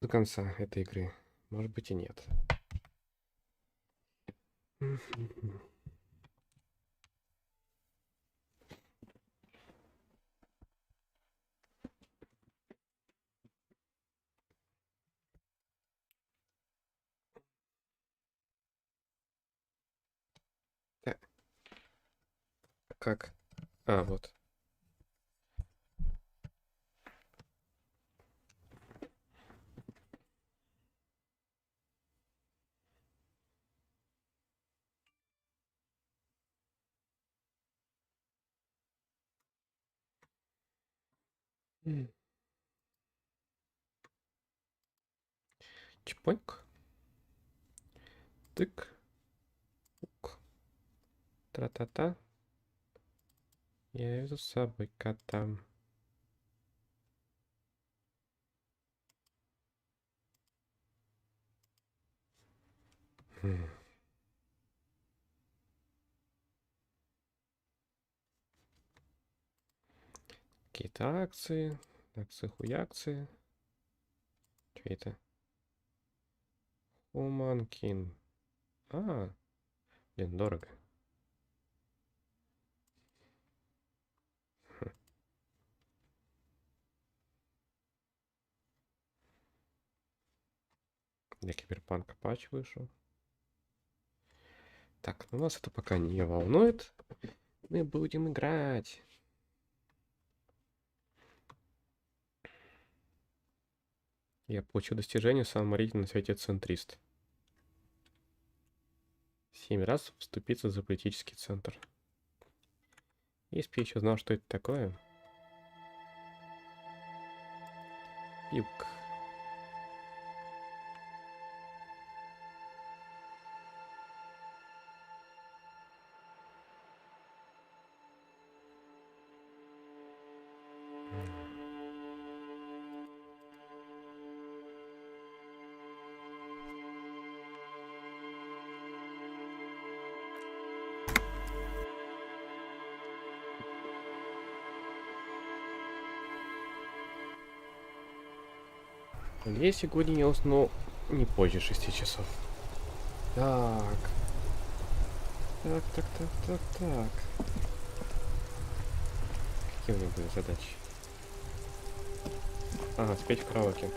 до конца этой игры. Может быть и нет. Как? А, вот. Чпоньк. Тык. Ук. Тра-та-та. Я везу с собой кота. Какие-то акции. Акции-хуякции. Что это? Уманкин. А, блин, дорого. Для киберпанка патч вышел. Так, ну нас это пока не волнует. Мы будем играть. Я получил достижение самого рейтинга на свете центрист. 7 раз вступиться за политический центр. Если бы я еще знал, что это такое. Пивк. Я сегодня не усну не позже 6 часов. Так. Так. Какие у меня были задачи? Ага, спеть в караоке.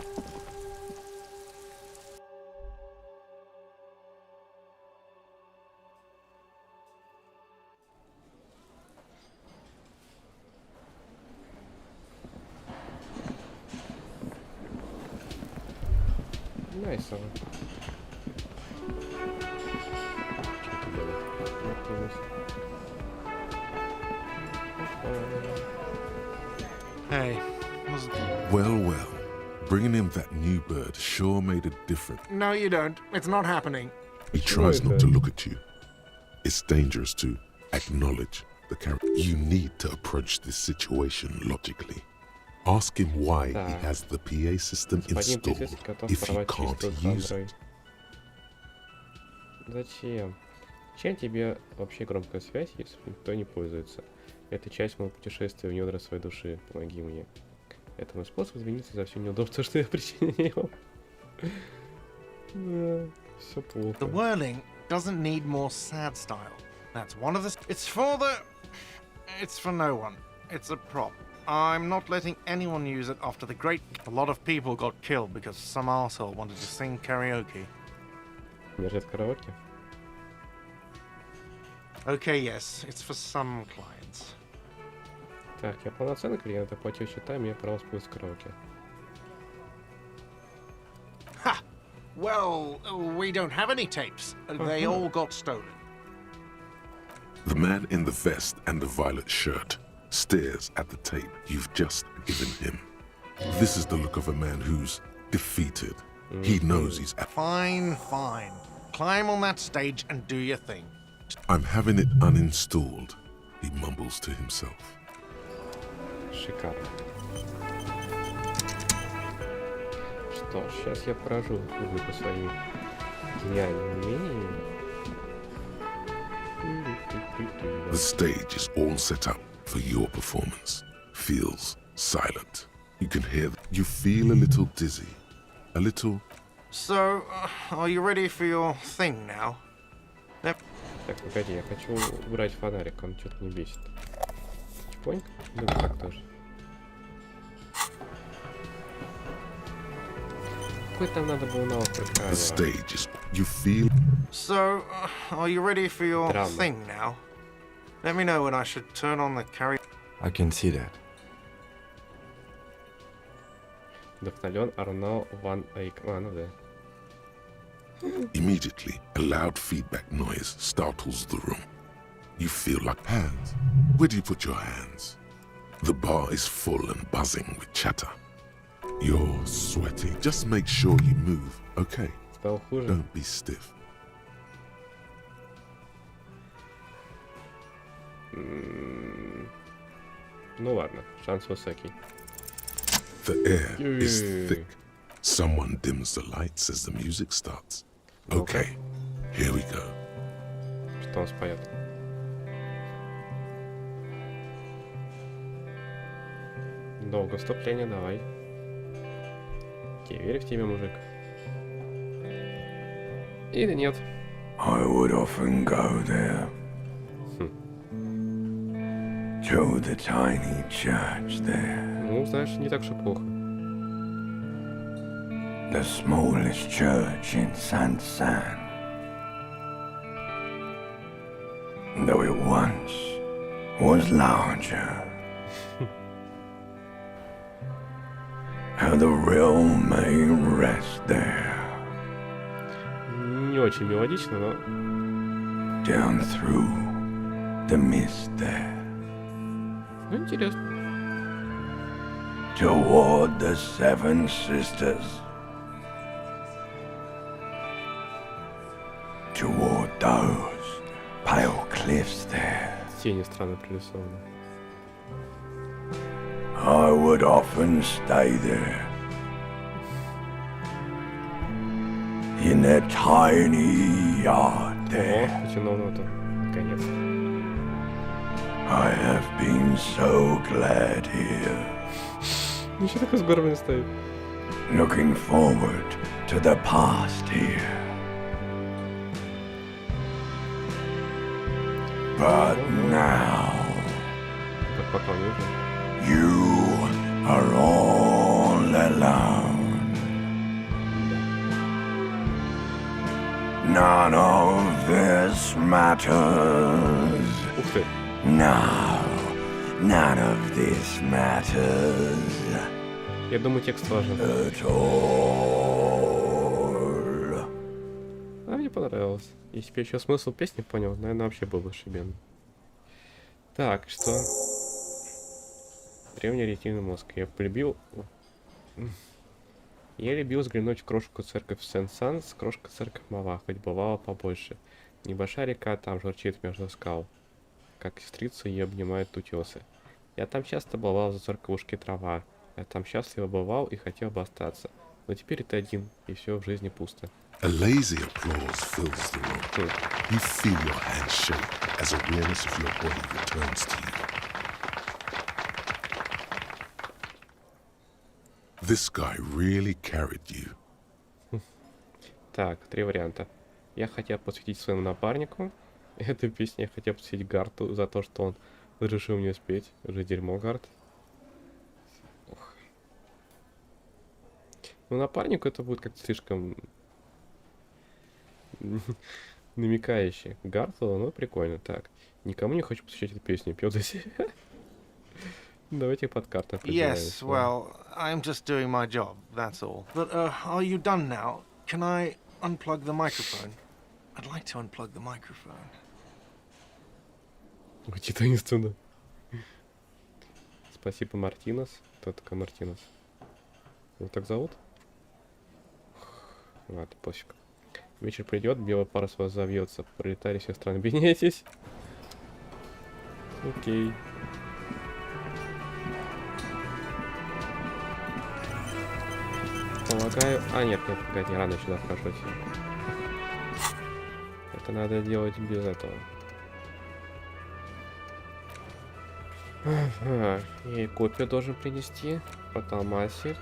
Найсово. Что это было? Hey. Well. Bringing him that new bird sure made a difference. No, you don't. It's not happening. He tries not to look at you. It's dangerous to acknowledge the character. You need to approach this situation logically. Ask him why he has the PA system installed if he can't use it. Зачем? Чем тебе вообще громкая связь, если никто не пользуется? Это часть моего путешествия в недра своей души. Помоги мне. Это мой способ извиниться за все неудобства, что я причинил. Да, все плохо. The whirling doesn't need more sad style. That's one of the... It's for the... It's for no one. It's a prop. I'm not letting anyone use it after the great... A lot of people got killed because some arsehole wanted to sing karaoke. Держит караоке? Okay, yes, it's for some clients. Так, я полноценный клиент, оплатил счетами, я право спуск караоке. Ha! Well, we don't have any tapes. They all got stolen. The man in the vest and the violet shirt stares at the tape you've just given him. This is the look of a man who's defeated. He knows he's at... Fine. Climb on that stage and do your thing. I'm having it uninstalled, he mumbles to himself. Шикарно. Что ж, сейчас я поражу публику своими гениальными умениями. The stage is all set up for your performance. Feels silent. You can hear... You feel a little dizzy. A little. So, are you ready for your thing now? Так, погоди, я хочу убрать фонарик, он что-то не бесит. Чпоньк? Ну, так тоже. Какой там надо было навык The прокачивать? stage is. You feel. So, are you ready for your Drama. thing now? Let me know when I should turn on the carry. I can see that. Вдохновлен Арно Ван Эйк. А, ну да. Immediately, a loud feedback noise startles the room. You feel like hands. Where do you put your hands? The bar is full and buzzing with chatter. You're sweating. Just make sure you move, okay? Стало хуже. Don't be stiff. Ну ладно, шанс высокий. The air is Yay. thick. Someone dims the lights as the music starts. Ну-ка. Okay, here we go. Что он споет? Долго вступление, давай. Окей, верю в тебя, мужик. Или нет? I would often go there. To the tiny church there. Ну, знаешь, не так уж и плохо. The smallest church in San. Though it once was larger. And the real may rest there. Не очень мелодично, но... Down through the mist there. Ну, интересно. Toward the Seven Sisters. Toward those pale cliffs there. Тени странно прорисованы. I would often stay there. In that tiny yard О, there. потянул ноту. Наконец. I have been so glad here. Ничего такое сгорбленное стоит. Looking forward to the past here. But now Как пока не уже. you are all alone. None of this matters. Ух ты. No, none of this matters Я думаю, текст важен. at all. А мне понравилось. Если бы я еще смысл песни понял, наверное, вообще был бы шибен. Так, что? Древний реактивный мозг. Я полюбил... Я любил взглянуть в крошку церковь Сен-Санс, крошка церковь мала, хоть бывало побольше. Небольшая река там журчит между скал, как сестрица ее обнимают утесы. Я там часто бывал за церковушки трава. Я там счастливо бывал и хотел бы остаться. Но теперь ты один, и все в жизни пусто. A lazy applause fills the room. You feel your hands shake as awareness of your body returns to you. This guy really carried you. Так, 3 варианта. Я хотел посвятить своему напарнику. Эту песню я хотел посвятить Гарту за то, что он разрешил мне спеть. Уже дерьмо, Гарт. Ох. Ну, напарнику это будет как-то слишком намекающе. Гарту, ну, прикольно. Так, никому не хочу посвящать эту песню. Пел за себя. Давайте под карту Yes, well, I'm just doing my job, that's all. But, are you done now? Can I unplug the microphone? I'd like to unplug the microphone. Очень таинственно. Спасибо, Мартинес. Кто такой Мартинес? Его так зовут? Ладно, пофиг. Вечер придет, белый парус вас завьется. Пролетарии всех стран, объединяйтесь. Окей. Полагаю... А, нет, нет, погоди, рано сюда спрашивать. Это надо делать без этого. Ага, я и копию должен принести. Потом мастер.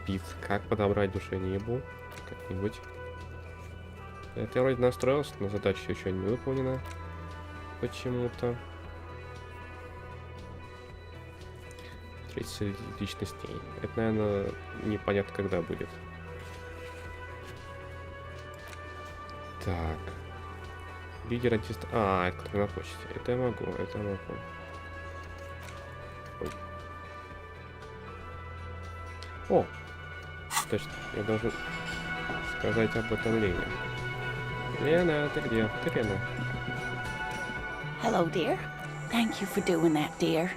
Бит. Как подобрать душе небу? Как-нибудь. Это я вроде настроился, но задача еще не выполнена. Почему-то. 30 личностей. Это, наверное, непонятно, когда будет. Так. Лидер антист... А, это который на почте. Это я могу, это я могу. Ой. О! Точно, я должен сказать об этом Лене. Лена, ты где? Ты Лена. Hello, dear. Thank you for doing that, dear.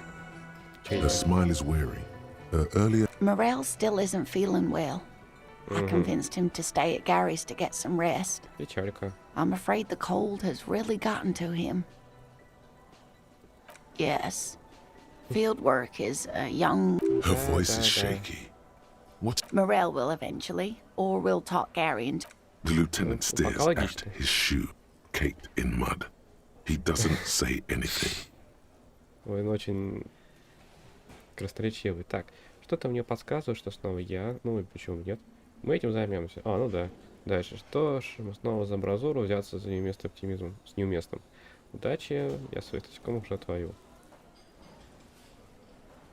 Her smile is weary. Her earlier Morel still isn't feeling well. I convinced him to stay at Gary's to get some rest. Печалька. I'm afraid the cold has really gotten to him. Yes. Field work is a young... her voice is shaky. What? Morel will eventually, or we'll talk Gary into... The lieutenant stares пока at логично. his shoe, caked in mud. He doesn't say anything. Ой, он очень красноречивый. Так, что-то мне подсказывает, что снова я. Ну и почему нет? Мы этим займемся. А, ну да. Дальше. Что ж, мы снова за амбразуру взяться за неуместным оптимизмом. С неуместным. Удачи, я свой статиком уже твою.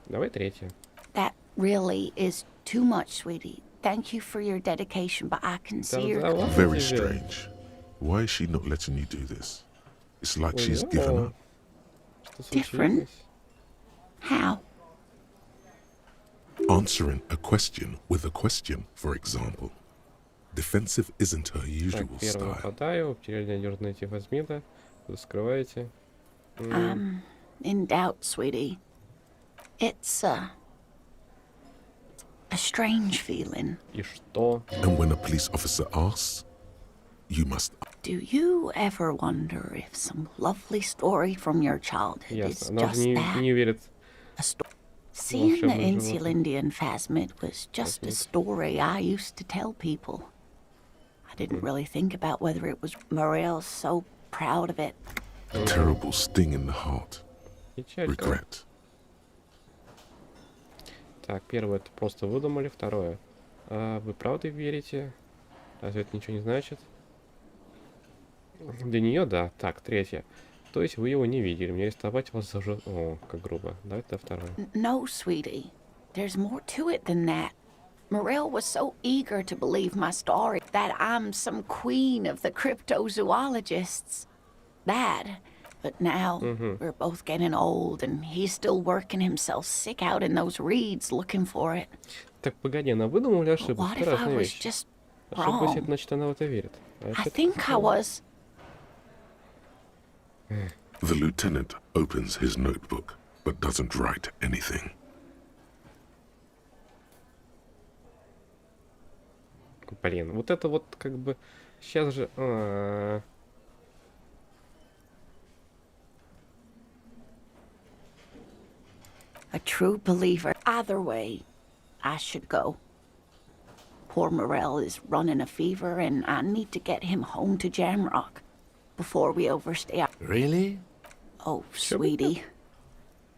Давай третье. That really is too much, sweetie. Thank you for your dedication, but I can see Да your... ладно Very тебе. strange. Why is she not letting you do this? It's like Ой, she's ну, given up. Что Different. случилось? How? Answering a question with a question, for example. Defensive isn't her Так, usual первый style. нападаю. Потеряли надежно найти возьмида. Вы скрываете. I'm in doubt, sweetie. It's a strange feeling. И что? And when a police officer asks, you must. Do you ever wonder if some lovely story from your childhood is Ясно. Она just же that? не верит. A story. Seeing the волшебное Insulindian phasmid was just a story I used to tell people. I didn't really think about whether it was Morel's so proud of it. A terrible sting in the heart. Печалька. Regret. Так, первое это просто выдумали, второе. А вы правда верите? Разве это ничего не значит? Для нее, да. Так, третье. То есть вы его не видели. Мне арестовать вас за жё... О, как грубо. Давайте до второе. No, sweetie. There's more to it than that. Morel was so eager to believe my story that I'm some queen of the cryptozoologists. That. But now we're both getting old and he's still working himself sick out in those reeds looking for it. Так, погоди, она выдумала But ошибку. what Это if I разные was вещи. just Ошибка, это wrong? значит, она в это верит. А I это think I was. The lieutenant opens his notebook, but doesn't write anything. Блин, вот это вот как бы... Сейчас же... A true believer. Either way, I should go. Poor Morel is running a fever, and I need to get him home to Jamrock before we overstay. Really? Oh, sweetie.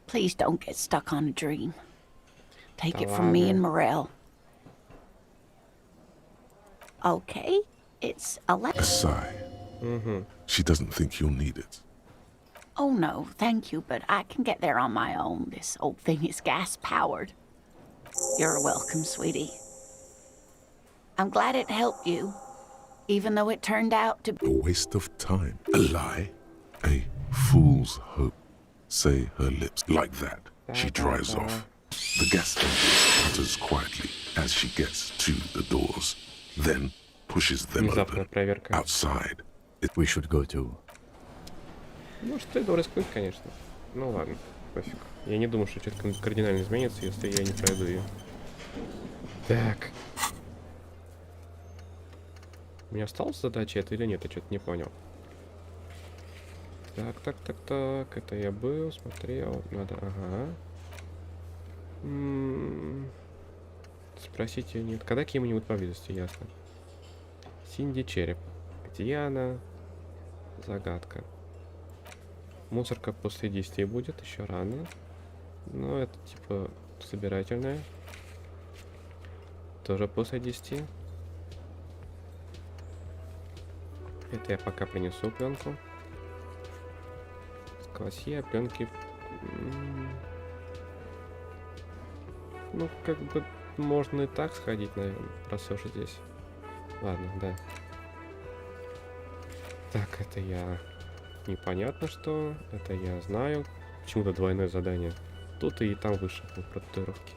Please don't get stuck on a dream. Take it from me and Morel. Okay, it's A 11. sigh. She doesn't think you'll need it. Oh no, thank you, but I can get there on my own. This old thing is gas-powered. You're welcome, sweetie. I'm glad it helped you, even though it turned out to be... A waste of time. A lie. A fool's hope. Say her lips. Like that. She dries off. The gas engine sputters quietly as she gets to the doors, then pushes them Внезапная open. проверка. Outside, We should go too. Ну, что это рискнуть, конечно. Ну ладно, пофиг. Я не думаю, что что-то кардинально изменится, если я не пройду ее. Так. У меня осталась задача это или нет? Я что-то не понял. Так. Это я был, смотрел. Надо, ага. Спросить ее нет. Когда кем-нибудь поблизости, ясно. Синди череп. Где она? Загадка. Мусорка после 10 будет, еще рано. Но это типа собирательная. тоже после 10. Это я пока принесу пленку. Сквозь пленки. Ну, как бы можно и так сходить, наверное, раз уж здесь. Ладно, да. Так, это я... Непонятно что. Это я знаю. Почему-то двойное задание. Тут и там выше по татуировке.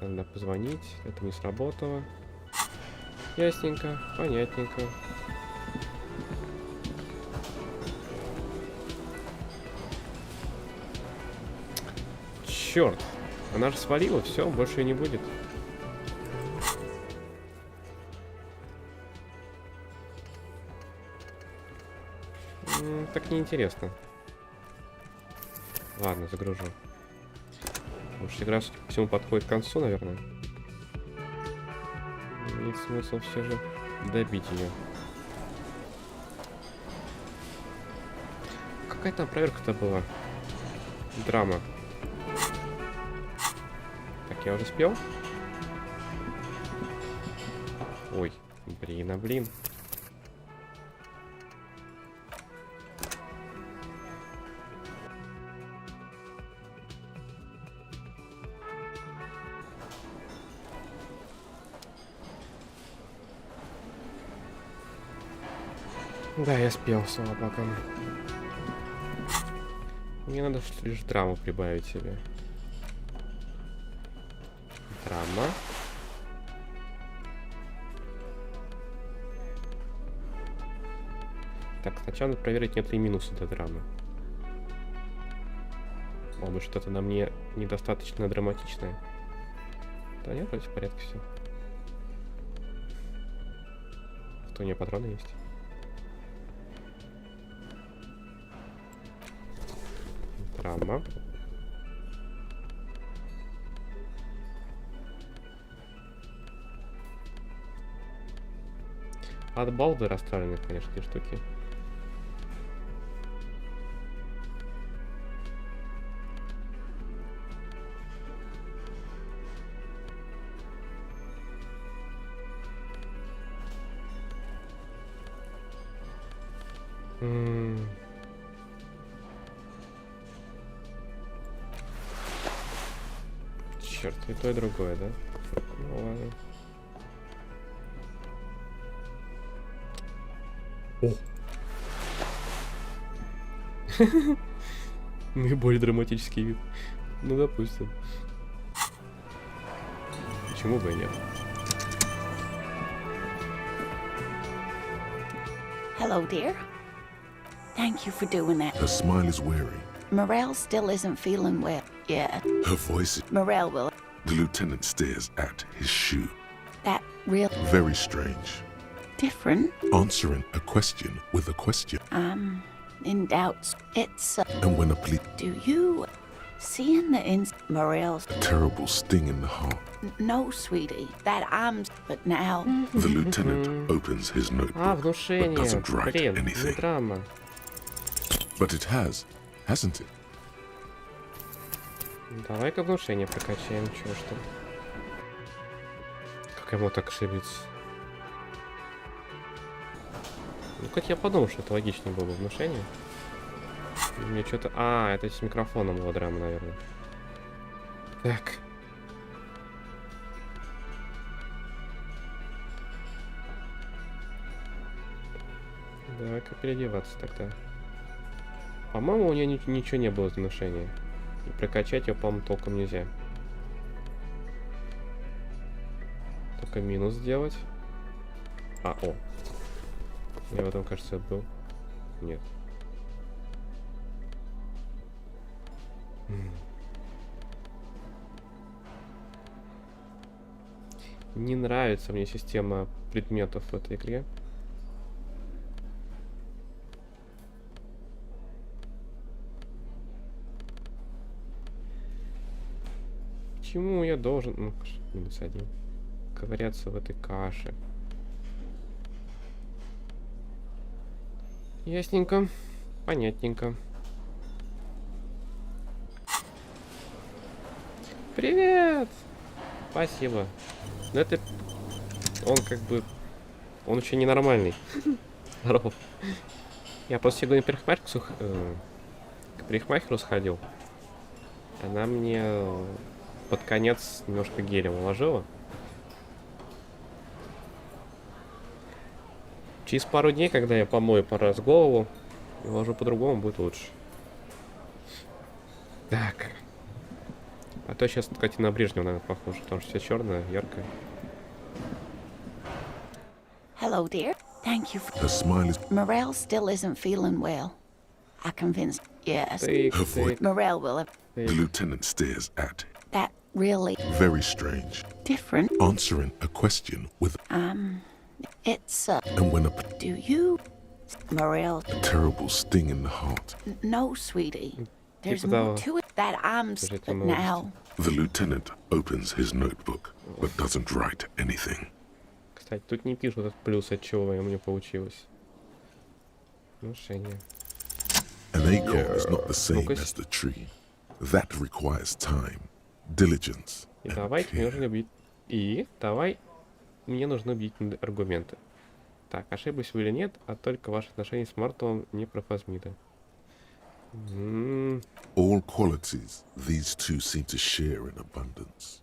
Надо позвонить. Это не сработало. Ясненько, понятненько. Черт! Она же свалила, все, больше и не будет. Так неинтересно. Ладно, загружу. Уж игра, судя по всему, подходит к концу, наверное. Имеет смысл все же добить ее. Какая там проверка-то была? Драма. Так, я уже спел? Ой, блин. Да, я спел, слава богам. Мне надо лишь драму прибавить себе. Драма. Так, сначала надо проверить, нет ли минуса до драмы. Может быть, что-то на мне недостаточно драматичное. Да нет, вроде в порядке все. Что у нее патроны есть? Драма. От балды расстраиваны, конечно, эти штуки. Черт, и то, и другое, да? Ну ладно. О! Наиболее драматический вид. Ну, допустим. Почему бы и нет? Hello, dear. Thank you for doing that. Her smile is weary. Morel still isn't feeling well yet. Her voice is... Morel will... The lieutenant stares at his shoe. That real Very strange. different. Answering a question with a question. I'm in doubt. It's... And when a do you... Seeing the Morel's... terrible sting in the heart, No, sweetie. That I'm... But now... the lieutenant opens his А, notebook, but внушение. doesn't write Блин, не anything. драма. But it has, hasn't it? Давай-ка внушение прокачаем, чего что. Как ему так ошибиться? Ну, как я подумал, что это логичнее было бы внушение. Мне что-то... А, это с микрофоном была драма, наверное. Так. Давай-ка переодеваться тогда. По-моему, у нее ничего не было из внушения. И прокачать ее, по-моему, толком нельзя. Только минус сделать. А, о. Я в этом, кажется, был. Нет. Не нравится мне система предметов в этой игре. Почему я должен... Ну, минус один. Ковыряться в этой каше. Ясненько. Понятненько. Привет! Спасибо. Но это... Он как бы... Он очень ненормальный. Здорово. Я просто сегодня к парикмахеру сходил. Она мне под конец немножко гелем уложила. Через пару дней, когда я помою пару раз голову, и уложу по-другому, будет лучше. Так. А то сейчас, кстати, на Брежнева, наверное, похоже, потому что все черное, яркое. Hello, dear. Thank you for... Her smile is Morel still isn't feeling well. I convinced... Yes. Тык, her voice. тык, Morel will have... The тык. lieutenant stares at, That really very strange, different. answering a question with, It's, and when a do you... Morel... terrible sting in the heart. No, sweetie. There's Типа more того. to it that I'm... Скажите, But now... The lieutenant opens his notebook, but doesn't write anything. Кстати, тут не пишут этот плюс, от чего у меня получилось. Внушение. An acorn is not the same Ну-ка. as the tree. That requires time, diligence, И and давайте мне care. нужно бить. И давай мне нужны убедительные аргументы. Так, ошиблись вы или нет, а только ваши отношения с Мартовым не про Фазмида. All qualities these two seem to share in abundance.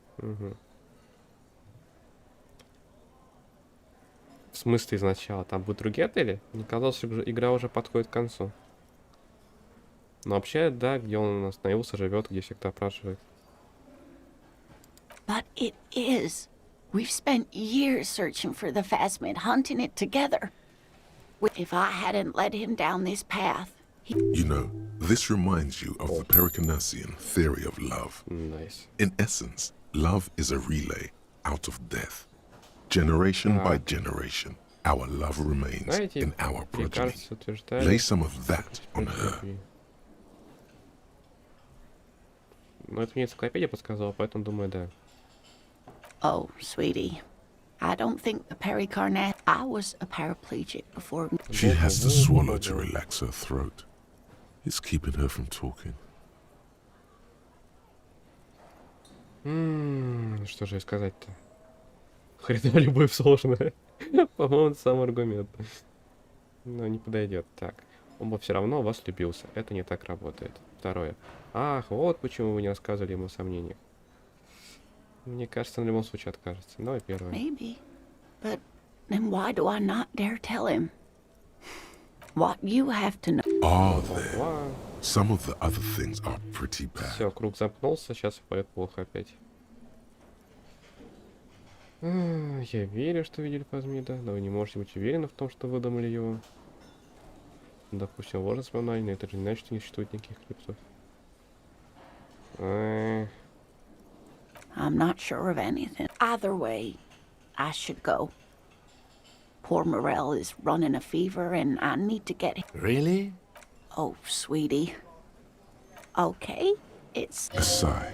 В смысле изначала? Там будут другие отели? Мне казалось, что игра уже подходит к концу. Но вообще, да, где он остановился, живет, где всех опрашивает. But it is. We've spent years searching for the Phasmid, hunting it together. If I hadn't led him down this path, You know, this reminds you of the Pericanasian theory of love. Nice. In essence, love is a relay out of death. Generation by generation, our love remains Знаете, in our мне progeny. кажется, утверждали... Lay some of that on her. Ну, это мне энциклопедия подсказала, поэтому думаю, да. oh, sweetie, I don't think the pericarnat. I was a paraplegic before. She has to swallow to relax her throat. It's keeping her from talking. Что же сказать-то? Хрена любовь сложная. По-моему, это сам аргумент. Но не подойдет. Так. Он бы все равно вас любился. Это не так работает. Второе. Ах, вот почему вы не рассказывали ему о сомнениях. Мне кажется, он в любом случае откажется. Давай первое. Maybe, but then why do I not dare tell him? What you have to know. Are there? Some of the other things are pretty bad. Все, круг замкнулся, сейчас пойдет плохо опять. Я верю, что видели Фазмида, но вы не можете быть уверены в том, что выдумали его. Допустим, ложь вспоминали, но это же не значит, что не существует никаких хлебцов. I'm not sure of anything. Either way, I should go. Poor Morel is running a fever, and I need to get him. Really? Oh, sweetie. Okay, it's... A sigh.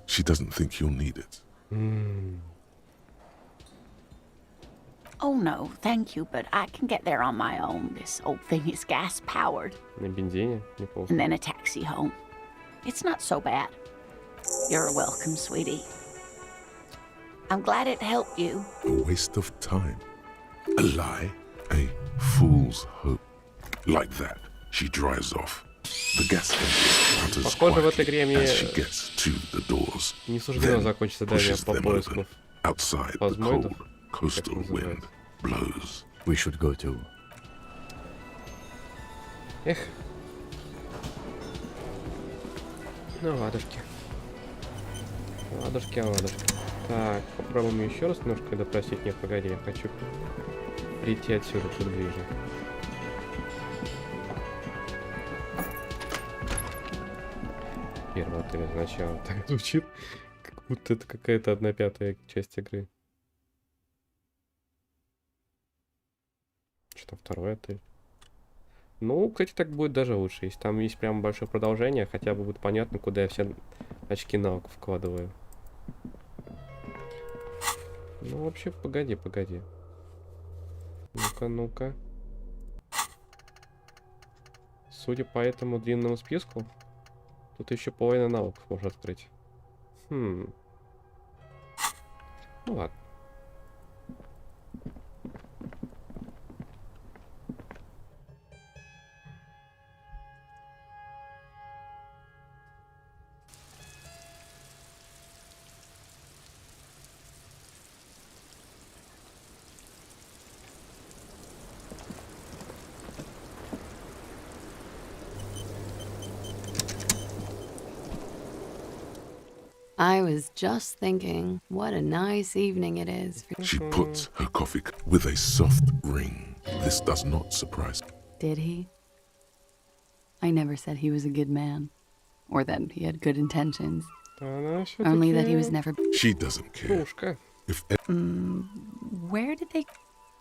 She doesn't think you'll need it. Oh no, thank you, but I can get there on my own. This old thing is gas-powered. На бензине, неплохо. And then a taxi home. It's not so bad. You're welcome, sweetie. I'm glad it helped you. A waste of time. A lie. A fool's hope. Like that, she drives off. The gas engine sputters Похоже, в этой игре quietly мне as she gets to the doors. не суждено Then закончить задание pushes по them поиску. open. Outside, the Фазмоидов. cold coastal Как это wind называется? blows. We should go too. Эх. Ну, ладушки. Ладушки, ладушки. Так, попробуем еще раз немножко допросить. Нет, погоди, я хочу прийти отсюда, чуть ближе. Первый отель сначала так звучит, как будто это какая-то 1/5 часть игры. Что второй отель? Ну, кстати, так будет даже лучше. Если там есть прям большое продолжение, хотя бы будет понятно, куда я все очки навыков вкладываю. Ну, вообще, погоди, погоди. Ну-ка, ну-ка. Судя по этому длинному списку, тут еще половина навыков можно открыть. Ну ладно. I was just thinking, what a nice evening it is. She puts her coffee with a soft ring. This does not surprise. Did he? I never said he was a good man, or that he had good intentions. Она Only that he was всё-таки never. She doesn't care. пушка. If Where did they?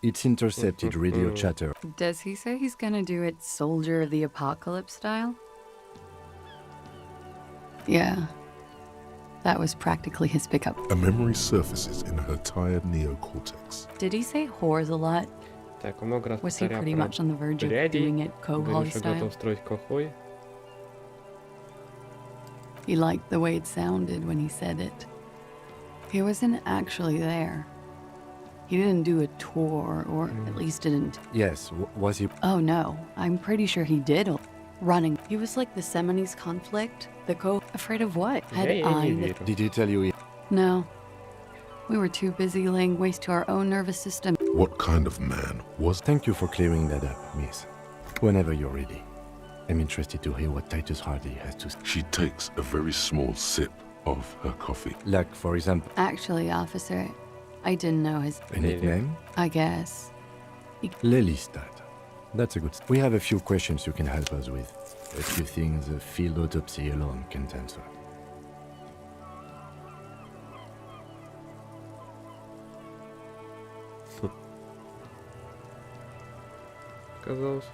It's intercepted radio chatter. Does he say he's gonna do it Soldier of the Apocalypse style? Yeah. That was practically his pickup. a memory surfaces in her tired neocortex. Did he say whores a lot? Так, много раз Was he повторял pretty про much on the verge of пряди. doing it Говорил, Kohoi что style? готов строить кохой. He liked the way it sounded when he said it. He wasn't actually there. He didn't do a tour, or at least didn't. Yes, was he? Oh no, I'm pretty sure he did. Running. He was like the Seminoles conflict. Afraid of what? Had Я I ей не the... верю. Did he tell you? No. We were too busy laying waste to our own nervous system. What kind of man was Thank you for clearing that up, miss. Whenever you're ready. I'm interested to hear what Titus Hardy has to say. She takes a very small sip of her coffee. Like, for example, Actually, officer, I didn't know his... a nickname? I guess. Lelystad. That's a good... We have a few questions you can help us with. A few things a field autopsy alone can't answer. Казалось.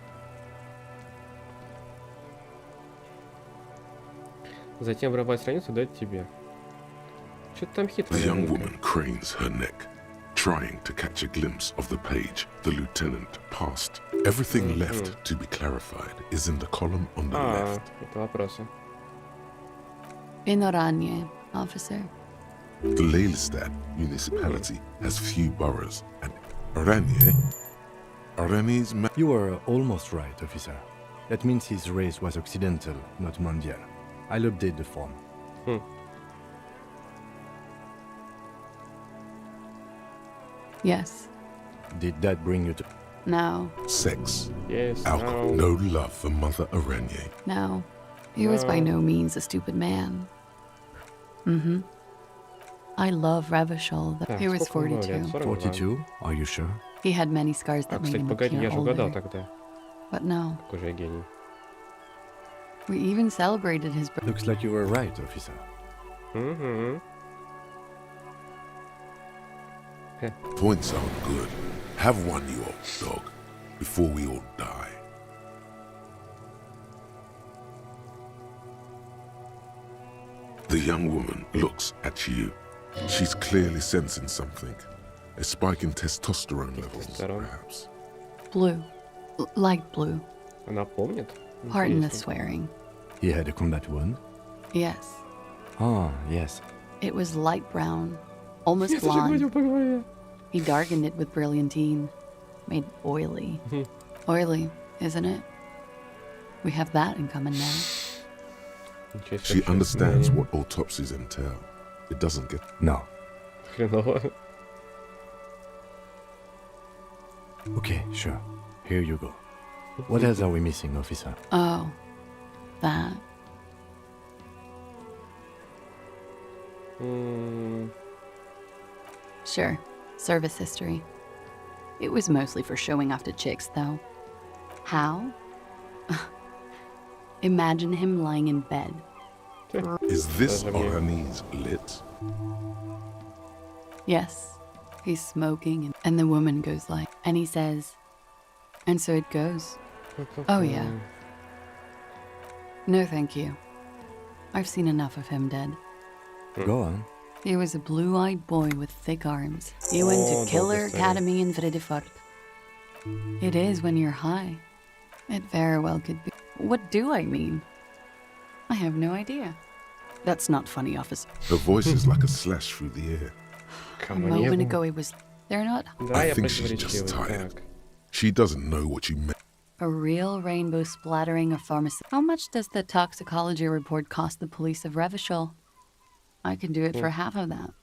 Затем врубать страницу дать тебе. Что-то там хитро. The young woman cranes her neck, trying to catch a glimpse of the page the lieutenant passed. Everything left to be clarified is in the column on the left. Это вопросы. In Oranje, officer. The Lelystad municipality has few boroughs, and Oranje's You were almost right, officer. That means his race was occidental, not mondial. I'll update the form. Yes. Did that bring you to... No. sex, Yes, alcohol, no. no love for Mother Oranje. No. He was by no means a stupid man. Mm-hmm. I love Revachol. Так, He was сколько ему лет? 42. 42. 42? Are you sure? He had many scars А, that made кстати, him погоди, я appear же угадал older. тогда. But no. Какой же я гений. We even celebrated his birthday. Looks like you were right, officer. Угу. Points aren't good. Have one, you old dog, before we all die. The young woman looks at you. She's clearly sensing something. A spike in testosterone levels, Testosterone. perhaps. Blue. Light blue. Она помнит? Pardon the Интересно. swearing. He had a combat wound? Yes. Ah, yes. It was light brown. Almost Я тоже blonde. гладил по голове. He darkened it with brilliantine. Made oily. Oily, isn't it? We have that in common now. Ничего себе, She вообще understands знание. what autopsies entail. It doesn't get. No. Хреново. Okay, sure. Here you go. What else are we missing, officer? Oh, that. М, Sure. Service history. It was mostly for showing off to chicks, though. How? Imagine him lying in bed. Is this Даже мне. Oranese lit? Yes. He's smoking, and the woman goes like, and he says, and so it goes. Oh, yeah. No, thank you. I've seen enough of him dead. Go on. He was a blue-eyed boy with thick arms. He went Oh, to Killer Dr. Stanley. Academy in Vredefort. It is when you're high. It very well could be. What do I mean? I have no idea. That's not funny, officer. Her voice is like a slash through the air. A moment ago he was... They're not... Да, I я think she's just противоречивый. tired. Так. She doesn't know what you meant. A real rainbow splattering of pharmacy. How much does the toxicology report cost the police of Revachol? I can do it for half of that.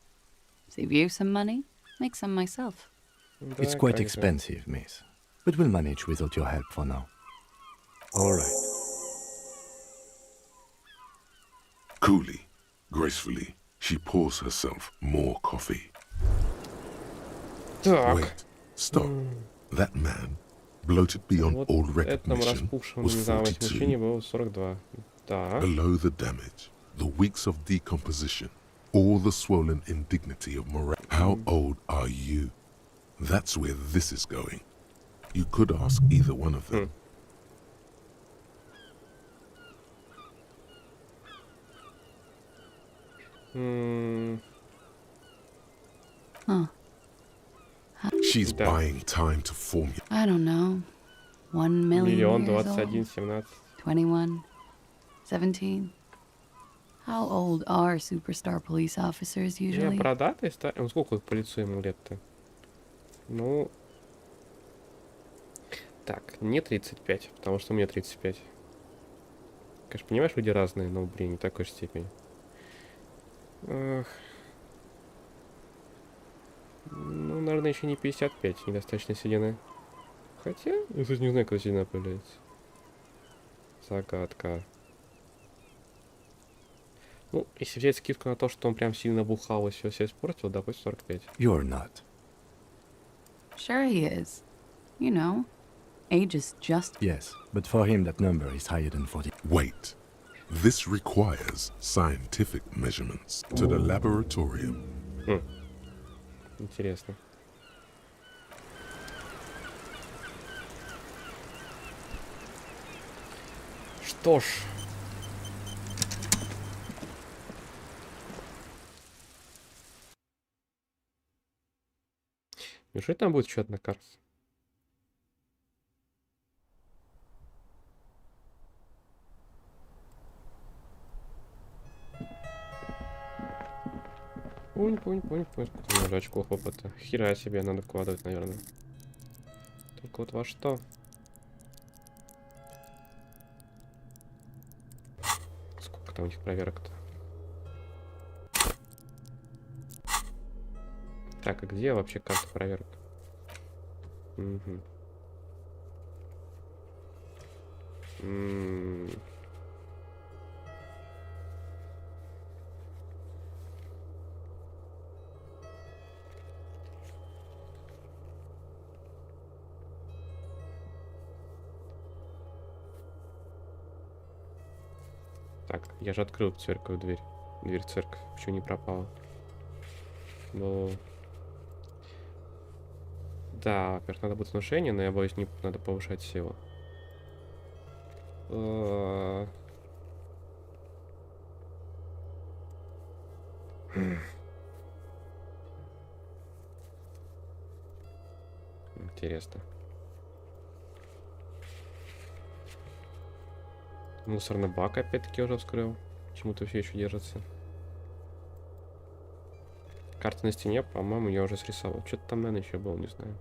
Save you some money, make some myself. It's Да, quite как же. expensive, miss. But we'll manage without your help for now. All right. Coolly, gracefully, she pours herself more coffee. Так. Wait, stop. That man, bloated beyond Вот all этому recognition, распухшему was независимому 42. мужчине было 42. Так. Below the damage, the weeks of decomposition, all the swollen indignity of morale. How old are you? That's where this is going. You could ask either one of them. Huh. She's Да. buying time to formulate. I don't know. 1 million Миллион, years 21, old? 17. 21? 17? How old are superstar police officers Не, usually? бородатый старый. Ну, сколько по лицу ему лет-то? Ну... Так, не 35, потому что мне 35. Конечно, понимаешь, люди разные, но, блин, не такой же степени. Ах. Ну, наверное, еще не 55, недостаточно седины. Хотя, я, кстати, не знаю, когда седина появляется. Загадка. Ну, если взять скидку на то, что он прям сильно бухал и все испортил, допустим, 45. You're not. Sure he is. You know, age is just... Yes, but for him that number is higher than 40. Wait. This requires scientific measurements to the laboratorium. Интересно. Что ж. Неужели там будет еще одна карта? Пунь. Сколько у меня очков опыта? Хера себе надо вкладывать, наверное. Только вот во что? Сколько там у них проверок-то? Так, а где вообще карта проверок? Угу. Так, я же открыл церковь дверь. Дверь в церковь. Почему не пропала? Ну... Да, во-первых, надо будет внушение, но я боюсь, не надо повышать силу. Интересно. Мусорный бак опять-таки уже вскрыл. Почему-то все еще держится. Карта на стене, по-моему, я уже срисовал. Что-то там, наверное, еще было, не знаю.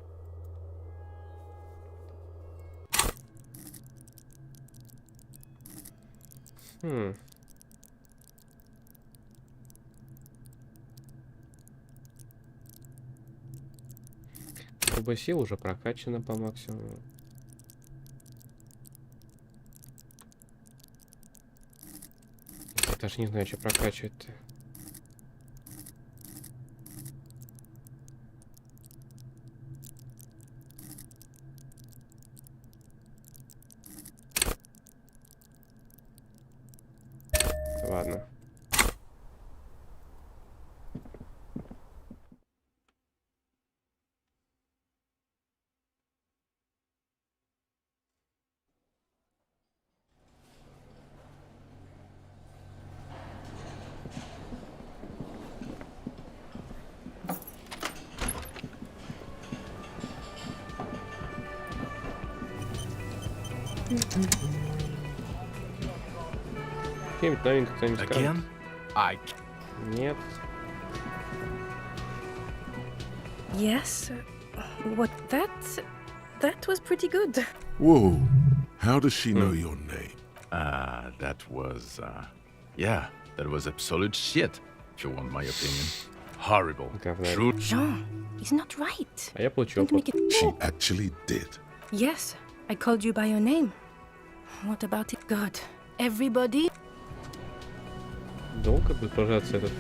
Куба сил уже прокачана по максимуму. Я даже не знаю, что прокачивать-то. Ладно. Какие-нибудь новенькие кто-нибудь скажет? I... Нет. Yes. That was pretty good. Whoa. How does she know your name? That was absolute shit, if you want my opinion. Horrible. Говно. True. Jean, he's not right. А я получил Don't make опыт. it. She actually did. Yes, I called you by your name. What about it? God, everybody. Долго будет продолжаться этот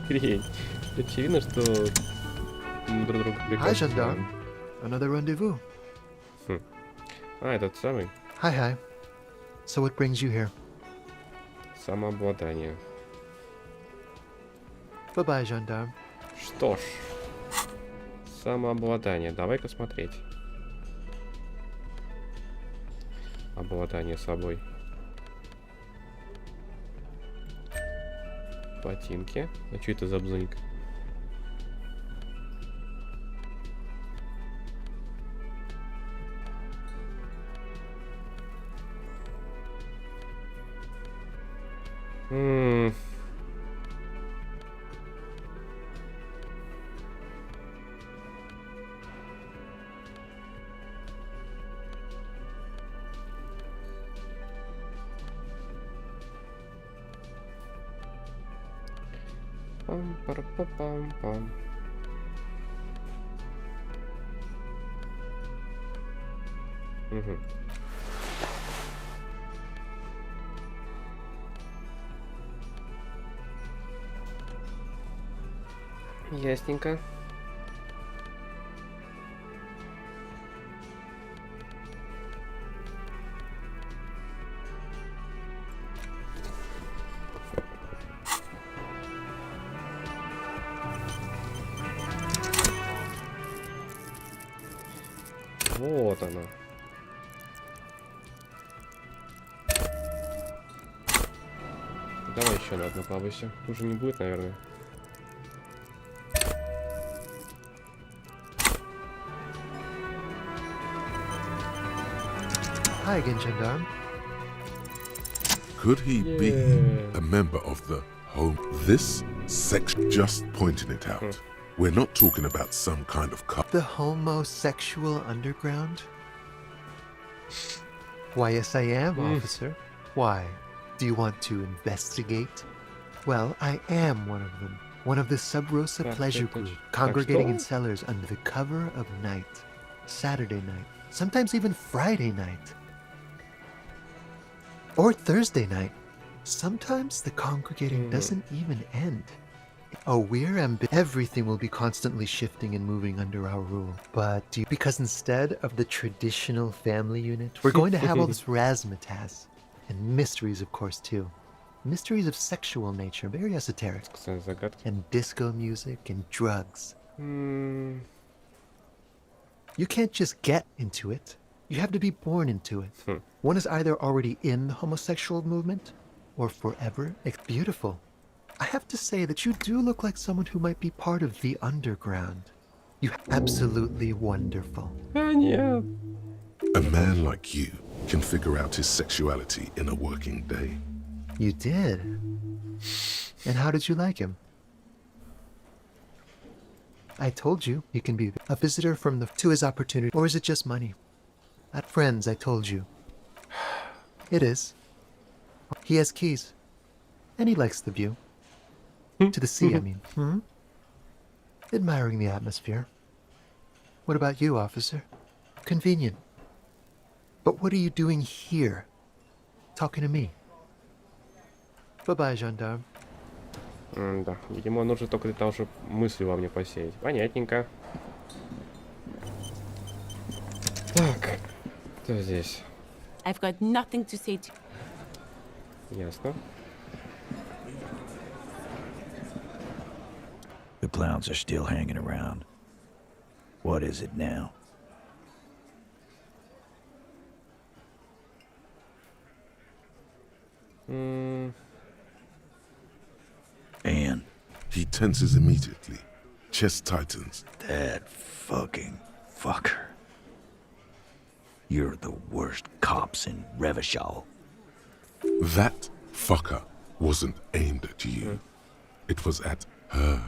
хрень? Очевидно, что мы друг друга Hi, прекрасно gendarme. знаем. Another rendezvous. А, этот самый. Hi. So what brings you here? Самообладание. Bye-bye, gendarme. Что ж. Самообладание. Давай-ка смотреть. Обладание собой. Ботинки. А что это за бзынька? Пам-пара-па-пам-пам. Угу. Ясненько. Вот оно. Давай еще на одну повыше. Уже не будет, наверное. Hi again, gendarme. Could he be a member of the home? This section just pointing it out. We're not talking about some kind of couple. The homosexual underground? Why, yes, I am, officer. Why? Do you want to investigate? Well, I am one of them. One of the Sub Rosa pleasure group, congregating in cellars under the cover of night. Saturday night. Sometimes even Friday night. Or Thursday night. Sometimes the congregating doesn't even end. Oh, everything will be constantly shifting and moving under our rule. But because instead of the traditional family unit, we're going to have all this razzmatazz. And mysteries, of course, too. Mysteries of sexual nature, very esoteric. And disco music and drugs. You can't just get into it. You have to be born into it. One is either already in the homosexual movement or forever. It's beautiful. I have to say that you do look like someone who might be part of the underground. You're absolutely wonderful. A man like you can figure out his sexuality in a working day. You did? And how did you like him? I told you he can be a visitor to his opportunity. Or is it just money? At friends, I told you. It is. He has keys. And he likes the view. To the sea, I mean. Admiring the atmosphere. What about you, officer? Convenient. But what are you doing here? Talking to me. Bye-bye, gendarme. Да, видимо, нужно только для того, чтобы мысли во мне посеять. Понятненько. Так, кто здесь? I've got nothing to say to Ясно. The clowns are still hanging around. What is it now? And he tenses immediately. Chest tightens. That fucking fucker. You're the worst cops in Revachol. That fucker wasn't aimed at you. It was at her.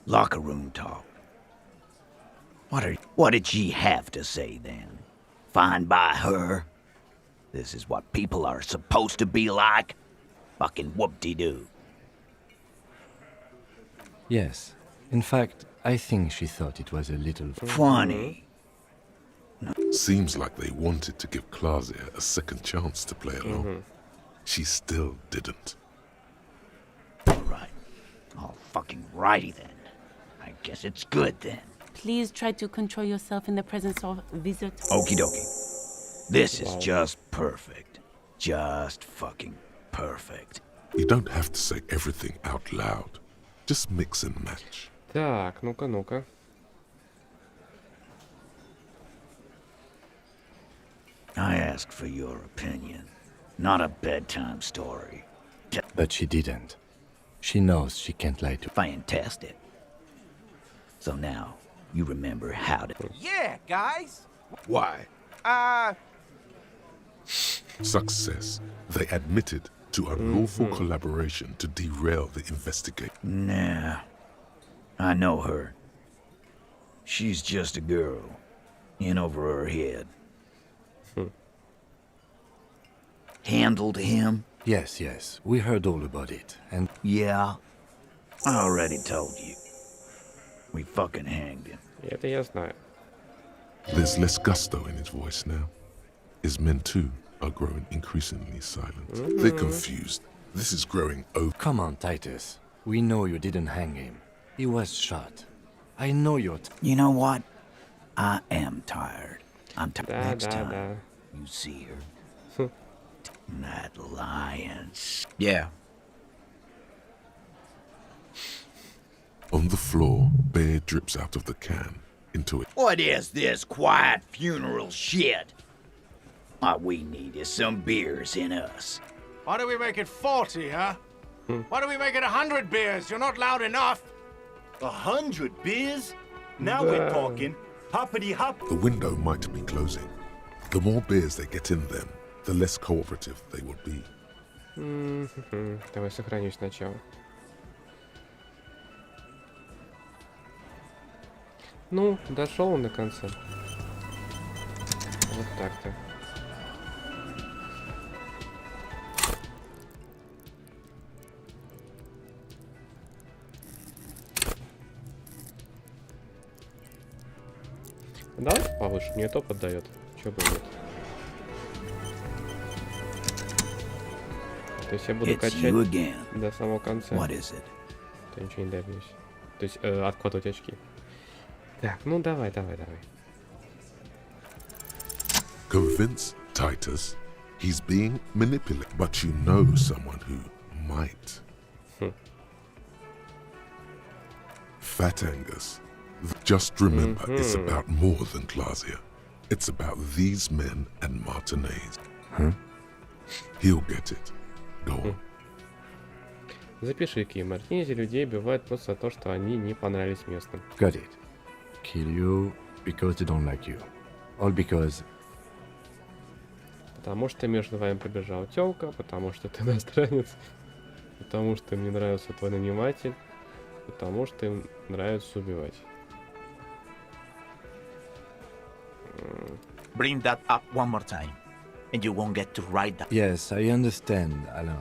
Locker room talk. What did she have to say then? Fine by her? This is what people are supposed to be like? Fucking whoop-de-doo. Yes. In fact, I think she thought it was a little funny. Seems like they wanted to give Claudia a second chance to play along. She still didn't. Right. All fucking righty then. I guess it's good then. Please try to control yourself in the presence of visitors. Okie dokie. This is just perfect. Just fucking perfect. You don't have to say everything out loud. Just mix and match. Так, ну-ка, ну-ка. I asked for your opinion, not a bedtime story. But she didn't. She knows she can't lie to. Fantastic. So now, you remember how to... Yeah, guys. Why? Success. They admitted to unlawful collaboration to derail the investigation. Nah. I know her. She's just a girl. In over her head. Handled him? Yes, yes. We heard all about it. And yeah, I already told you. We fucking hanged him. Это я знаю. There's less gusto in his voice now. His men too are growing increasingly silent. They're confused. This is growing over. Come on, Titus. We know you didn't hang him. He was shot. I know you're... You know what? I am tired. I'm tired. Да, Next да, time да. you see her. That lion. Yeah. On the floor, beer drips out of the can into it. What is this quiet funeral shit? What we need is some beers in us. Why do we make it 40, huh? Why do we make it 100 beers? You're not loud enough. 100 beers? Now we're talking. Hoppity hop. The window might be closing. The more beers they get in them, the less cooperative they will be. Давай сохраню сначала. Ну, дошел он до конца. Вот так-то. Давай повыше, мне топ отдает. Чё бы нет. То есть я буду качать до самого конца. То ничего не добьюсь. То есть откладывать очки. Так, ну давай. Convince Titus he's being manipulated, but you know someone who might. Fat Angus. Just remember, it's about more than Claudia. It's about these men and Martinez. He'll get it. Go on. Запиши, Ки. Мартинези людей убивают просто за то, что они не понравились местным. Got it. Kill you because they don't like you. All because... Потому что между вами пробежала тёлка, потому что ты иностранец, потому что им не нравился твой наниматель, потому что им нравится убивать. Bring that up one more time, and you won't get to write that. Yes, I understand, Alain.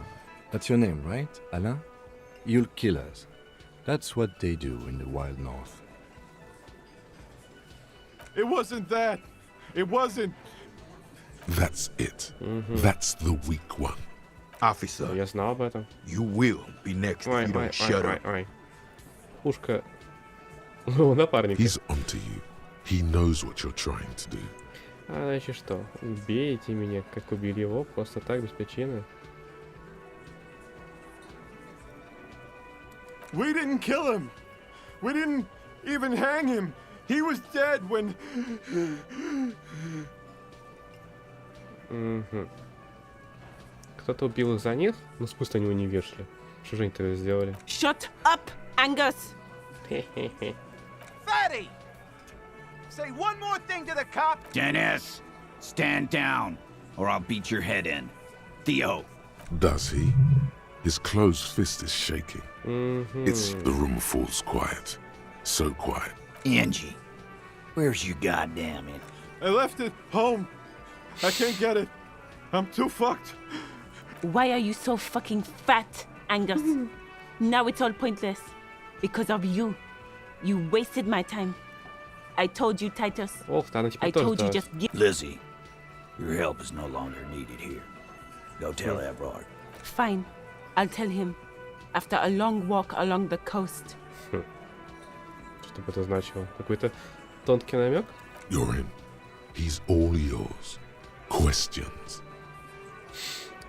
That's your name, right, Alain? You'll kill us. That's what they do in the wild north. It wasn't that. It wasn't. That's it. That's the weak one. Officer, я знал об этом. You will be next if you don't shut up. Пушка у напарника. He's onto you. He knows what you're trying to do. А значит что? Убейте меня, как убили его, просто так, без причины. We didn't kill him. We didn't even hang him. He was dead when... Кто-то убил их за них? Ну, спуск они его не вешали. Что же они тогда сделали? Shut up, Angus! Fatty! Say one more thing to the cop. Dennis, stand down, or I'll beat your head in. Theo. Does he? His closed fist is shaking. The room falls quiet. So quiet. Angie, where's your goddamn it? I left it home. I can't get it. I'm too fucked. Why are you so fucking fat, Angus? Now it's all pointless. Because of you. You wasted my time. I told you, Titus. I told you just give. Lizzie, your help is no longer needed here. Go tell Everard. Fine. I'll tell him. After a long walk along the coast. Что бы это значило? Какой-то тонкий намек? You're in. He's all yours. Questions.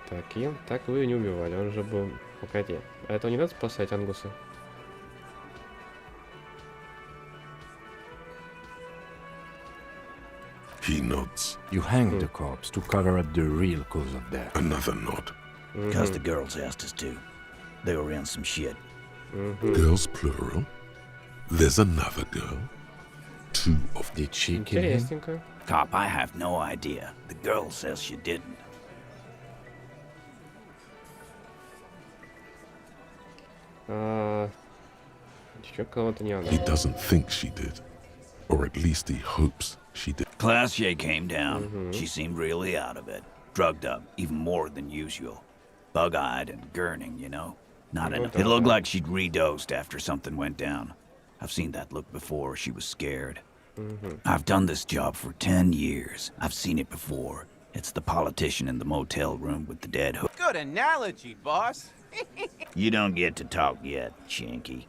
Так, и так вы не убивали, он же был... Погоди, а этого не надо спасать, Ангуса? He nods. You hanged the corpse to cover up the real cause of death. Another nod. Because the girls asked us to. They were in some shit. Girls plural. There's another girl. Two of Did she kill him? Интересненько. Cop, I have no idea. The girl says she didn't. Еще кого-то не надо. He doesn't think she did. Or at least he hopes she did. Classier came down. She seemed really out of it. Drugged up, even more than usual. Bug-eyed and gurning, you know? Not enough. It looked like she'd redosed after something went down. I've seen that look before. She was scared. I've done this job for 10 years. I've seen it before. It's the politician in the motel room with the dead hook. Good analogy, boss. You don't get to talk yet, Shanky.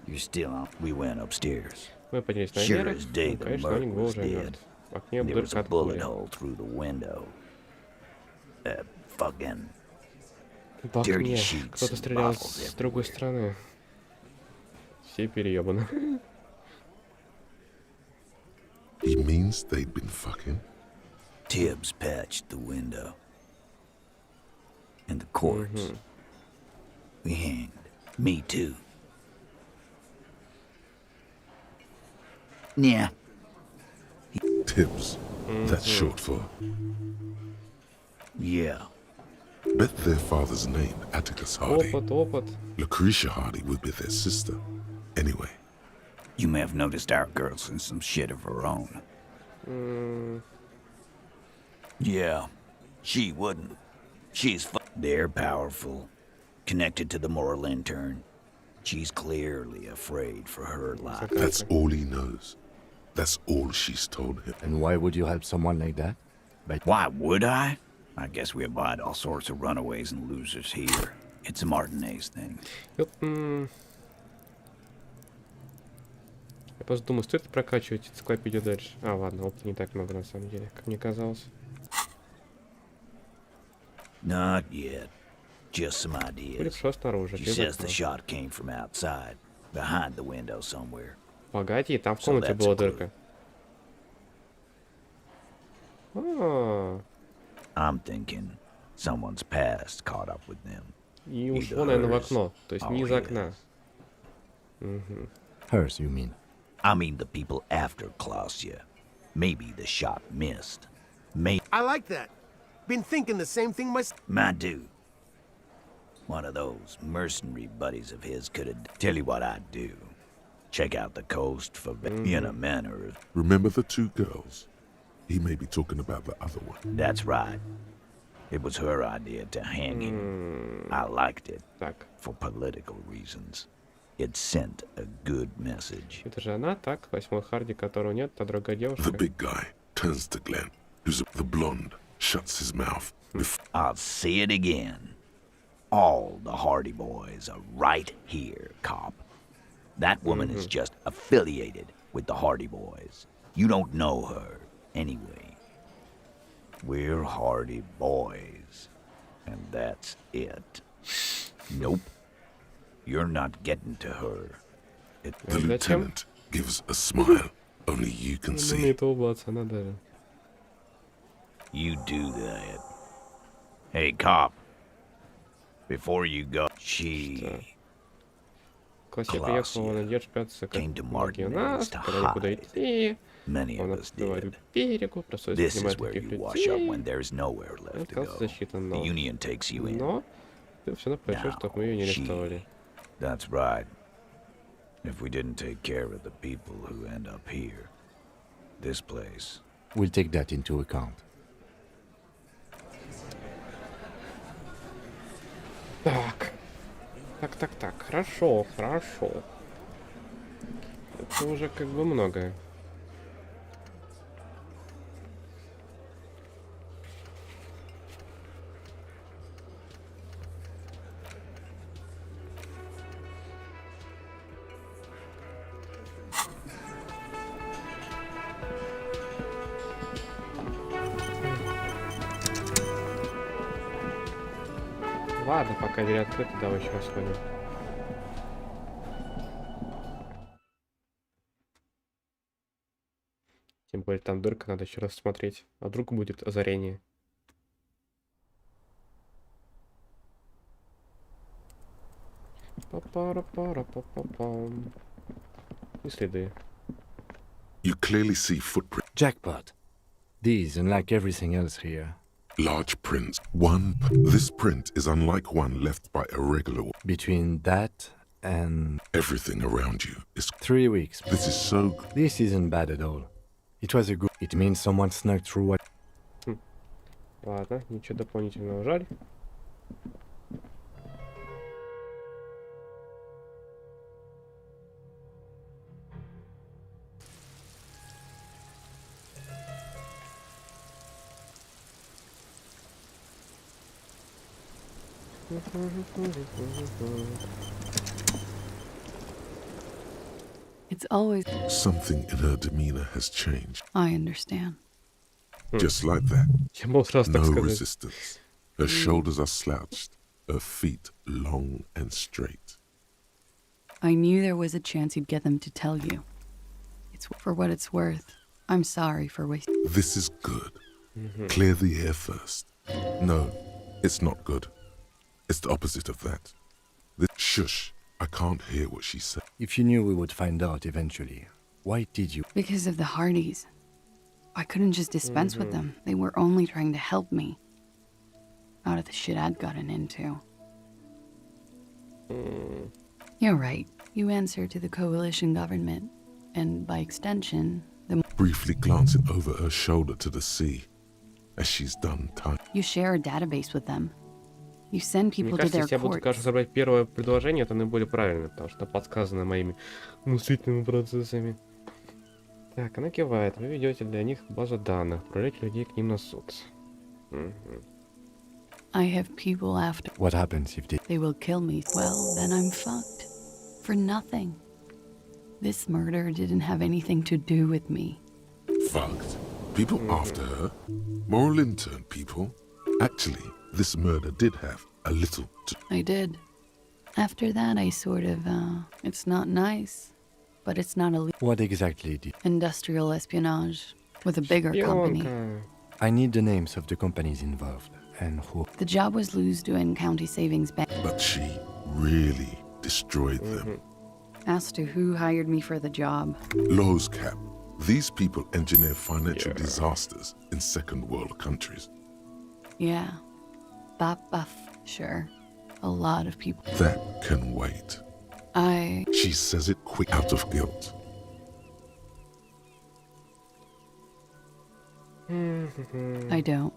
You're still on. We went upstairs. Мы поднялись Sure наверх. as day Ну, the конечно, murder Ник был was уже dead. мертв. В окне There was дырка a от bullet пули. hole through the window. Fucking В окне dirty sheets кто-то and стрелял bottles с другой стороны. Все переебаны. He means they'd been fucking. Tibbs patched the window. And the cords. We hanged. Me too. Yeah. Tibbs. That's short for. Yeah. Bet their father's name, Atticus Hardy. Опыт. Lucretia Hardy would be their sister. Anyway. You may have noticed our girl's in some shit of her own. Yeah. She wouldn't. She's They're powerful. Connected to the moral intern. She's clearly afraid for her life. That's all he knows. That's all she's told him. And why would you help someone like that? Why would I? I guess we abide all sorts of runaways and losers here. It's a Martinez thing. Я просто думаю, стоит ли прокачивать энциклопедию дальше? А, ладно, опыта не так много на самом деле, как мне казалось. Not yet. Just some ideas. Или все снаружи. She says the shot came from outside, behind the window somewhere. Погоди, там в комнате была дырка. I'm thinking someone's past caught up with them. И ушло, наверное, в окно. То есть не из окна. Hers, you mean? I mean the people after Klausya. Maybe the shot missed. I like that. Been thinking the same thing myself. My dude. One of those mercenary buddies of his could have... Tell you what I'd do. Check out the coast for in a manner of... Remember the two girls? He may be talking about the other one. That's right. It was her idea to hang him. I liked it. For political reasons. It sent a good message. Это же она, так? Восьмой Харди, которого нет, та другая девушка. The big guy turns to Glenn, who's the blonde, shuts his mouth. I'll say it again. All the Hardy boys are right here, cop. That woman is just affiliated with the Hardy boys. You don't know her, anyway. We're Hardy boys. And that's it. Nope. You're not getting to her. The lieutenant gives a smile only you can see. You do that. Hey, cop. Before you go, she... Классе приехала на держпятся, как многие у нас, когда никуда идти. Он говорит берегу, просто снимает таких людей. Остался защита, но ты все равно просишь, чтобы мы ее не арестовали. That's right. If we didn't take care of the people who end up here, this place... We'll take that into account. Так. Так. Хорошо. Это уже как бы многое. Ладно, пока дверь открыта, давай еще раз сходим. Тем более там дырка, надо еще раз смотреть. А вдруг будет озарение. Па-пара-пара-па-па-пам. И следы. You clearly see footprints. Jackpot. These, unlike everything else here. Large prints. This print is unlike one left by a regular one. Between that and... Everything around you is... 3 weeks. This is so... This isn't bad at all. It was a good... It means someone snuck through what... Ладно, ничего дополнительного, жаль. It's always... Something in her demeanor has changed. I understand. Just like that. Я мог сразу так No сказать. resistance. Her shoulders are slouched, her feet long and straight. I knew there was a chance you'd get them to tell you. It's for what it's worth. I'm sorry for wasting... This is good. Clear the air first. No, it's not good. It's the opposite of that. Shush. I can't hear what she said. If you knew we would find out eventually, why did you... Because of the Hardys. I couldn't just dispense with them. They were only trying to help me. Out of the shit I'd gotten into. You're right. You answer to the coalition government. And by extension, the... Briefly glancing over her shoulder to the sea, as she's done time. You share a database with them. You send people Мне to кажется, their если я буду, courts. кажется, брать первое предложение, это наиболее правильно, потому что подсказано моими мыслительными процессами. Так, она кивает. Вы ведете для них базу данных, отправляете людей к ним на суд. I have people after. What happens if They will kill me. Well, then I'm fucked. For nothing. This murder didn't have anything to do with me. Fucked. People after her? Moral intern people? Actually, this murder did have a little to... I did. After that, I sort of, it's not nice, but it's not illegal. What exactly did... Industrial espionage with a bigger company. I need the names of the companies involved and who... The job was lose doing county savings bank. But she really destroyed them. As to who hired me for the job. Lowe's cap. These people engineer financial disasters in second world countries. Yeah. Bap. Sure. A lot of people. That can wait. She says it quick out of guilt. I don't.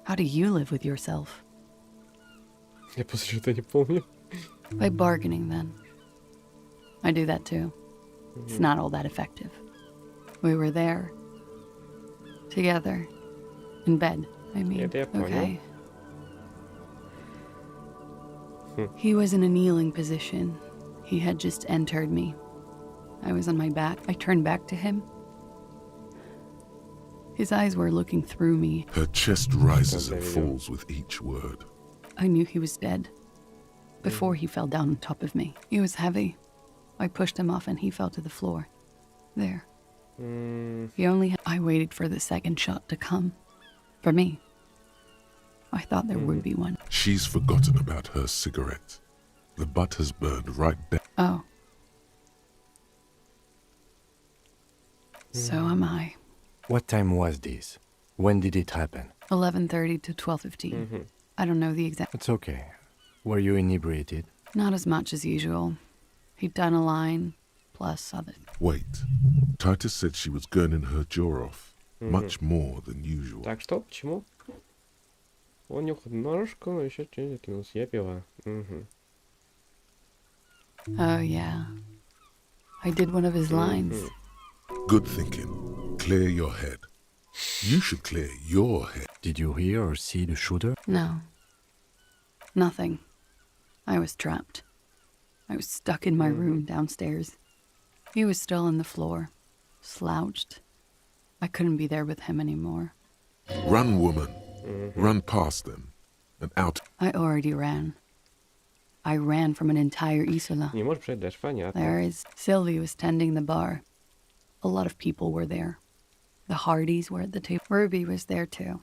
How do you live with yourself? Я после что-то не помню. By bargaining, then. I do that too. It's not all that effective. We were there. Together. In bed, I mean. Это я понял. Okay. He was in a kneeling position. He had just entered me. I was on my back. I turned back to him. His eyes were looking through me. Her chest rises and falls with each word. I knew he was dead. Before he fell down on top of me. He was heavy. I pushed him off and he fell to the floor. There. He only had... I waited for the second shot to come. For me. I thought there would be one. She's forgotten about her cigarette. The butt has burned right down. Oh. So am I. What time was this? When did it happen? 11:30 to 12:15. I don't know the exact... It's okay. Were you inebriated? Not as much as usual. He'd done a line, plus other. Wait. Titus said she was gurning her jaw off. Much more than usual. Так что, почему? Он нюхал ножку, но еще что-нибудь кинулся. Я пила. Oh, yeah. I did one of his lines. Good thinking. Clear your head. You should clear your head. Did you hear or see the shooter? No. Nothing. I was trapped. I was stuck in my room downstairs. He was still on the floor, slouched. I couldn't be there with him anymore. Run, woman. Run past them. And out. I already ran. I ran from an entire Isola. Не можешь бежать дальше, понятно. There is. Sylvie was tending the bar. A lot of people were there. The Hardys were at the table. Ruby was there too.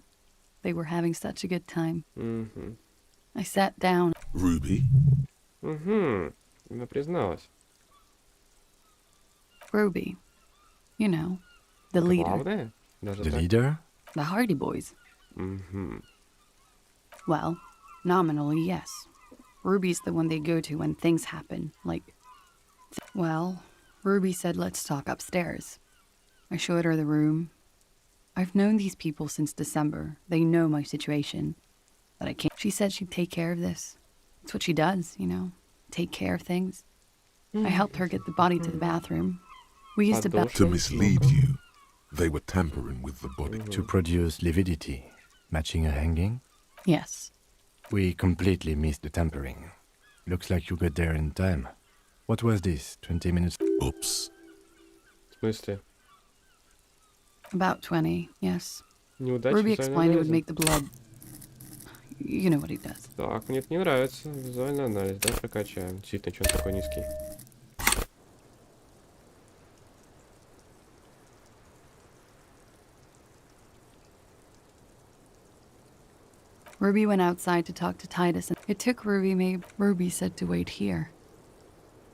They were having such a good time. I sat down. Ruby? Она призналась. Ruby. You know, the leader. Главное? Даже The так? leader? The Hardy Boys. Well, nominally, yes. Ruby's the one they go to when things happen, like... Well, Ruby said let's talk upstairs. I showed her the room. I've known these people since December. They know my situation. But I can't... She said she'd take care of this. It's what she does, you know. Take care of things. I helped her get the body to the bathroom. We used to... To mislead you. They were tampering with the body. To produce lividity, matching a hanging? Yes. We completely missed the tampering. Looks like you got there in time. What was this, 20 minutes? Oops. В смысле? About 20, yes. Неудачный Ruby визуальный explained it would анализ. make the blood... You know what he does. Так, мне это не нравится. Визуальный анализ, да, прокачаем. Действительно, что он такой низкий. Ruby went outside to talk to Titus, and it took Ruby, maybe. Ruby said to wait here.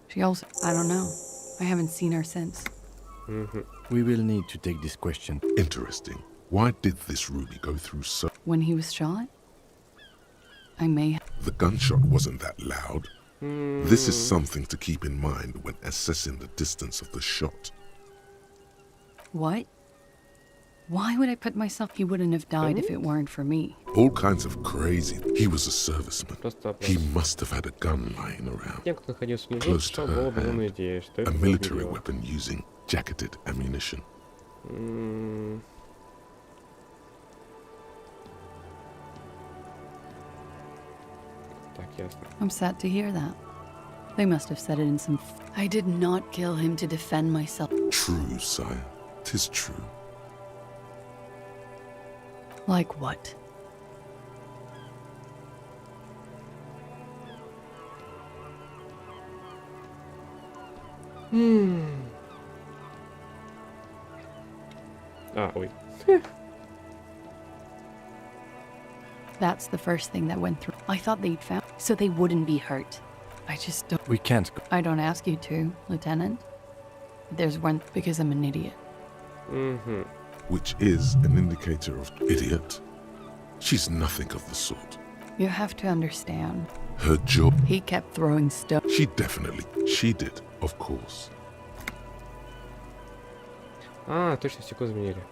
She also... I don't know. I haven't seen her since. We will need to take this question. Interesting. Why did this Ruby go through so... When he was shot? I may... The gunshot wasn't that loud. This is something to keep in mind when assessing the distance of the shot. What? Why would I put myself... He wouldn't have died if it weren't for me. All kinds of crazy. He was a serviceman. He must have had a gun lying around. Тем, кто находился внизу, Close to что была her безумная hand. идея, что A это military было. weapon using jacketed ammunition. Так, ясно. I'm sad to hear that. They must have said it in some... I did not kill him to defend myself. True, sire. 'Tis true. Like what? А, ой. That's the first thing that went through. I thought they'd found... So they wouldn't be hurt. I just don't... We can't go. I don't ask you to, Lieutenant. There's one... Because I'm an idiot. Which is an indicator of idiot. She's nothing of the sort. You have to understand. Her job... He kept throwing stuff. She definitely... She did, of course. А, точно, стекло изменили.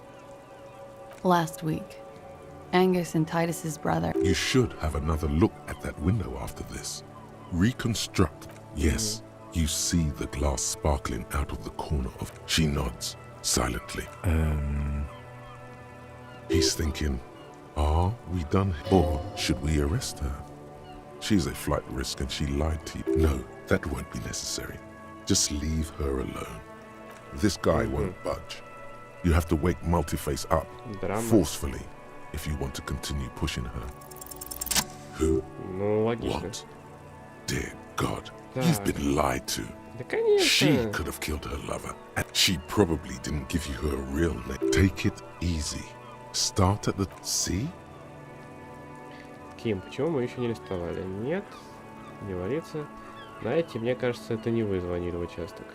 Last week. Angus and Titus's brother. You should have another look at that window after this. Reconstruct. Yes, you see the glass sparkling out of the corner of... She nods, silently. He's thinking, are we done? Or should we arrest her? She's a flight risk and she lied to you. No, that won't be necessary. Just leave her alone. This guy won't budge. You have to wake Multiface up, forcefully, if you want to continue pushing her. Who? Ну, логично. What? Dear God, Так. you've been lied to. Да, конечно. She could have killed her lover, and she probably didn't give you her real name. Take it easy. Start at the... See? Ким, почему мы еще не арестовали? Нет, не валится. Знаете, мне кажется, это не вы звонили в участок.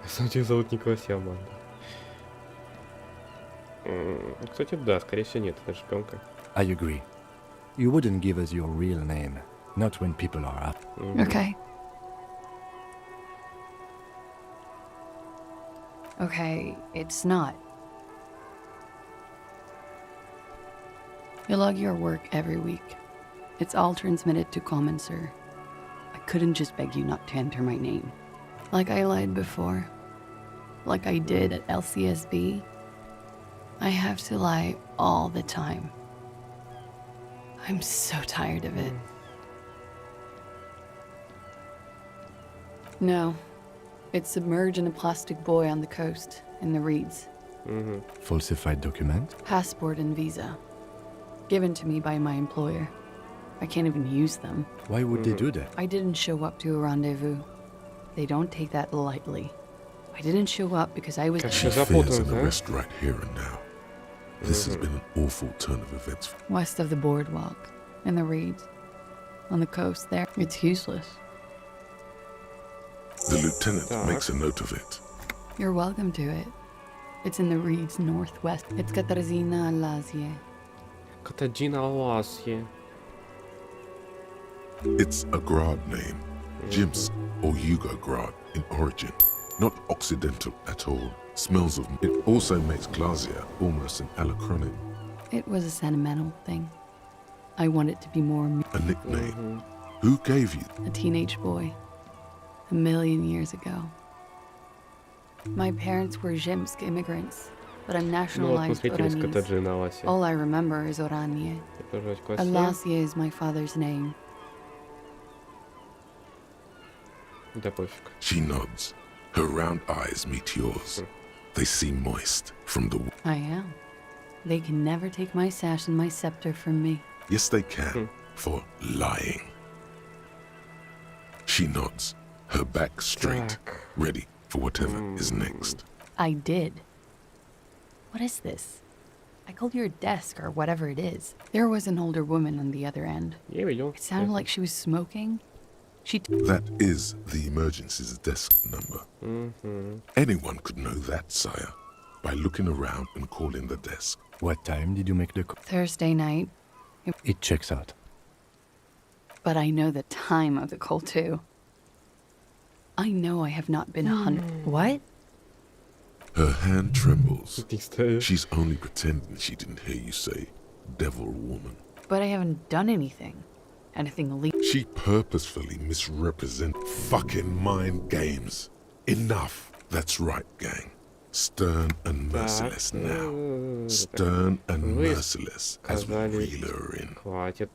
На самом деле зовут Николас Яманда. Кстати, да, скорее всего нет, это шпионка. I agree. You wouldn't give us your real name. Not when people are up. Okay. Okay, it's not. You log your work every week. It's all transmitted to Common, sir. I couldn't just beg you not to enter my name. Like I lied before. Like I did at LCSB. I have to lie all the time. I'm so tired of it. No. It's submerged in a plastic buoy on the coast, in the reeds. Falsified document? Passport and visa. Given to me by my employer. I can't even use them. Why would they do that? I didn't show up to a rendezvous. They don't take that lightly. I didn't show up because I was... She fears an arrest right here and now. This has been an awful turn of events. West of the boardwalk, in the reeds, on the coast there. It's useless. The lieutenant makes a note of it. You're welcome to it. It's in the reeds northwest. It's Katarzyna Lazie. Katarzyna Lazie. It's a Grad name, Jimsk or Yugo Grad in origin, not Occidental at all. Smells of it also makes Glazia almost an alacronym. It was a sentimental thing. I want it to be more a nickname. Who gave you? A teenage boy. 1,000,000 years ago. My parents were Zhimsk immigrants, but I'm nationalized Oranese. All I remember is Oranje. Alasie is my father's name. She nods. Her round eyes meet yours. They seem moist from the... I am. They can never take my sash and my scepter from me. Yes, they can, for lying. She nods, her back straight, ready for whatever is next. I did. What is this? I called your desk or whatever it is. There was an older woman on the other end. It sounded like she was smoking. That is the emergency's desk number. Anyone could know that, sire, by looking around and calling the desk. What time did you make the call? Thursday night. It checks out. But I know the time of the call, too. I know I have not been 100. What? Her hand trembles. She's only pretending she didn't hear you say, devil woman. But I haven't done anything. Anything illegal. She purposefully misrepresents fucking mind games. Enough. That's right, gang. Stern and merciless now. Stern and merciless as we reel her in. Хватит.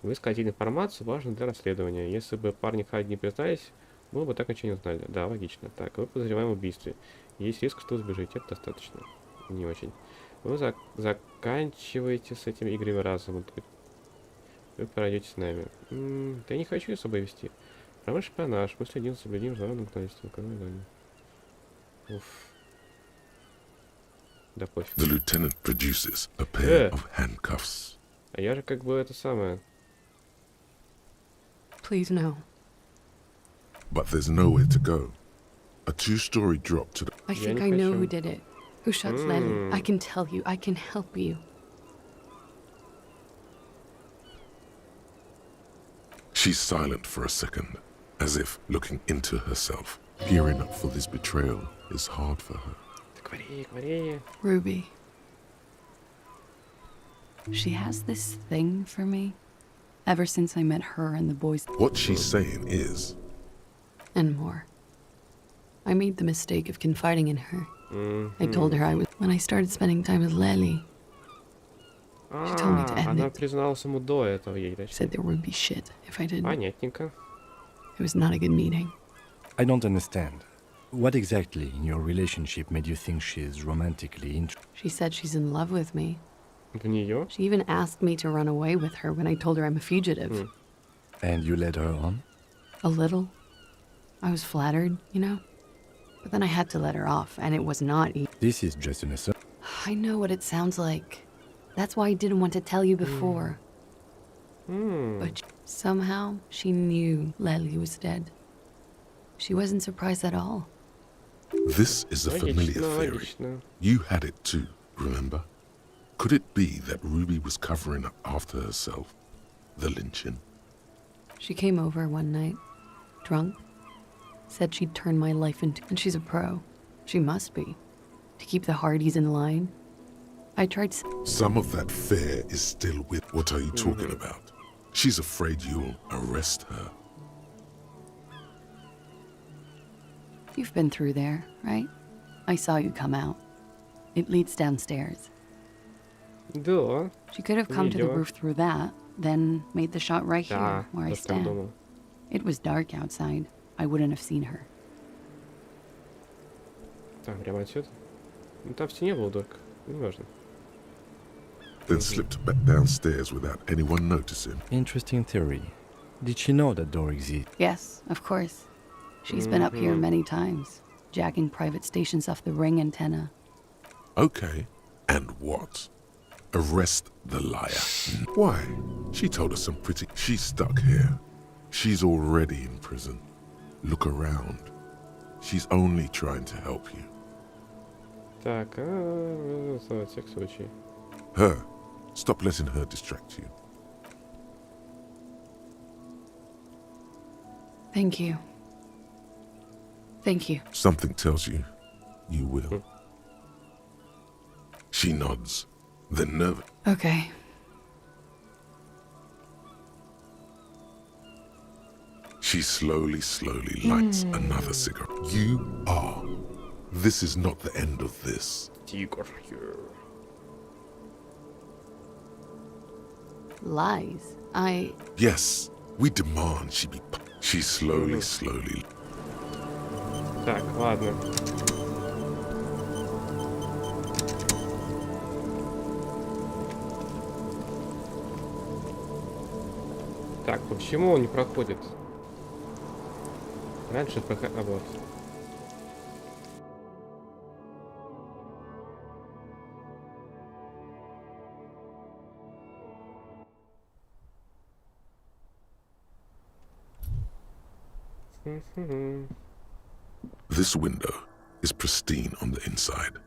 Вы скатили информацию, важную для расследования. Если бы парни Хайд не признались, мы бы так ничего не узнали. Да, логично. Так, вы подозреваем в убийстве. Есть риск, что сбежите. Это достаточно. Не очень. Вы заканчиваете с этими играми разума. Вы пройдете с нами. Я не хочу ее с собой вести. Прямой шпионаж. Мы следим за соблюдением международного законодательства. Уф. Да пофиг. The lieutenant produces a pair of handcuffs. А я же как бы это самое. Please no. But there's nowhere to go. A two-story drop to the... I think I know who did it. Who shot Lely. I can tell you. I can help you. She's silent for a second, as if looking into herself. Gearing up for this betrayal is hard for her. Ruby. She has this thing for me. Ever since I met her and the boys. What she's saying is... And more. I made the mistake of confiding in her. I told her I was... When I started spending time with Lely. She told me to end она it. призналась ему до этого ей, Said there would be shit if I didn't. Понятненько. It was not a good meeting. I don't understand. What exactly in your relationship made you think she's romantically interested? She said she's in love with me. В нее? She even asked me to run away with her when I told her I'm a fugitive. And you led her on? A little. I was flattered, you know? But then I had to let her off, and it was not easy. This is just an assumption. I know what it sounds like. That's why I didn't want to tell you before. But somehow she knew Lely was dead. She wasn't surprised at all. This is a familiar theory. You had it too, remember? Could it be that Ruby was covering up after herself? The lynching? She came over one night, drunk. Said she'd turn my life into... And she's a pro. She must be. To keep the Hardys in line. I tried... Some of that fare is still with... What are you talking about? She's afraid you'll arrest her. You've been through there, right? I saw you come out. It leads downstairs. Да. She could have come to the roof through that, then made the shot right here, where I stand. It was dark outside. I wouldn't have seen her. Так, прямо отсюда? Ну там в стене было дырка. Не важно. Then slipped back downstairs without anyone noticing. Interesting theory. Did she know that door exists? Yes, of course. She's been up here many times, jacking private stations off the ring antenna. Okay, and what? Arrest the liar. Why? She told us some pretty... She's stuck here. She's already in prison. Look around. She's only trying to help you. Так, всякий случай. Her. Stop letting her distract you. Thank you. Thank you. Something tells you you will. She nods, then nervous. Okay. She slowly lights another cigarette. You are. This is not the end of this. Lies. Yes, we demand she be... She slowly... Так, ладно. Так, почему он не проходит? Раньше проходил... А вот. This window is pristine on the inside.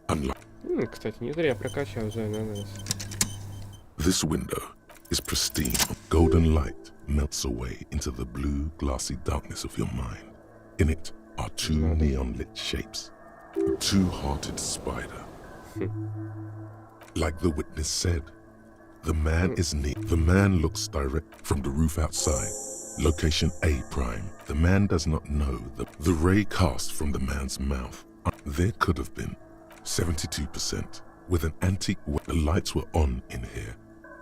Unlike... Кстати, не зря прокачал уже ананас. This window is pristine. Golden light melts away into the blue, glassy darkness of your mind. In it are two neon-lit shapes. A two-hearted spider. Like the witness said, the man is near. The man looks direct from the roof outside. Location A prime. The man does not know the ray cast from the man's mouth. There could have been 72% with an antique. The lights were on in here.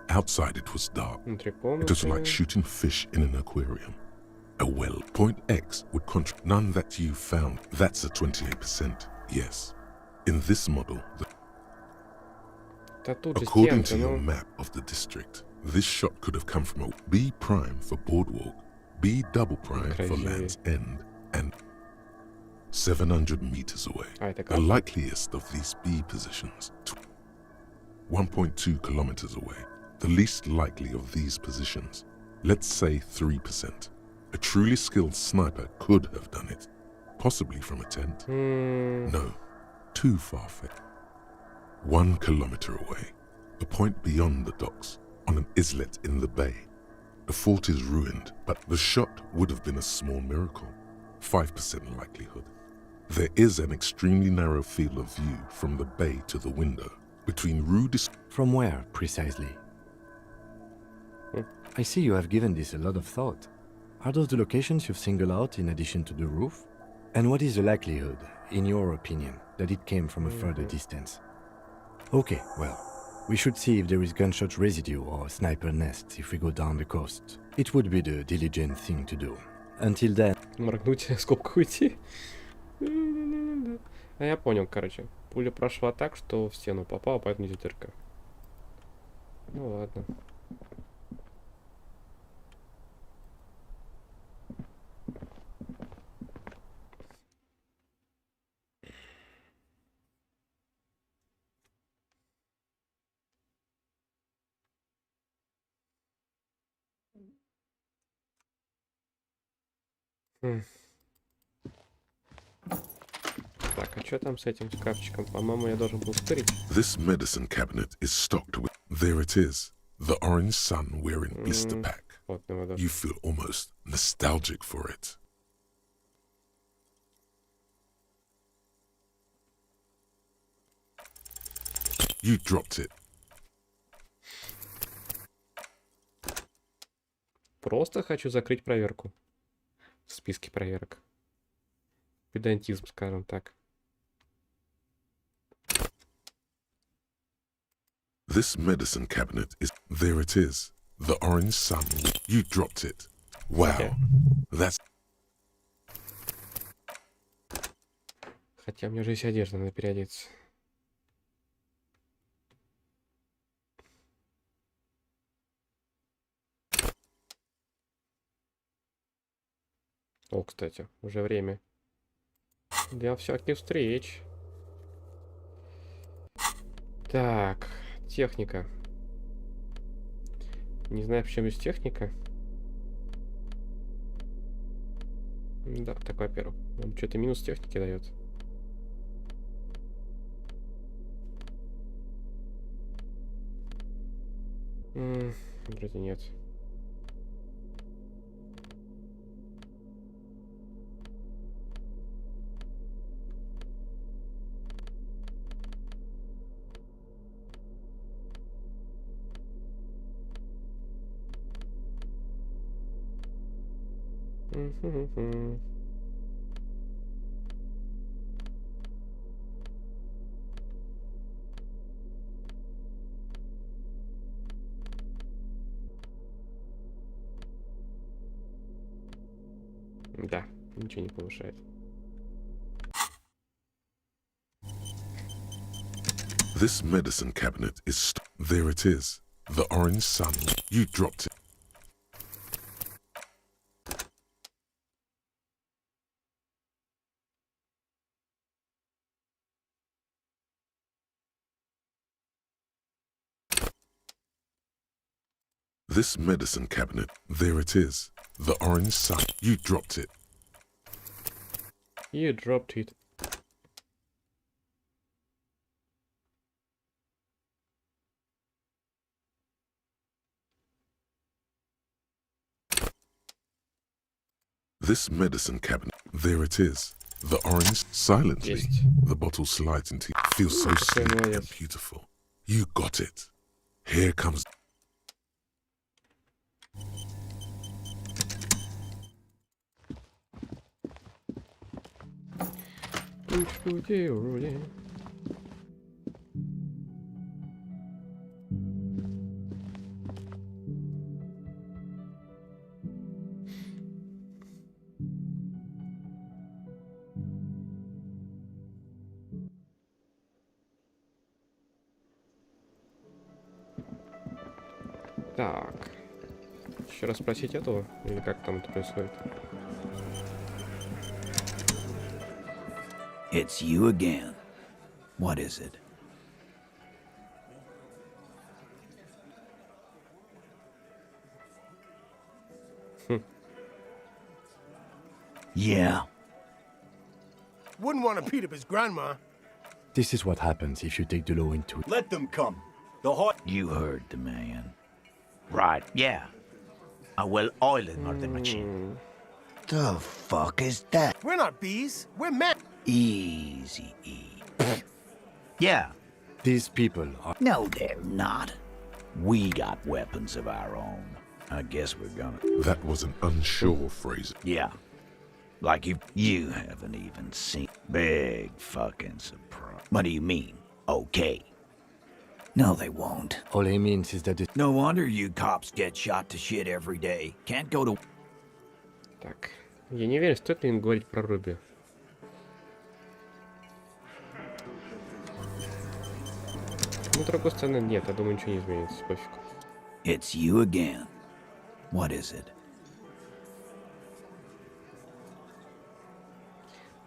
Outside it was dark. It was like shooting fish in an aquarium. A well. Point X would contract none that you found. That's a 28%. Yes. In this model, according to your map of the district, this shot could have come from a B prime for boardwalk, B double prime for Land's End, and 700 meters away. The likeliest of these B positions, 1.2 kilometers away. The least likely of these positions, let's say 3%. A truly skilled sniper could have done it, possibly from a tent. No, too far-fetched. 1 kilometer away, a point beyond the docks, on an islet in the bay. The fort is ruined, but the shot would have been a small miracle. 5% likelihood. There is an extremely narrow field of view from the bay to the window, between Rue de... From where, precisely? I see you have given this a lot of thought. Are those the locations you've singled out in addition to the roof? And what is the likelihood, in your opinion, that it came from a further distance? Okay, well, we should see if there is gunshot residue or sniper nest if we go down the coast. It would be the diligent thing to do. Until then... Моргнуть, скобку уйти. А я понял, короче. Пуля прошла так, что в стену попала, поэтому здесь дырка. Ну ладно. Так, а что там с этим шкафчиком? По-моему, я должен был вскрыть. This medicine cabinet is stocked with... There it is. The orange sun wearing blister pack. You feel almost nostalgic for it. You dropped it. Просто хочу закрыть проверку. В списке проверок. Педантизм, скажем так. This medicine cabinet is... There it is. The orange sun. You dropped it. Wow. Okay. That's... Хотя мне уже есть одежда, надо переодеться. О, кстати, уже время для всяких встреч. Так, техника. Не знаю, в чем есть техника. Да, так, во-первых. Он что-то минус техники дает. Вроде нет. Да, ничего не повышает. This medicine cabinet is... There it is. The orange sun. You dropped it. This medicine cabinet. There it is. The orange sun. You dropped it. You dropped it. This medicine cabinet. There it is. The orange. Silently. The bottle slides into... Feels so sweet and beautiful. You got it. Here comes... Так. Еще раз спросить этого? Или как там это происходит? It's you again. What is it? Yeah. Wouldn't want to beat up his grandma. This is what happens if you take the law into it. Let them come. The heart... You heard the man. Right, yeah. Well, oiling of the machine. The fuck is that? We're not bees. We're men. Easy, Yeah. These people are... No, they're not. We got weapons of our own. I guess we're gonna... That was an unsure phrase. Yeah. Like you haven't even seen. Big fucking surprise. What do you mean? Okay. No, they won't. All he means is that No wonder you cops get shot to shit every day. Can't go to... Так. Я не верю, стоит ли им говорить про Руби. Ну, с другой стороны, нет, я думаю, ничего не изменится, пофиг. It's you again. What is it?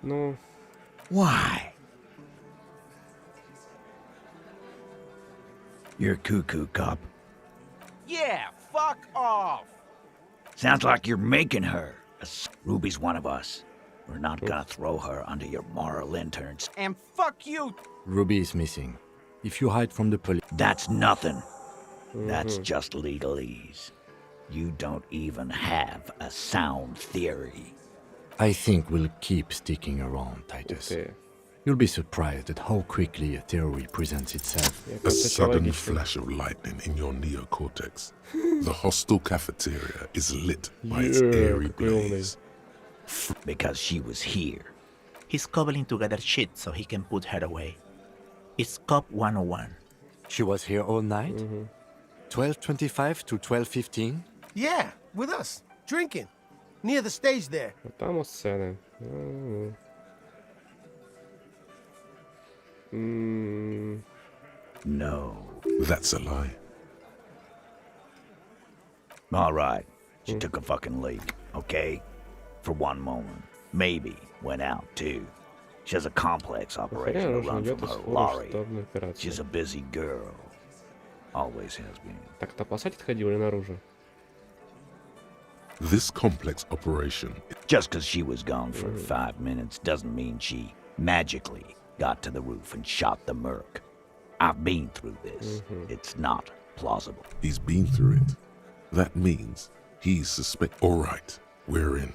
Ну... Why? You're cuckoo, cop. Yeah, fuck off. Sounds like you're making her. Ruby's one of us. We're not gonna throw her under your moral interns. And fuck you. Ruby is missing. If you hide from the police... That's nothing. That's just legalese. You don't even have a sound theory. I think we'll keep sticking around, Titus. You'll be surprised at how quickly a theory presents itself. A sudden flash of lightning in your neocortex. The hostel cafeteria is lit by its airy blaze. Because she was here. He's cobbling together shit so he can put her away. It's Cop 101. She was here all night? 12:25 to 12:15? Yeah, with us, drinking. Near the stage there. Там сцены. No. That's a lie. All right. She took a fucking leak, okay? For one moment. Maybe went out, too. She has a complex operation to run from her lorry. She's a busy girl. Always has been. Так, на посадке ходил или наружу? This complex operation... Just because she was gone for 5 minutes doesn't mean she magically got to the roof and shot the merc. I've been through this. It's not plausible. He's been through it. That means he's suspect. All right, we're in.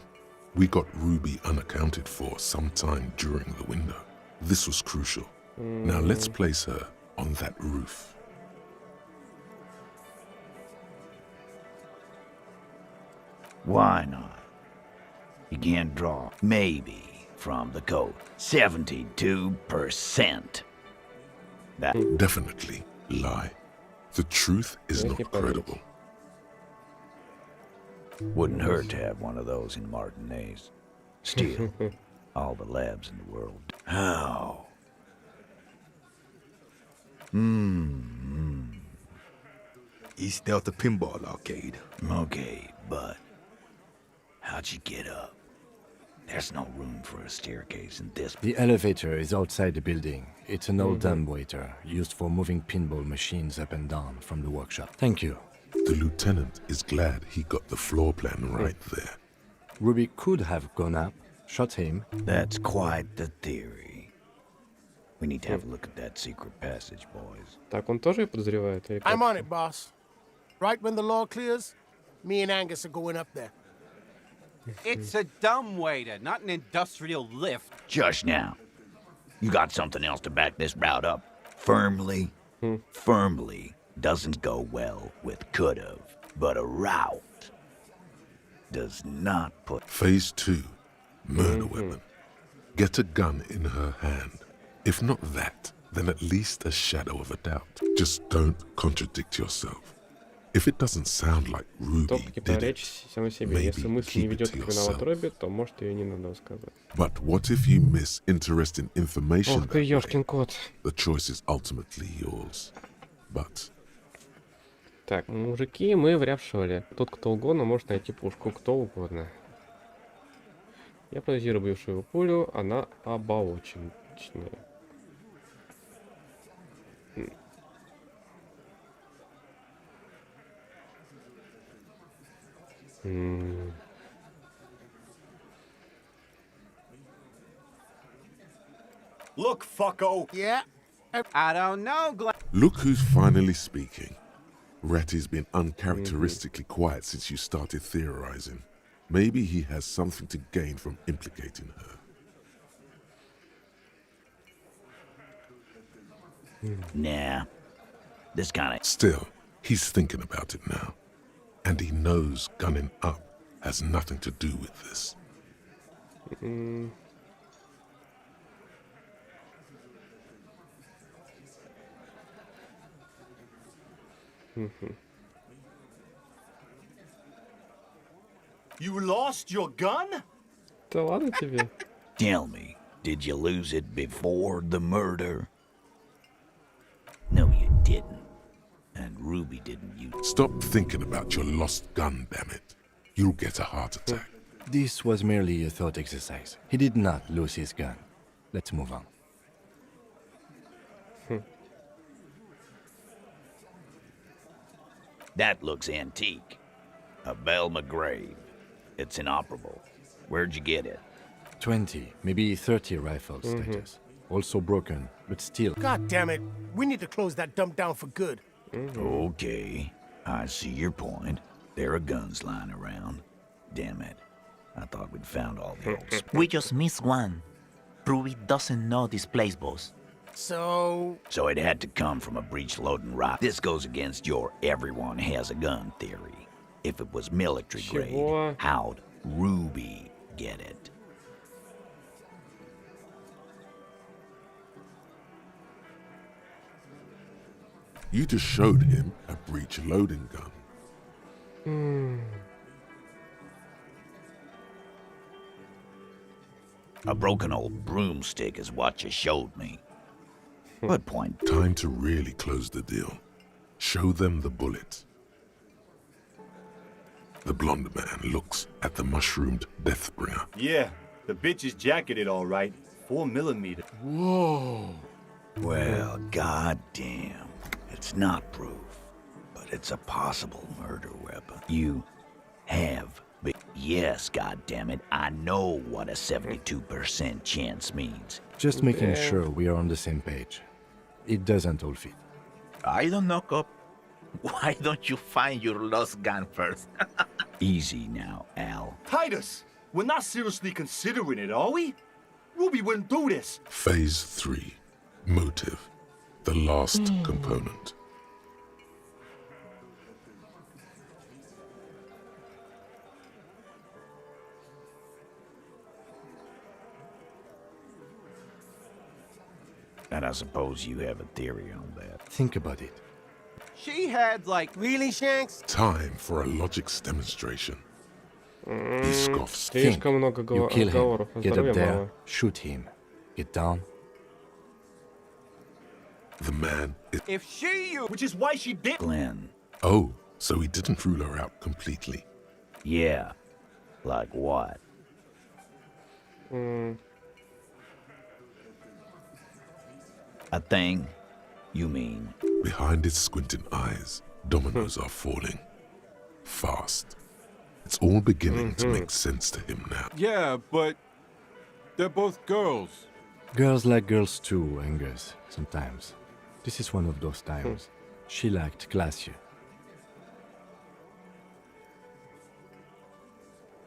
We got Ruby unaccounted for sometime during the window. This was crucial. Now let's place her on that roof. Why not? You can't draw. Maybe from the code. 72%. That definitely lie. The truth is not credible. Wouldn't hurt to have one of those in Martinez. Still, all the labs in the world. How? East Delta Pinball Arcade. Okay, but how'd you get up? There's no room for a staircase in this. The elevator is outside the building. It's an old dumbwaiter used for moving pinball machines up and down from the workshop. Thank you. The lieutenant is glad he got the floor plan right there. Ruby could have gone up, shot him. That's quite the theory. We need to have a look at that secret passage, boys. Так, он тоже подозревает? Или как? I'm on it, boss. Right when the law clears, me and Angus are going up there. It's a dumbwaiter, not an industrial lift. Just now. You got something else to back this route up? Firmly? Firmly doesn't go well with could've, but a route does not put... Phase 2. Murder weapon. Get a gun in her hand. If not that, then at least a shadow of a doubt. Just don't contradict yourself. If it doesn't sound like Ruby did it, maybe keep it to yourself. But what if you miss interesting information? The choice is ultimately yours. But... Так, мужики, мы в рябшоле. Тут кто угодно может найти пушку, кто угодно. Я прогнозирую бывшую пулю, она оболоченная. Look, fucko. Yeah? I don't know, Look who's finally speaking. Ratty's been uncharacteristically quiet since you started theorizing. Maybe he has something to gain from implicating her. Nah. This kind of... Still, he's thinking about it now. And he knows gunning up has nothing to do with this. You lost your gun? Да ладно тебе. Tell me, did you lose it before the murder? No, you didn't. And Ruby didn't use... Stop thinking about your lost gun, damn it. You'll get a heart attack. This was merely a thought exercise. He did not lose his gun. Let's move on. That looks antique. A Belle McGrave. It's inoperable. Where'd you get it? 20, maybe 30 rifles, Titus. Also broken, but still. God damn it. We need to close that dump down for good. Okay. I see your point. There are guns lying around. Damn it. I thought we'd found all the old... We just missed one. Ruby doesn't know this place, boss. So it had to come from a breech-loading rock. This goes against your everyone has a gun theory. If it was military grade, how'd Ruby get it? You just showed him a breech loading gun. A broken old broomstick is what you showed me. What point? Time to really close the deal. Show them the bullet. The blonde man looks at the mushroomed Deathbringer. Yeah, the bitch is jacketed all right. 4mm. Whoa. Well, goddamn. It's not proof, but it's a possible murder weapon. You have... Yes, goddammit, I know what a 72% chance means. Just making sure we are on the same page. It doesn't all fit. I don't know, Cop. Why don't you find your lost gun first? Easy now, Al. Titus, we're not seriously considering it, are we? Ruby wouldn't do this. Phase 3. Motive. The last component. And I suppose you have a theory on that. Think about it. she had like really, Shanks? Time for a logics demonstration. He scoffs. Think. Слишком много You kill him. разговоров, а Get up здоровья there. мало. Shoot him. Get down. The man is... If she you, which is why she did. Glenn. Oh, so he didn't rule her out completely. Yeah. Like what? A thing? You mean? Behind his squinting eyes, dominoes are falling. Fast. It's all beginning to make sense to him now. Yeah, but they're both girls. Girls like girls too, Angus, sometimes. This is one of those times. She lacked classy.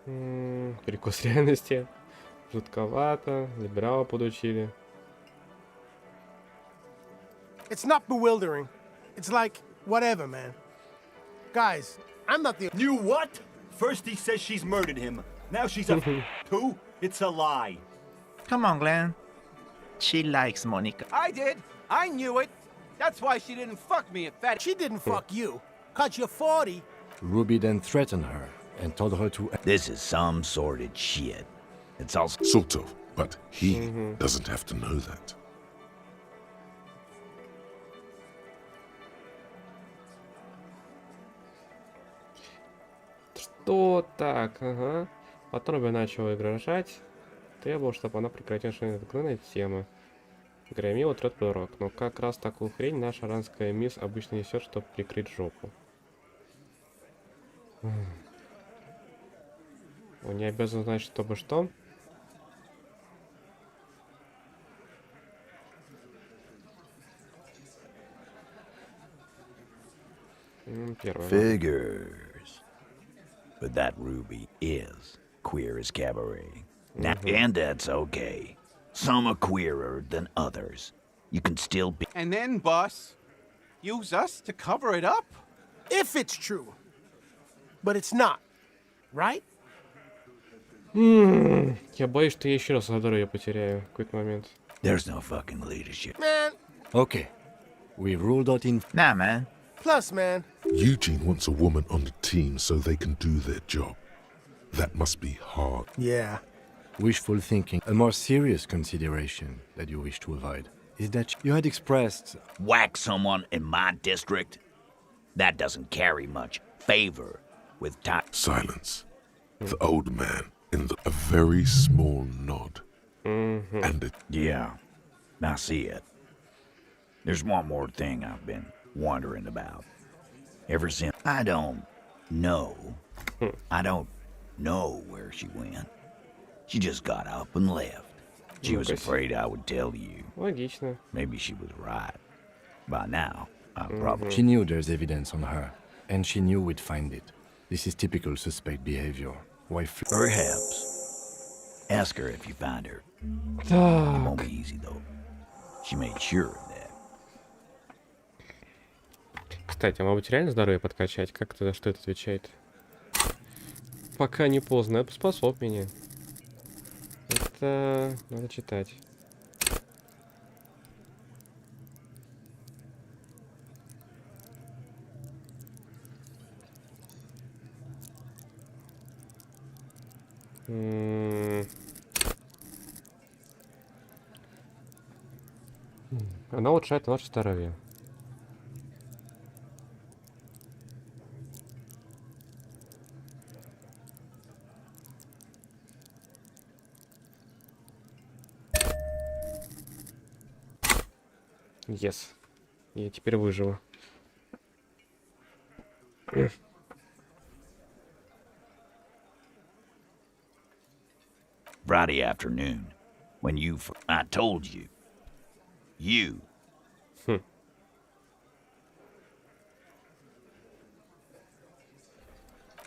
Перекос реальности. Жутковато. Либерала подучили. It's not bewildering. It's like, whatever, man. Guys, I'm not the... You what? First he says she's murdered him. Now she's a too? It's a lie. Come on, Glenn. She likes Monica. I did. I knew it. That's why she didn't fuck me at that. She didn't fuck you. Cause you're 40. Ruby then threatened her and told her to... This is some sordid shit. It's also... Sort of, but he doesn't have to know that. Что так? Ага. Потом я начал угрожать. Требовал, чтобы она прекратила главная тема. Громила трет пророк. Но как раз такую хрень наша ранская мисс обычно несет, чтобы прикрыть жопу. Он не обязан знать, чтобы что. Первое. Figures. But that Ruby is queer as cabaret. Now, and that's okay. Some are queerer than others. You can still be... And then, boss, use us to cover it up? If it's true. But it's not. Right? Я боюсь, что я еще раз здоровье потеряю в какой-то момент. There's no fucking leadership. Man. Okay. We ruled out in... Nah, man. Plus, man. Eugene wants a woman on the team so they can do their job. That must be hard. Yeah. Wishful thinking. A more serious consideration that you wish to avoid is that you had expressed... Whack someone in my district? That doesn't carry much favor with time. Silence. The old man in a very small nod. And it... Yeah, I see it. There's one more thing I've been wondering about. Ever since... I don't know where she went. She just got up and left. She was afraid I would tell you. Логично. Maybe she was right. By now, I probably... She knew there's evidence on her, and she knew we'd find it. This is typical suspect behavior. Why... Perhaps. Ask her if you find her. It won't be easy, though. She made sure of that. Кстати, а может быть реально здоровье подкачать? Как тогда что это отвечает? Пока не поздно. Способ меня. Это надо читать. Она улучшает ваше здоровье. Yes. Я теперь выживу. Friday afternoon, when I told you. You.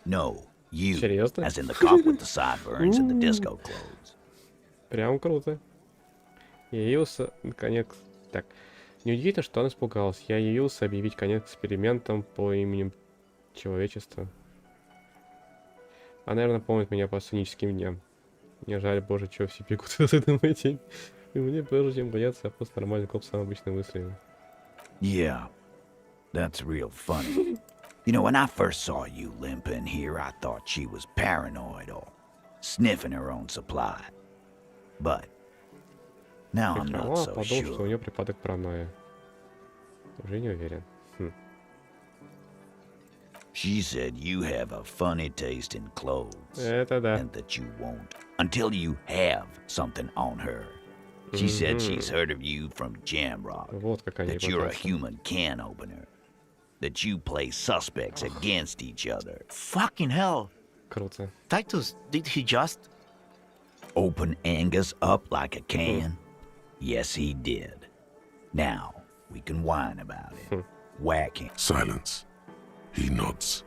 No, you. Серьезно? As in the cop with the sideburns and the disco clothes. Прям круто. Я явился, наконец... Так, неудивительно, что он испугался. Я явился объявить конец экспериментам по именем человечества. Она, наверное, помнит меня по сценическим дням. Мне жаль, боже, чего все бегут в этот мой день. И мне больше, чем бояться, я просто нормальный коп с обычными мыслями. Yeah, that's real funny. You know, when I first saw you limping here, I thought she was paranoid or sniffing her own supply. But now I'm not so подумал, что у sure. нее припадок паранойи. Уже не уверен. She said you have a funny taste in clothes. Это да. And that you won't until you have something on her. She said she's heard of you from Jamrock. Вот какая That you're a репутация. human can opener. That you play suspects against each other. Fucking hell. Круто. Titus, did he just... Open Angus up like a can? Yes, he did. Now, we can whine about it. Whack him. Silence. He nods.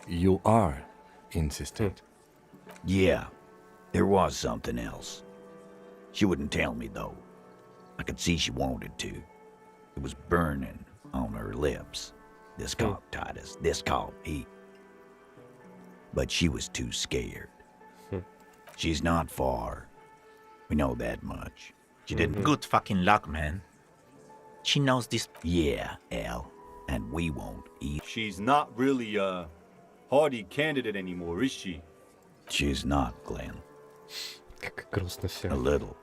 You are insistent. Yeah, there was something else. She wouldn't tell me, though. I could see she wanted to. It was burning on her lips. This cop, Titus. This cop, he... But she was too scared. She's not far. We know that much. She didn't... Good fucking luck, man. She knows this... Yeah, Al. And we won't eat. She's not really a hardy candidate anymore, is she? She's not, Glenn. Как грустно все. A little.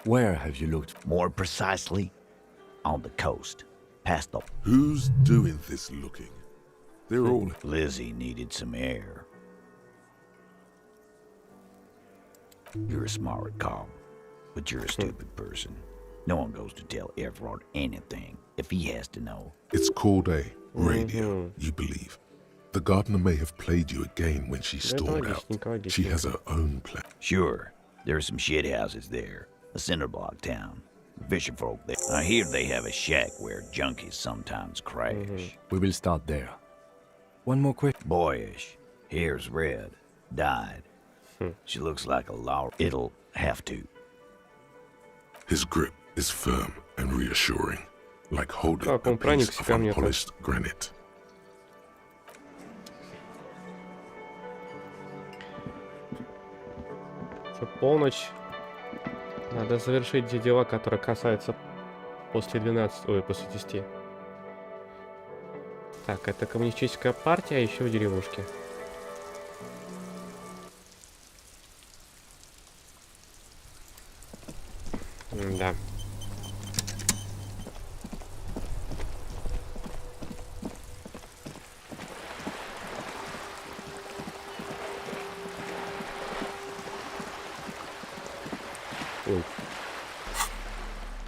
Where have you looked? More precisely, on the coast. Past the... Who's doing this looking? They're all... Lizzie needed some air. You're a smart cop, but you're a stupid person. No one goes to tell Everard anything if he has to know. It's called a radio, you believe. The gardener may have played you a game when she stormed out. She has her own plan. Sure, there are some shit houses there. A cinder block town. Fisher folk there. I hear they have a shack where junkies sometimes crash. We will start there. One more question. Boyish. Hair's red. Died. She looks like a law. It'll have to. His grip is firm and reassuring, like holding Так, a он проник piece в of ко мне. unpolished granite. Что полночь. Надо завершить те дела, которые касаются после 12... Ой, после 10. Так, это коммунистическая партия, а еще в деревушке. Да. Ой.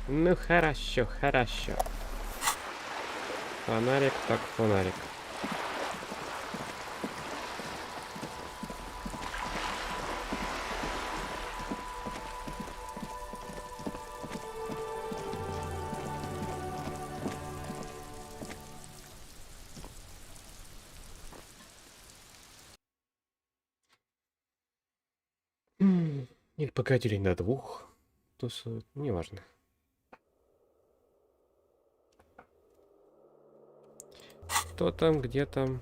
Ну хорошо, хорошо. Фонарик, так фонарик. Или пока делить до 2 тусуют, неважно. Что там, где там?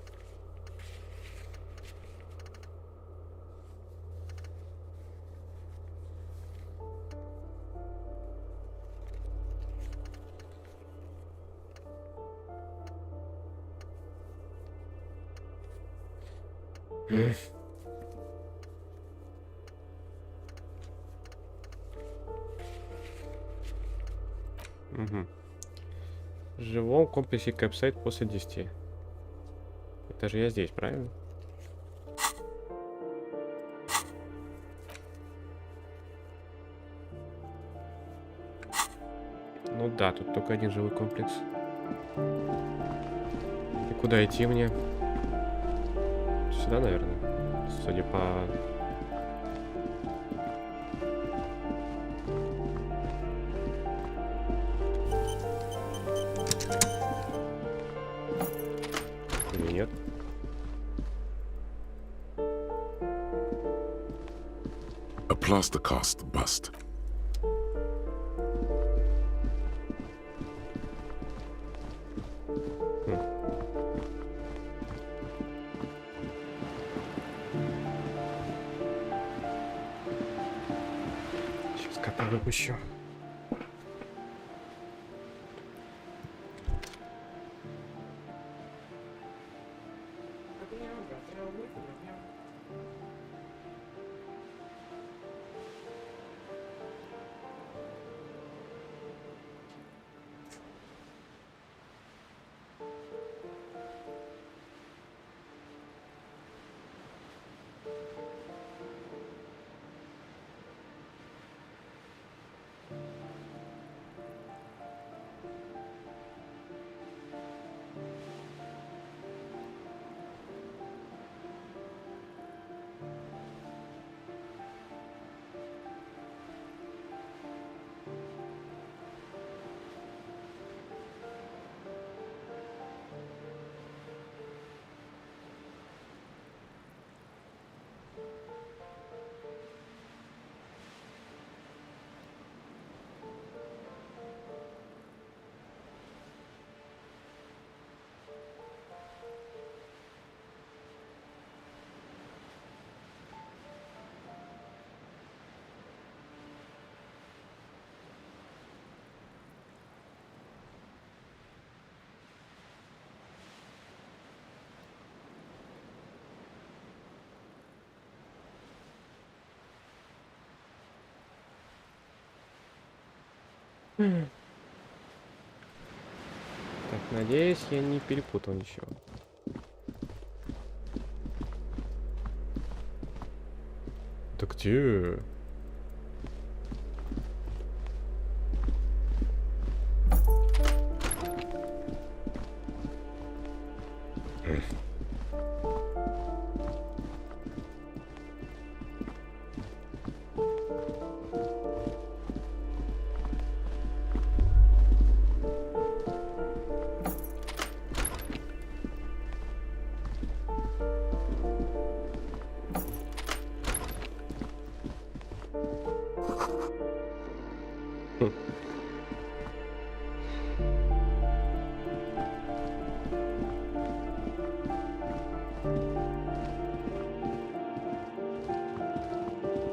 Угу. В жилом комплексе кэпсайт после 10. Это же я здесь, правильно? Ну да, тут только один жилой комплекс. И куда идти мне? Сюда, наверное. Судя по... Или нет? A plaster cast bust. Сейчас кота выпущу. Так, надеюсь, я не перепутал ничего. Да где?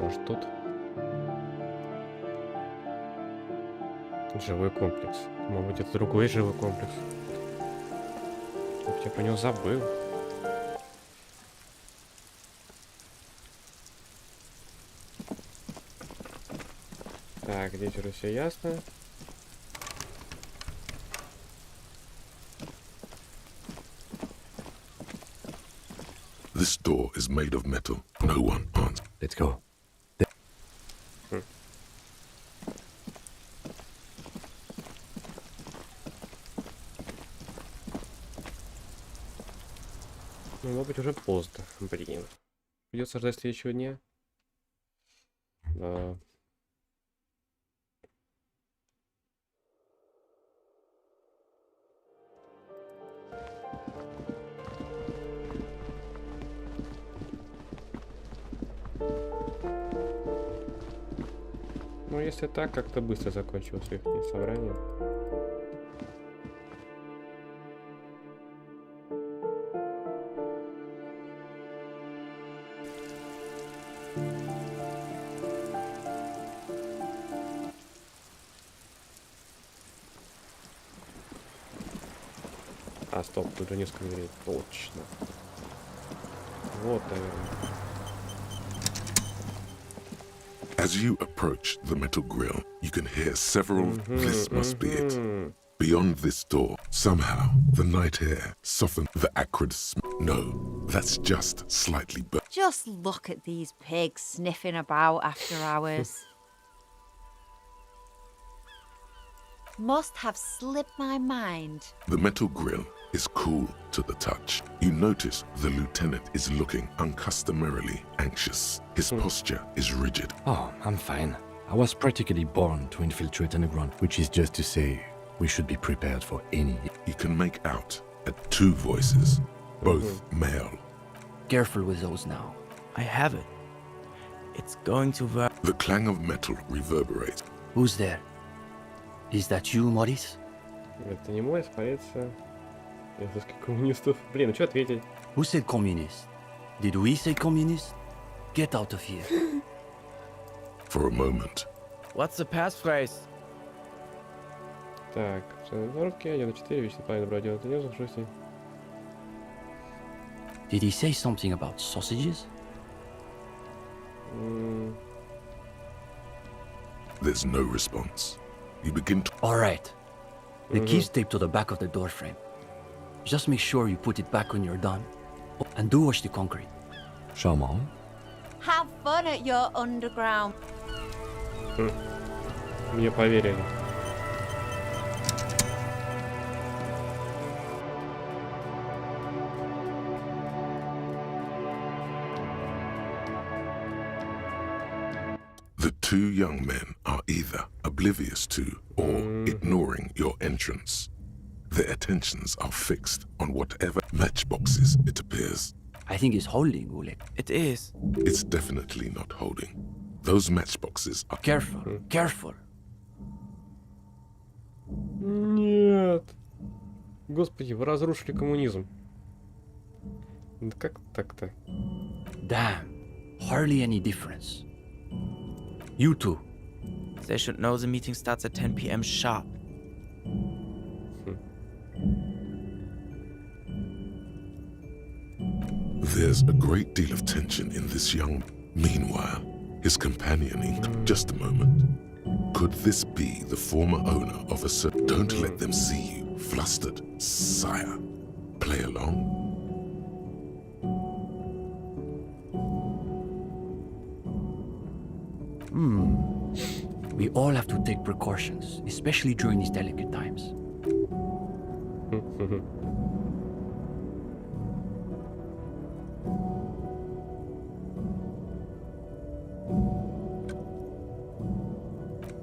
Может тут? Жилой комплекс. Может быть, это другой жилой комплекс. Я про него забыл. Так, здесь уже все ясно. This door is made of metal. No one answers. Let's go. Ну, может быть, уже поздно. Блин. Придется ждать следующего дня. Да. Ну, если так, как-то быстро закончилось их собрание. А, стоп, тут же несколько дверей. Точно. Вот, наверное. As you approach the metal grill, you can hear several "this must be it." Beyond this door, somehow, the night air softened the acrid No, that's just slightly Just look at these pigs sniffing about after hours. Must have slipped my mind. The metal grill is cool to the touch. You notice the lieutenant is looking uncustomarily anxious. His posture is rigid. Oh, I'm fine. I was practically born to infiltrate underground, which is just to say, we should be prepared for any. You can make out at two voices, both male. Careful with those now. I have it. It's going to work. The clang of metal reverberates. Who's there? Is that you, Maurice? Это не мой, полиция. Это коммунистов. Блин, ну что ответить? Who said communist? Did we say communist? Get out of here. For a moment. What's the passphrase? Так, руки 1 на 4, вечный план добро 1 на 1, 6. Did he say something about sausages? There's no response. You begin to... All right. The key's taped to the back of the door frame. Just make sure you put it back when you're done. And do wash the concrete. Charmant. Have fun at your underground. Мне поверили. The two young men are either oblivious to or ignoring your entrance. Their attentions are fixed on whatever matchboxes it appears. I think it's holding, Oleg. It is. It's definitely not holding. Those matchboxes are... Careful, careful. Нет. Господи, вы разрушили коммунизм. Да как так-то? Damn. Hardly any difference. You two. They should know the meeting starts at 10 p.m. sharp. There's a great deal of tension in this young... Meanwhile, his companion inked. Just a moment. Could this be the former owner of a certain... Don't let them see you flustered, sire. Play along. We all have to take precautions, especially during these delicate times.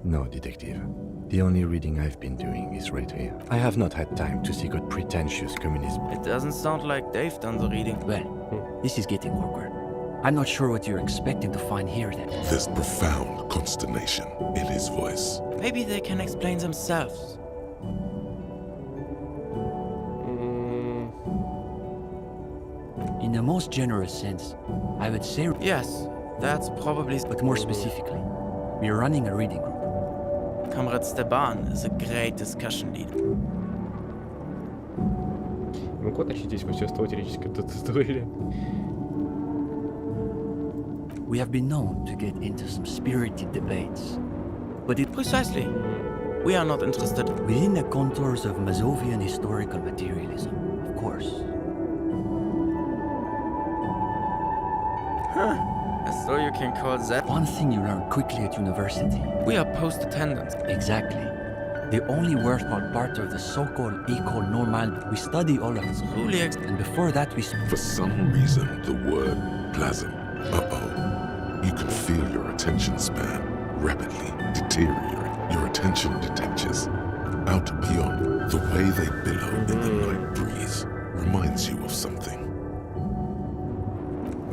No, detective. The only reading I've been doing is right here. I have not had time to seek out pretentious communism. It doesn't sound like they've done the reading. Well, this is getting awkward. I'm not sure what you're expecting to find here then. There's profound consternation in his voice. Maybe they can explain themselves. In the most generous sense, I would say... Yes, that's probably... But more specifically, we're running a reading group. Comrade Steban is a great discussion leader. Могу уточнить здесь мастерство теоретической дуэли? We have been known to get into some spirited debates, but it... Precisely. We are not interested. Within the contours of Mazovian historical materialism, of course. Huh. As though you can call that... One thing you learn quickly at university. We are post-attendants. Exactly. The only worthwhile part of the so-called École Normale, we study all of it. Truly and before that we... For some reason, the word plasm. You can feel your attention span rapidly deteriorate. Your attention detaches. Out beyond, the way they billow in the night breeze reminds you of something.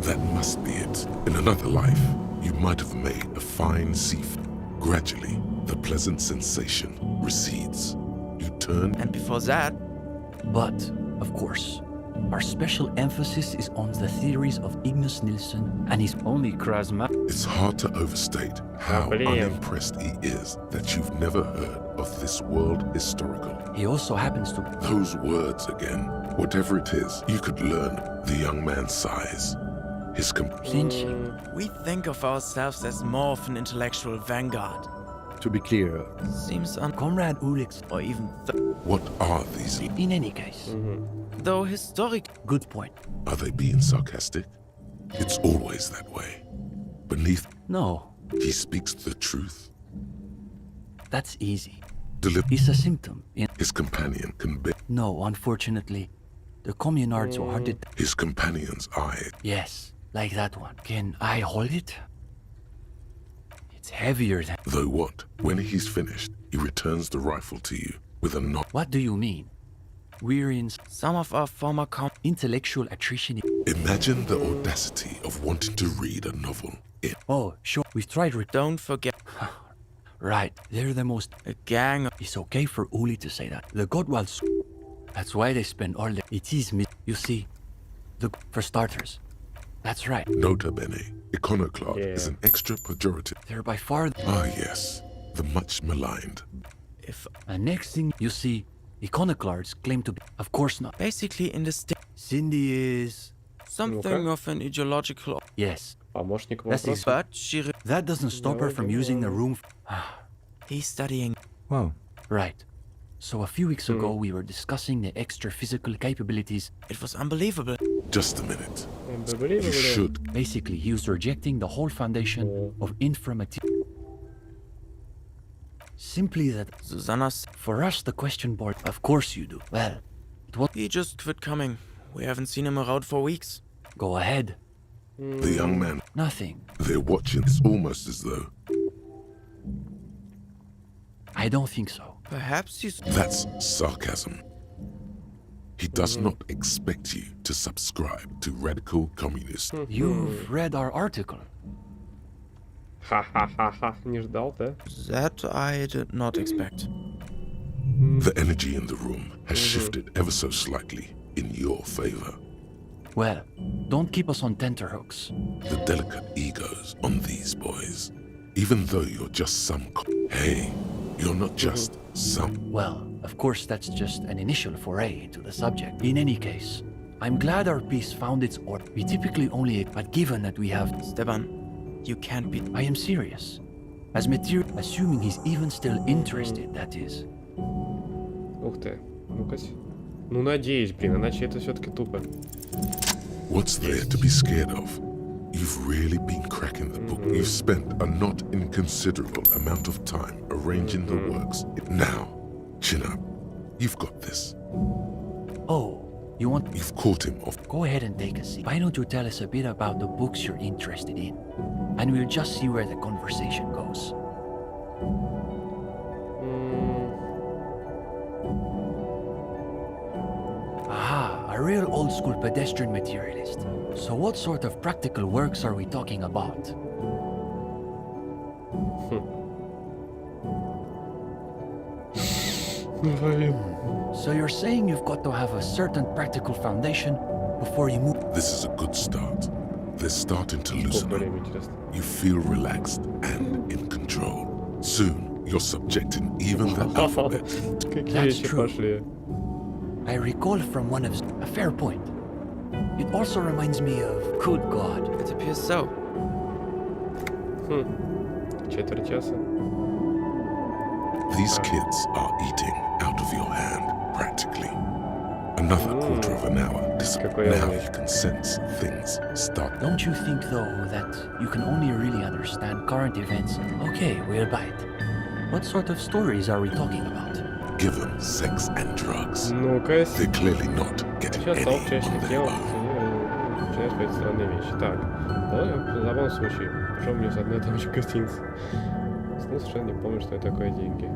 That must be it. In another life, you might have made a fine sea. Gradually, the pleasant sensation recedes. You turn. And before that? But, of course, our special emphasis is on the theories of Ignace Nilsson and his only charisma. It's hard to overstate how unimpressed he is that you've never heard of this world historical. He also happens to... Those words again. Whatever it is, you could learn the young man's size. His Flinching. We think of ourselves as more of an intellectual vanguard. To be clear, Seems on Comrade Ulix, or even What are these? in any case. though historic. Good point. Are they being sarcastic? It's always that way. Beneath, No, he speaks the truth. that's easy. Deliver. It's a symptom. His companion can be. No, unfortunately, the communards were hunted. His companion's eye. Yes, like that one. Can I hold it? It's heavier than... Though what? When he's finished, he returns the rifle to you with a nod. What do you mean? We're in Some of our former intellectual attrition. Imagine the audacity of wanting to read a novel. Oh, sure. We've tried. Don't forget. Right. They're the most... A gang. It's okay for Uli to say that. The Godwald... That's why they spend all the... It is... You see, for starters. That's right. Nota bene. Iconoclast is an extra pejorative. They're by far... Ah, yes. The much maligned. If... And next thing you see, iconoclasts claim to be... Of course not. Basically in the Cindy is... Something of an ideological... Yes. That's his... But she... That doesn't stop her from using the room... He's studying... Wow. Right. So a few weeks ago we were discussing the extra physical capabilities. It was unbelievable. Just a minute. You should. Basically, he was rejecting the whole foundation of inframaterial. Simply that... Susanna's... For us, the question board... Of course you do. Well, it was... He just quit coming. We haven't seen him around for weeks. Go ahead. The young man. Nothing. They're watching. It's almost as though. I don't think so. Perhaps he's... That's sarcasm. He does not expect you to subscribe to radical communists. You've read our article. Ха-ха-ха-ха, не ждал, да? That I did not expect. The energy in the room has shifted ever so slightly in your favor. Well, don't keep us on tenterhooks. The delicate egos on these boys. Even though you're just some... Hey, you're not just some... Well, of course that's just an initial foray into the subject. In any case, I'm glad our piece found its order. We typically only... But given that we have... Steban, you can't be... I am serious. As material... Assuming he's even still interested, that is. Ух ты. Ну-ка. Ну, надеюсь, блин, иначе это все-таки тупо. What's there to be scared of? You've really been cracking the book. You've spent a not inconsiderable amount of time arranging the works. Now, chin up. You've got this. Oh, you want... You've caught him off. Go ahead and take a seat. Why don't you tell us a bit about the books you're interested in? And we'll just see where the conversation goes. Aha, a real old-school pedestrian materialist. So what sort of practical works are we talking about? So you're saying you've got to have a certain practical foundation before you move? This is a good start. They're starting to loosen up. You feel relaxed and in control. Soon, you're subjecting even the alphabet. That's true. I recall from one of... A fair point. It also reminds me of... Good God. It appears so. Четверть часа. These kids are eating out of your hand, practically. Another quarter of an hour. Now you can sense things start. Don't you think, though, that you can only really understand current events? Okay, we'll bite. What sort of stories are we talking about? Give them sex and drugs. Ну-ка. They're clearly not getting Сейчас any стал чаще on their тел, own. начинают сказать странные вещи. Так, давай забавный случай. Пришел мне с одной и той же гостиницы. Ну, совершенно не помню, что это такое деньги.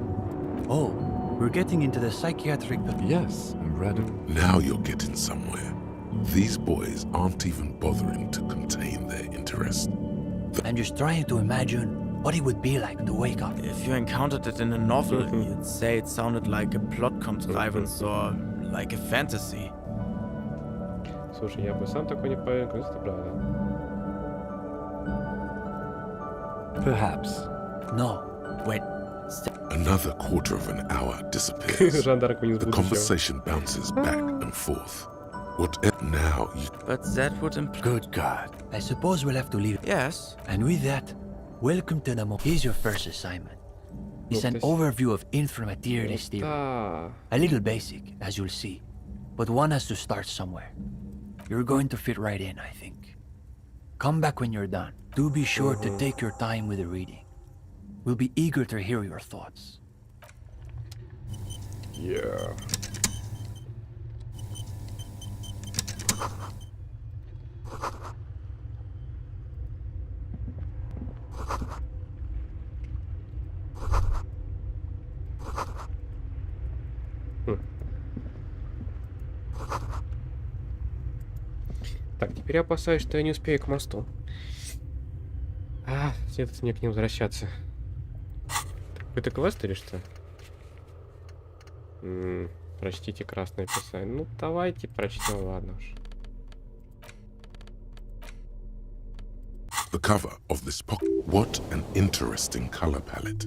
Oh, we're getting into the psychiatric... Yes, I'm ready. Now you're getting somewhere. These boys aren't even bothering to contain their interest. I'm just trying to imagine what it would be like to wake up. If you encountered it in a novel, you'd say it sounded like a plot contrivance or like a fantasy. Слушай, я бы сам такой не поверил, это правда. Perhaps. No, wait. Another quarter of an hour disappears. Жандарку не The conversation bounces back and forth. What now you... But that would imply... Good God. I suppose we'll have to leave. Yes. And with that, welcome to the Here's your first assignment. It's an overview of inframaterialist theory. A little basic, as you'll see. But one has to start somewhere. You're going to fit right in, I think. Come back when you're done. Do be sure to take your time with the reading. We'll be eager to hear your thoughts. Yeah. Так, теперь я опасаюсь, что я не успею к мосту. Следует мне к ним возвращаться. Какой-то квест или что? Прочтите красное описание. Ну, давайте прочтем, ладно уж. The cover of this pocket. What an interesting color palette.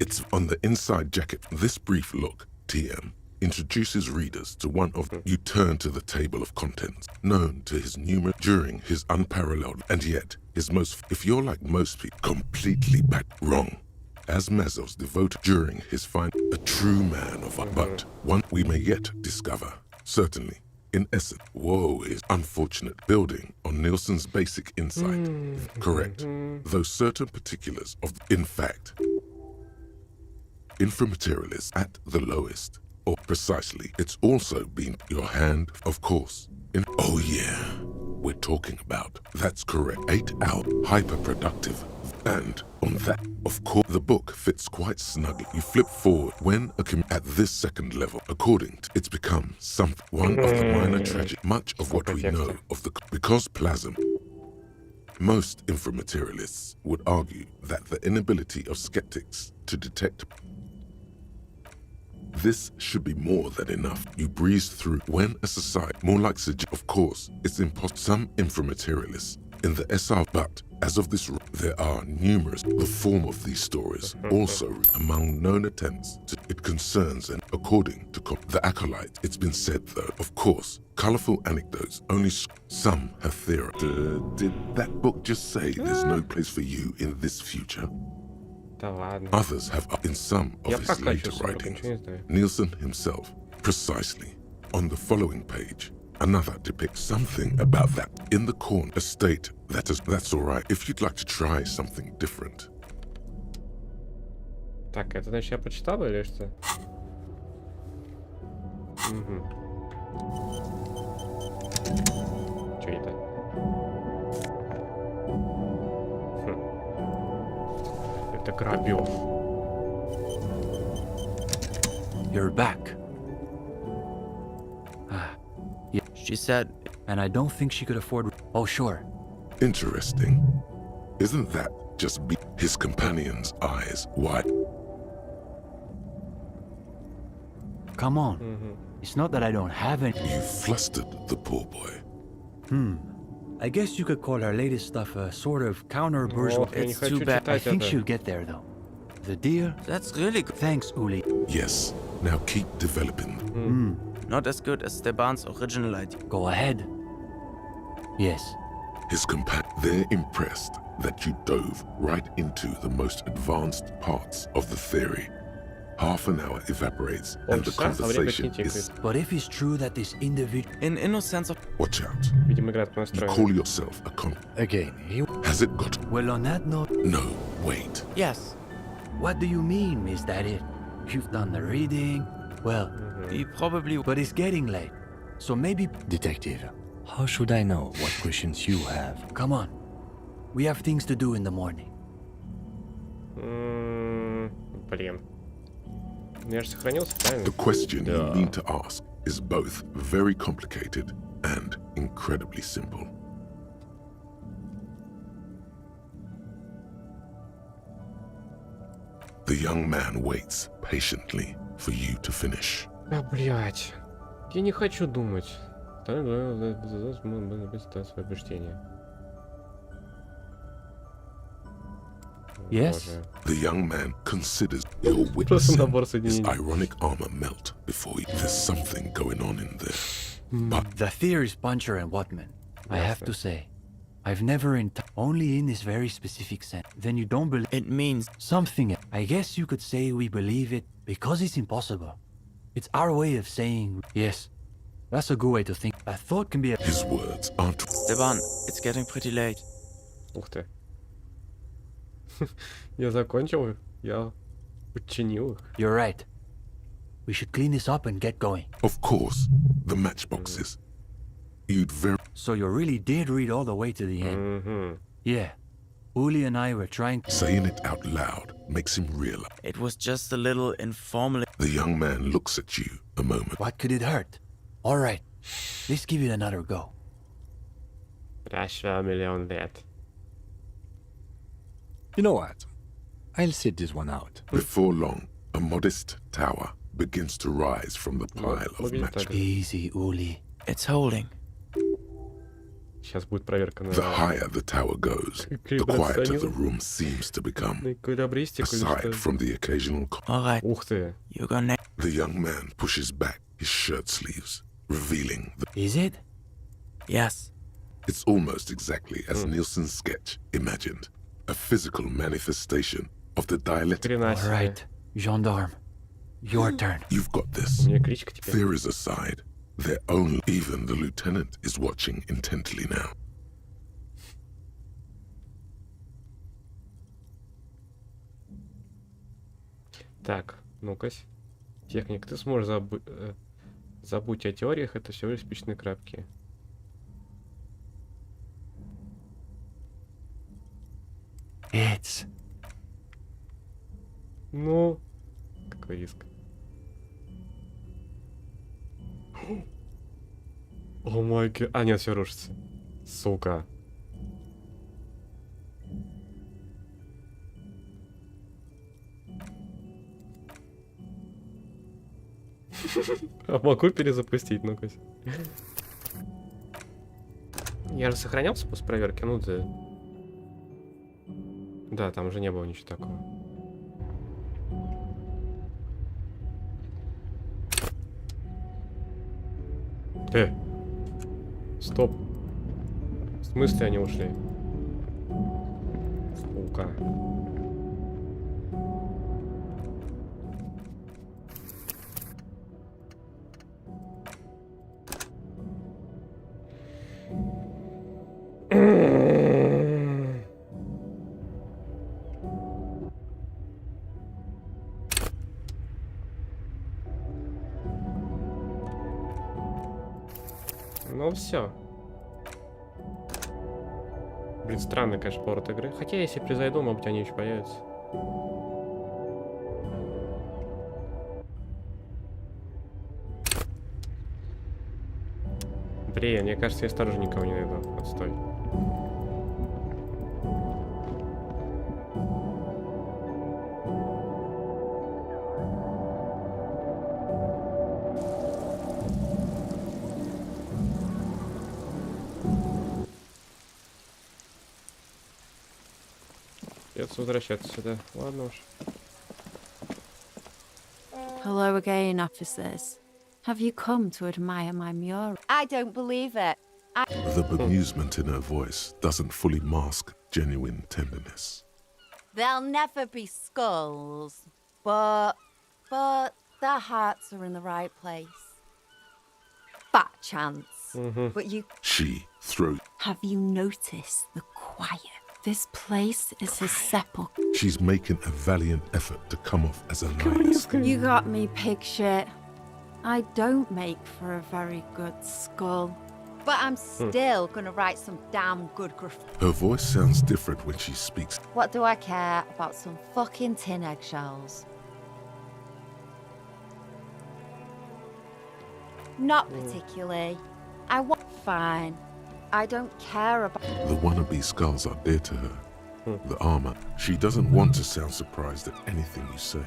It's on the inside jacket. This brief look, TM, introduces readers to one of them. You turn to the table of contents, known to his numerous during his unparalleled, and yet his most, if you're like most people, completely back wrong. As Mazos devoted during his fine, a true man of but one we may yet discover. Certainly, in essence, woe is unfortunate building on Nielsen's basic insight. Correct. Though certain particulars of, in fact, inframaterialists at the lowest. Or precisely, it's also been your hand, of course. Oh yeah, we're talking about. That's correct. 8 out, hyper-productive. And on that, of course, the book fits quite snugly. You flip forward when at this second level, according to it's become one of the minor tragic. Much of what we know of the because plasm. Most inframaterialists would argue that the inability of skeptics to detect this should be more than enough. You breeze through when a society more like of course, it's impossible. Some inframaterialists in the SR, but as of this, there are numerous. The form of these stories also among known attempts to it concerns, and according to the acolyte, it's been said though, of course, colorful anecdotes. Only some have theorized. Did that book just say there's no place for you in this future? Others have in some of his later writings. Nielsen himself, precisely, on the following page. Another depicts something about that in the corner. A state that is that's all right if you'd like to try something different. Так, это значит я прочитал или что? Что это? Это грабеж. You're back. Yeah. She said, and I don't think she could afford. Oh, sure. Interesting. Isn't that just his companion's eyes wide? Come on. It's not that I don't have any. You flustered the poor boy. I guess you could call our latest stuff a sort of counter-bourgeois. It's too bad. I think she'll get there, though. The deal? That's really good. Thanks, Uli. Yes. Now keep developing. Not as good as Steban's original idea. Go ahead. Yes. His they're impressed that you dove right into the most advanced parts of the theory. Half an hour evaporates and the conversation is... But if it's true that this individual... In innocence of... Watch out. You call yourself a Again, he... Has it got... Well, on that note... No, wait. Yes. What do you mean, is that it? You've done the reading? Well... He probably... But it's getting late. So maybe... Detective, how should I know what questions you have? Come on. We have things to do in the morning. Блин. Я же сохранился, правильно? The question you need to ask is both very complicated and incredibly simple. The young man waits patiently for you to finish. А, блядь. Я не хочу думать. Свое обращение. Yes? The young man considers your witnessing his ironic armor melt before you. There's something going on in there. But The theory is Puncher and Watman. I have to say, I've never only in this very specific sense. Then you don't believe it means something. I guess you could say we believe it because it's impossible. It's our way of saying yes. That's a good way to think. A thought can be a... His words aren't... Steban, it's getting pretty late. Ух ты. Я закончил их. Я подчинил их. You're right. We should clean this up and get going. Of course, the matchboxes. You'd very... So you really did read all the way to the end? Yeah. Uli and I were trying... Saying it out loud makes him realize. It was just a little informal. The young man looks at you a moment. What could it hurt? All right. Let's give it another go. Прошло миллион лет. You know what? I'll sit this one out. Before long, a modest tower begins to rise from the pile of matches. Easy, Uli. It's holding. Сейчас будет проверка на... The higher the tower goes, the quieter the room seems to become. Aside from the occasional... Alright. Ух ты. You're gonna... The young man pushes back his shirt sleeves, revealing the... Is it? Yes. It's almost exactly as Nielsen's sketch imagined. A physical manifestation of the dialectic... All right, gendarme. Your turn. You've got this. Theories aside, they're only... Even the lieutenant is watching intently now. Так, ну-ка. Техник, ты сможешь забудь о теориях, это всего лишь спичные крапки. It's... Ну, какой риск. О май гад. А, нет, все рушится. Сука. А могу перезапустить, ну-ка. Я же сохранял спуск проверки, ну да. Да, там уже не было ничего такого. Стоп. В смысле они ушли? Сука. Ну все. Блин, странный, конечно, поворот игры. Хотя, если призайду, может быть, они еще появятся. Блин, мне кажется, я снаружи никого не найду. Отстой. Придется возвращаться сюда. Ладно уж. Hello again, officers. Have you come to admire my mural? I don't believe it. The bemusement in her voice doesn't fully mask genuine tenderness. There'll never be skulls, but their hearts are in the right place. Fat chance. But you... She throws... Have you noticed the quiet? This place is his sepulchre. She's making a valiant effort to come off as a nihilist. You got me, pig shit. I don't make for a very good skull. But I'm still gonna write some damn good graffiti. Her voice sounds different when she speaks. What do I care about some fucking tin eggshells? Not particularly. I want... Fine. I don't care about... The wannabe skulls are dear to her, The armor. She doesn't want to sound surprised at anything you say.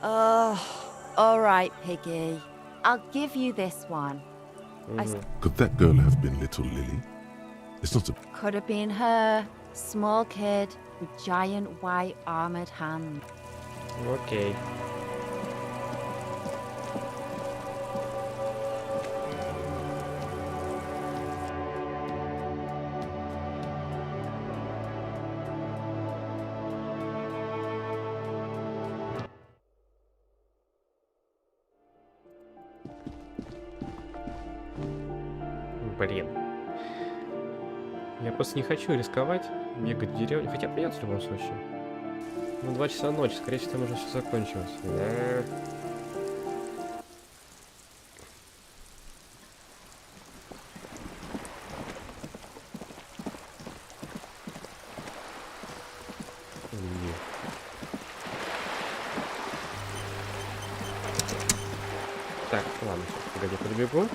All right, Piggy. I'll give you this one. Could that girl have been little Lily? It's not a... Could have been her. Small kid with giant white armored hands. Окей. Блин. Я просто не хочу рисковать, бегать в деревню. Хотя придется в любом случае. Ну, 2 часа ночи, скорее всего, там уже все закончилось. Да. Так, ладно, сейчас, погоди, подбегу.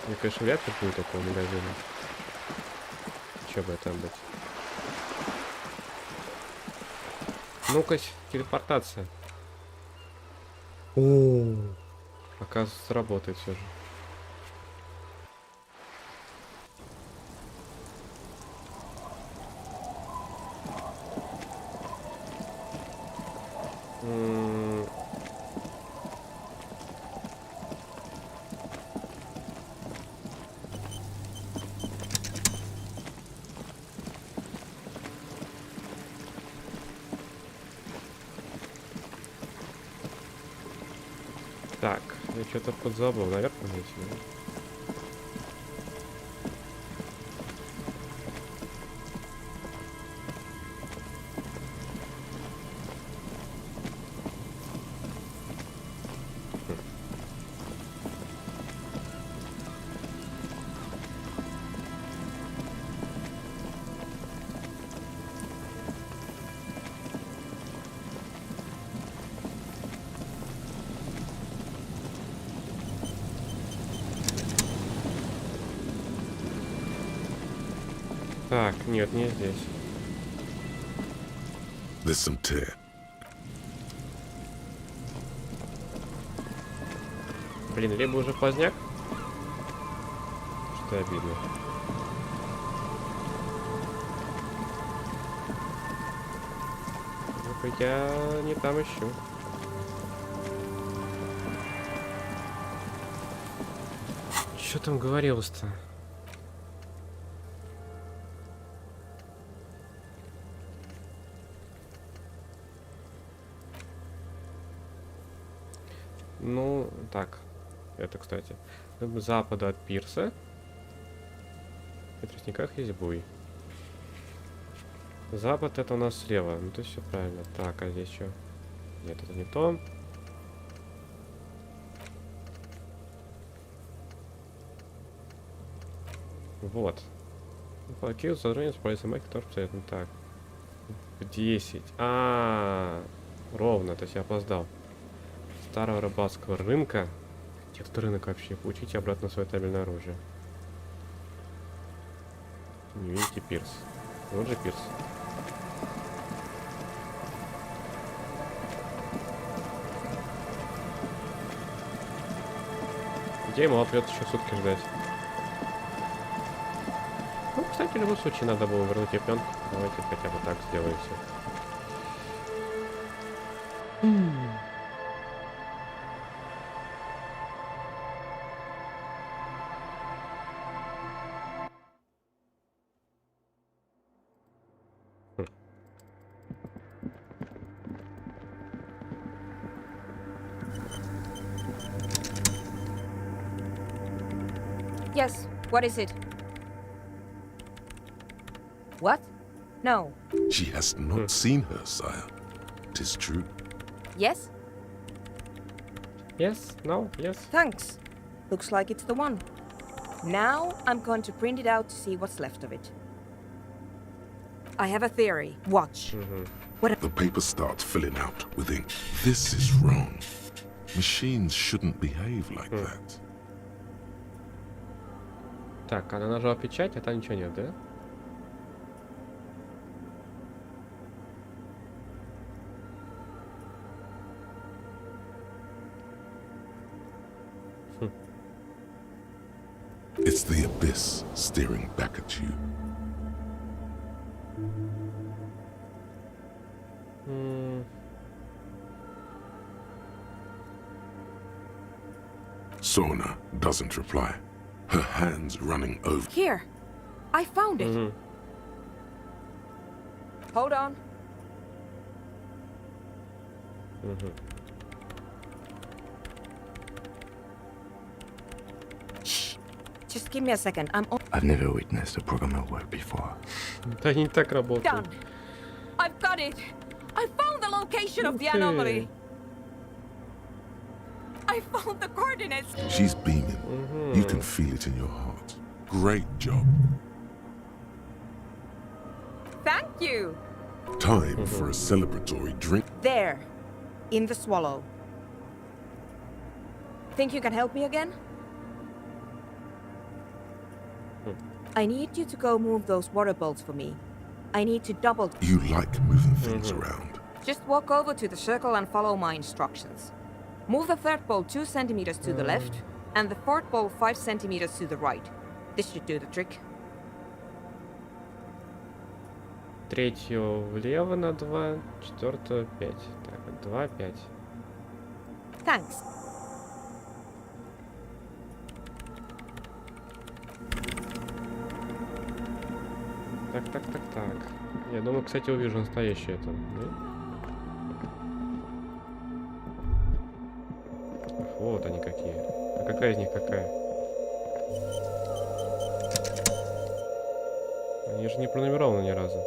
Мне, конечно, вряд ли будет такого магазина. Че бы это быть? Ну-ка, телепортация. О, оказывается, работает все же. Так, я что-то подзабыл, наверх подойти. Так, нет, не здесь. There's some tear. Блин, либо уже поздняк, что обидно. Ну-ка, я не там ищу. Что там говорилось-то? Ну, так. Это, кстати. С запада от пирса. В тростниках есть буй. Запад это у нас слева. Ну, то есть все правильно. Так, а здесь что? Нет, это не то. Вот. Плакил задание с полисом Майк тоже абсолютно так. 10. Ровно, то есть я опоздал. Старого рыбацкого рынка. Где тут рынок вообще? Получите обратно свое табельное оружие. Не видите пирс. Вот же пирс. Где ему придется еще сутки ждать? Ну, кстати, в любом случае надо было вернуть японку. Давайте хотя бы так сделаем все. Yes, what is it? What? No. She has not seen her, sire. 'Tis true. Yes? Yes, no, yes. Thanks. Looks like it's the one. Now I'm going to print it out to see what's left of it. I have a theory. Watch. The paper starts filling out with ink. This is wrong. Machines shouldn't behave like that. Так, она нажала печать, а там ничего нет, да? It's the abyss staring back at you. Sona doesn't reply. Her hands running over. Here, I found it. Hold on. Shh. Just give me a second. I've never witnessed a programmer work before. Это не так работает. Done. I've got it. I found the location of the anomaly. I found the coordinates. She's beaming. You can feel it in your heart. Great job. Thank you. Time for a celebratory drink. There, in the swallow. Think you can help me again? I need you to go move those water bolts for me. I need to double... You like moving things around. Just walk over to the circle and follow my instructions. Move the third bolt 2 centimeters to the left, and the fourth bolt 5 centimeters to the right. This should do the trick. Третью влево на 2, четвертую 5. Так, 2, 5. Thanks. Так. Я думаю, кстати, увижу настоящее это. Да? Ах, вот они какие. А какая из них какая? Они же не пронумерованы ни разу.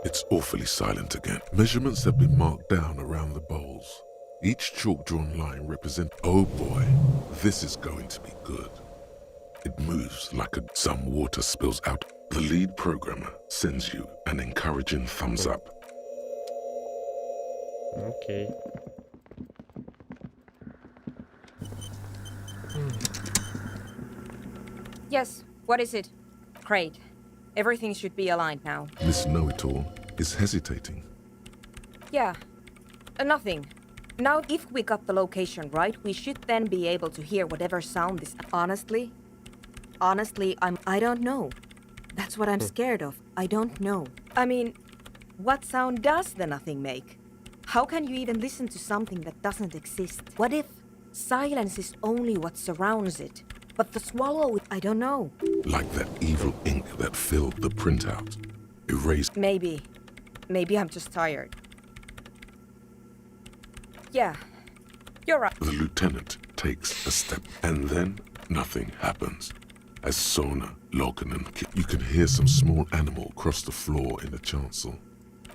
It's awfully silent again. Measurements have been marked down around the bowls. Each chalk-drawn line represents... Oh boy, this is going to be good. It moves like some water spills out. The lead programmer sends you an encouraging thumbs up. Okay. Yes, what is it? Great. Everything should be aligned now. Miss Know-It-All is hesitating. Yeah, nothing. Now, if we got the location right, we should then be able to hear whatever sound this... Honestly, I don't know. That's what I'm scared of. I don't know. I mean, what sound does the nothing make? How can you even listen to something that doesn't exist? What if silence is only what surrounds it? But the swallow, I don't know. Like that evil ink that filled the printout. Erased. Maybe I'm just tired. Yeah, you're right. The lieutenant takes a step, and then nothing happens. As Sona, Loken, and you can hear some small animal cross the floor in the chancel.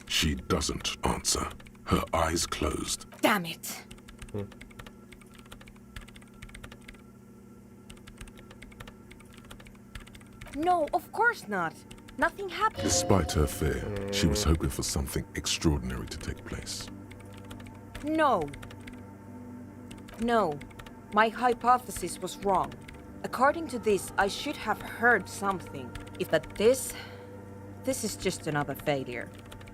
She doesn't answer. Her eyes closed. Damn it. No, of course not. Nothing happened. Despite her fear, she was hoping for something extraordinary to take place. No. My hypothesis was wrong. According to this, I should have heard something. But this is just another failure.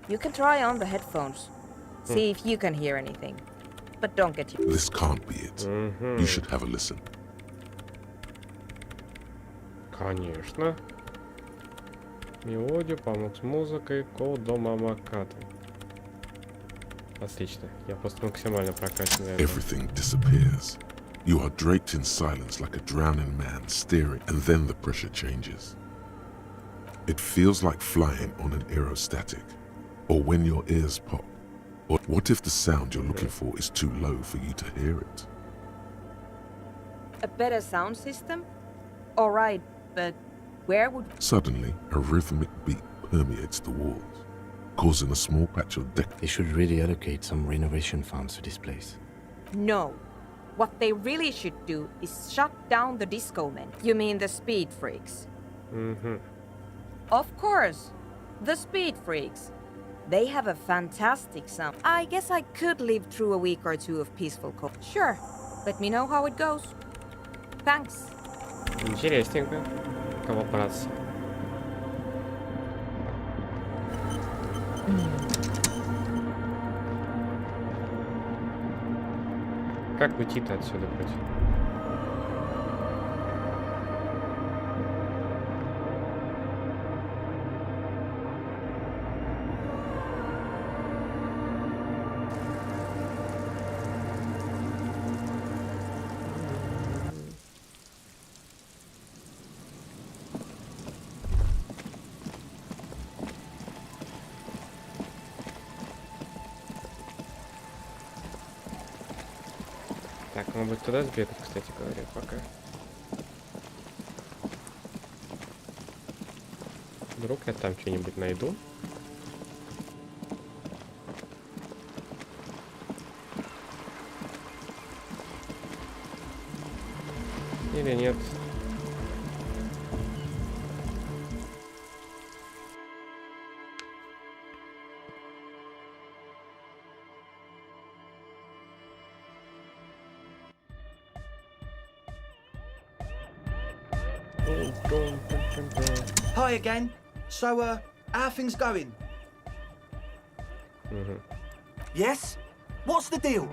You can try on the headphones. See if you can hear anything. But don't get you. This can't be it. You should have a listen. Конечно. Мелодию, помог с музыкой, код до мамакаты. Отлично. Я просто максимально прокачан. Everything disappears. You are draped in silence like a drowning man staring, and then the pressure changes. It feels like flying on an aerostatic, or when your ears pop. Or what if the sound you're looking for is too low for you to hear it? A better sound system? Alright, but where would... Suddenly, a rhythmic beat permeates the walls, causing a small patch of deck. They should really allocate some renovation funds to this place. No. What they really should do is shut down the disco men. You mean the speed freaks? Of course. The speed freaks. They have a fantastic sound. I guess I could live through a week or two of peaceful co. Sure. Let me know how it goes. Thanks. Интересненько. Кого браться? Как уйти-то отсюда хоть? Так, может быть туда сбегать, кстати говоря, пока. Вдруг я там что-нибудь найду. Или нет. Hi again. So, how are things going? Yes? What's the deal?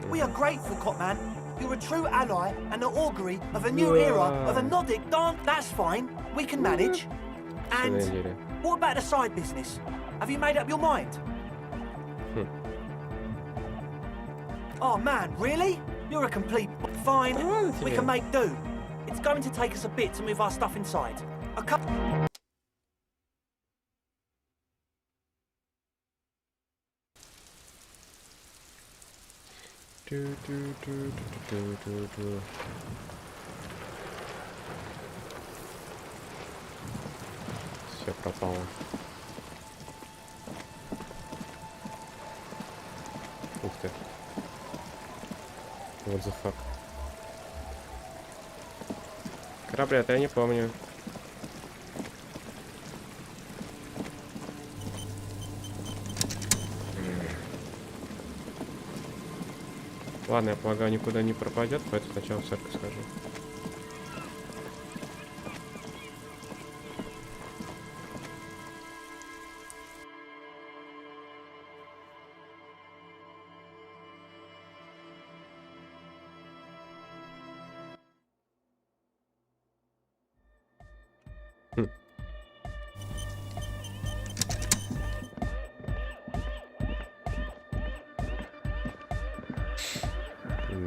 We are grateful, Copman. You're a true ally and the augury of a new era of a Nordic dance. That's fine. We can manage. And what about the side business? Have you made up your mind? Oh man, really? You're a complete... Fine, we can make do. It's going to take us a bit to move our stuff inside. A couple... Все пропало. Ух ты. What the fuck? Корабля-то я не помню. Ладно, я полагаю, никуда не пропадет, поэтому сначала в церковь схожу.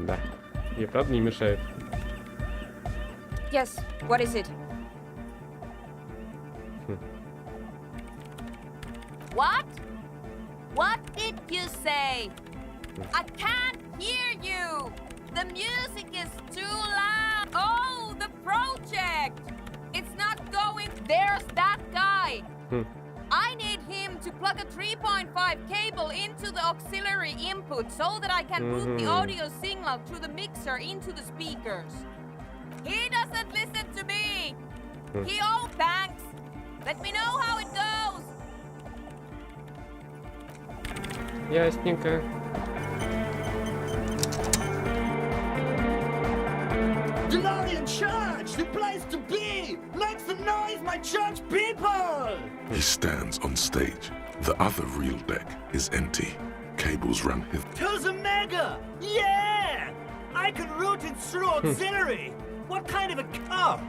Да. И правда не мешает. Yes, what is it? What? What did you say? I can't hear you. The music is too loud. Oh, the project. It's not going. There's that guy. I need him to plug a 3.5 cable into the auxiliary input so that I can route the audio signal through the mixer into the speakers. He doesn't listen to me. He owes thanks. Let me know how it goes. Ясненько. Glorian Church, the place to be! Make some noise, my church people! He stands on stage. The other real deck is empty. Cables run hither. To the mega! Yeah! I can route it through auxiliary! What kind of a car?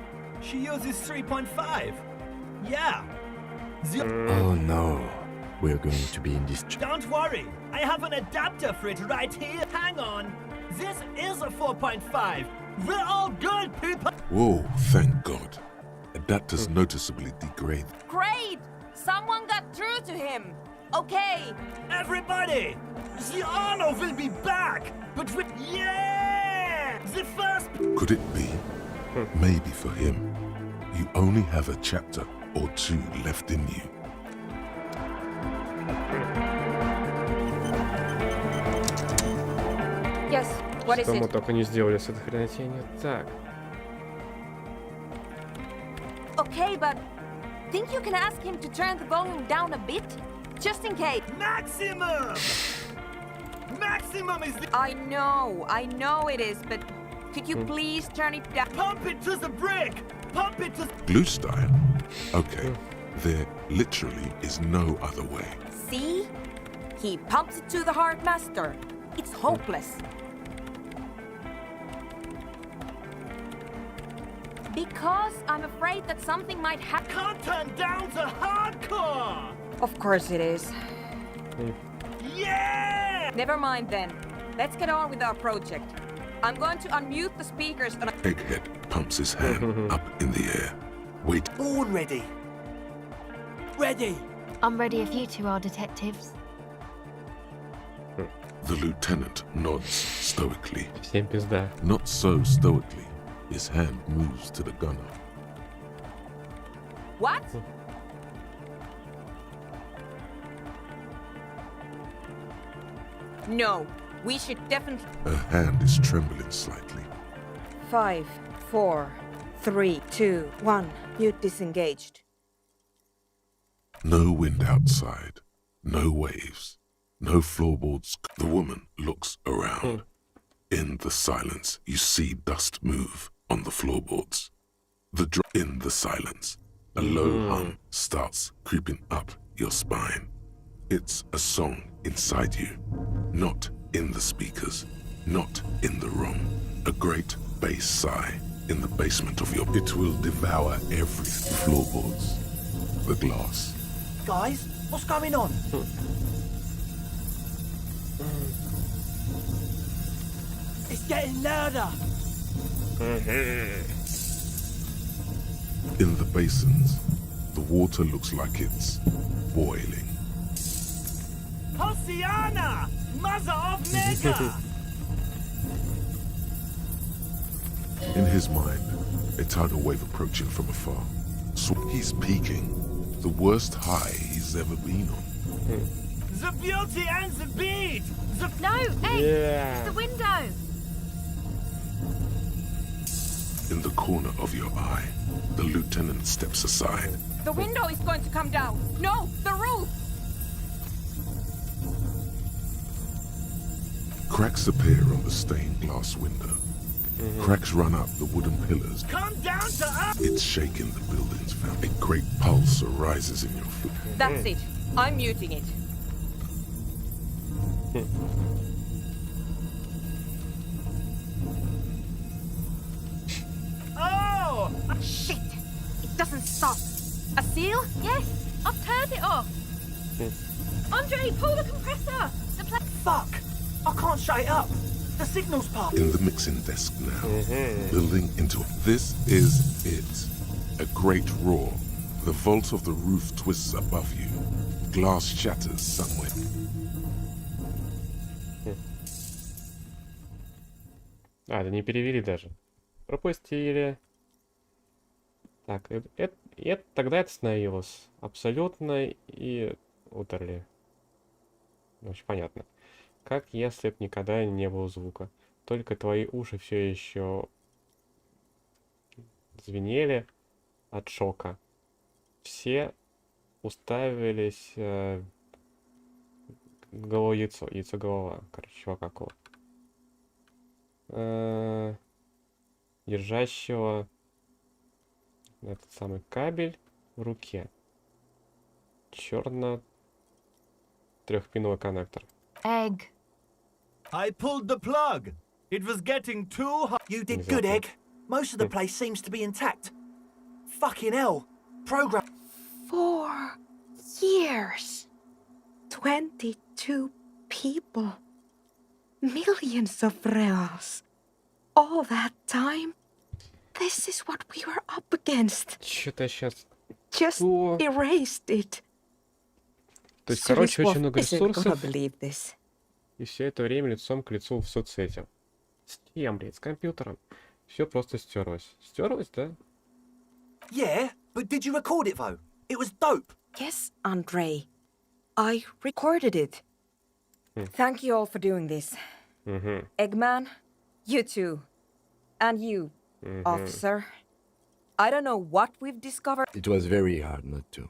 She uses 3.5. Yeah. Oh no. We're going to be in this... Don't worry. I have an adapter for it right here. Hang on. This is a 4.5. We're all good, people! Whoa, thank God. Adapters noticeably degrade. Great! Someone got through to him. Okay. Everybody! The honor will be back! But with... Yeah! The first... Could it be? Maybe for him, you only have a chapter or two left in you. Yes, what is Что мы it? только не сделали с этой хренотенью. Так. Okay, but Think you can ask him to turn the volume down a bit? Just in case. Maximum! Maximum is the... I know it is, but could you please turn it down? Pump it to the brick! Pump it to... Glue style? Okay, there literally is no other way. See? He pumps it to the hard master. It's hopeless. Because I'm afraid that something might happen. Can't turn down to hardcore! Of course it is. Yeah! Never mind then. Let's get on with our project. I'm going to unmute the speakers and... Egghead pumps his hand up in the air. Wait. Born ready. Ready. I'm ready if you two are detectives. The lieutenant nods stoically. Всем пизда. Not so stoically. His hand moves to the gunner. What? No, we should definitely... Her hand is trembling slightly. 5, 4, 3, 2, 1. Mute disengaged. No wind outside. No waves. No floorboards. The woman looks around. In the silence, you see dust move on the floorboards. In the silence, a low hum starts creeping up your spine. It's a song inside you, not in the speakers, not in the room. A great bass sigh in the basement of your... It will devour every floorboards, the glass. Guys, what's going on? It's getting louder. In the basins, the water looks like it's boiling. Hosiana! Mother of Mega! In his mind, a tidal wave approaching from afar. So he's peaking, the worst high he's ever been on. The beauty and the beat! No, Egg! The window! In the corner of your eye, the lieutenant steps aside. The window is going to come down. No, the roof! Cracks appear on the stained glass window. Cracks run up the wooden pillars. Come down to us! It's shaking the building's foundation. A great pulse arises in your foot. That's it. I'm muting it. Oh! Shit! It doesn't stop. A seal? Yes, I've turned it off. Andre, pull the compressor. Fuck! I can't shut it up. The signal's popped. In the mixing desk now, building into... This is it. A great roar. The vault of the roof twists above you. Glass shatters somewhere. А, это не перевели даже. Пропустили. Так, тогда это становилось абсолютно и утерли. Очень понятно. Как если б никогда не было звука. Только твои уши все еще звенели от шока. Все уставились голову яйцо. Яйцо-голова. Короче, чувак какого. Держащего этот самый кабель в руке. Черно-трехпиновый коннектор. Egg. I pulled the plug. It was getting too hot. You did good, Egg. Most of the place seems to be intact. Fucking hell. Program. 4 years. 22 people. Millions of reals. All that time? This is what we were up against. Что-то сейчас... Just erased it. То есть, короче, очень много isn't gonna ресурсов. believe this. И все это время лицом к лицу в соцсети. С кем, блядь? С компьютером. Все просто стерлось. Стерлось, да? Yeah, but did you record it though? It was dope. Yes, Andre. I recorded it. Thank you all for doing this. Eggman, you too. And you, officer. I don't know what we've discovered. It was very hard not to.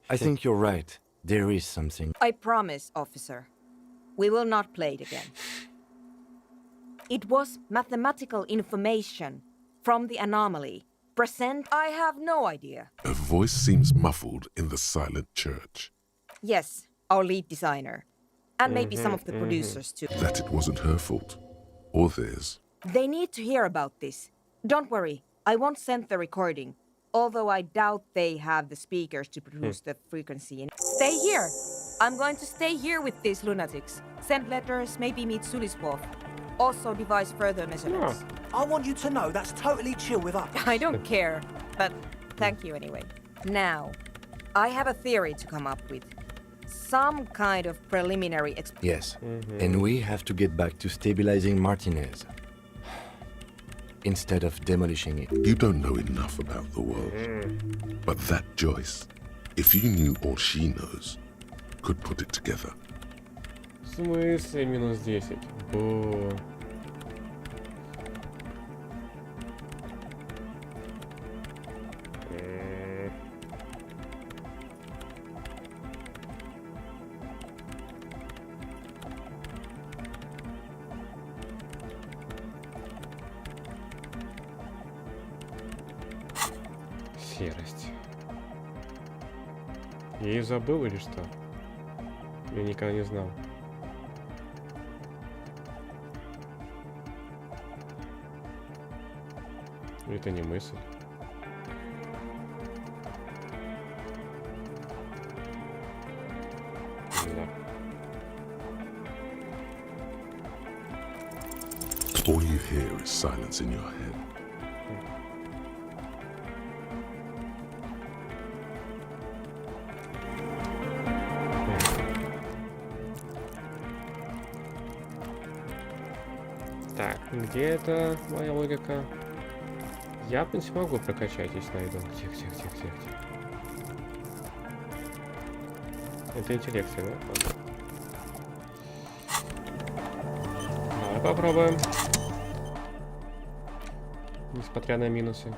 I think you're right. There is something. I promise, officer. We will not play it again. It was mathematical information from the anomaly. Present, I have no idea. A voice seems muffled in the silent church. Yes, our lead designer. And maybe some of the producers too. That it wasn't her fault. Or theirs. They need to hear about this. Don't worry, I won't send the recording. Although I doubt they have the speakers to produce the frequency. Stay here! I'm going to stay here with these lunatics. Send letters, maybe meet Suliswolf. Also devise further measurements. I want you to know that's totally chill with us. I don't care, but thank you anyway. Now, I have a theory to come up with. Some kind of preliminary Yes, and we have to get back to stabilizing Martinez. Instead of demolishing it. You don't know enough about the world. But that Joyce, if you knew all she knows, could put it together. В смысле минус 10? Бо. Серость. Я ее забыл или что? Я никогда не знал. Это не мысль. Да. All you hear is silence in your head. Так, где это моя логика? Я, в принципе, могу прокачать, если найду. Где. Это интеллекция, да? Давай попробуем. Несмотря на минусы.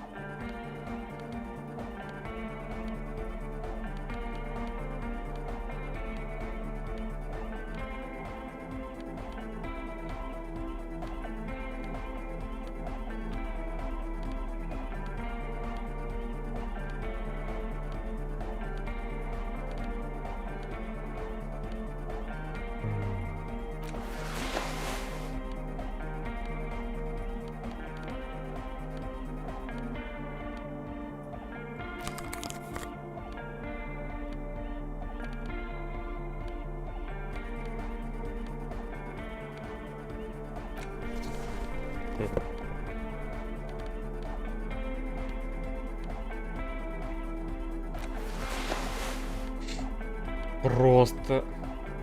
Просто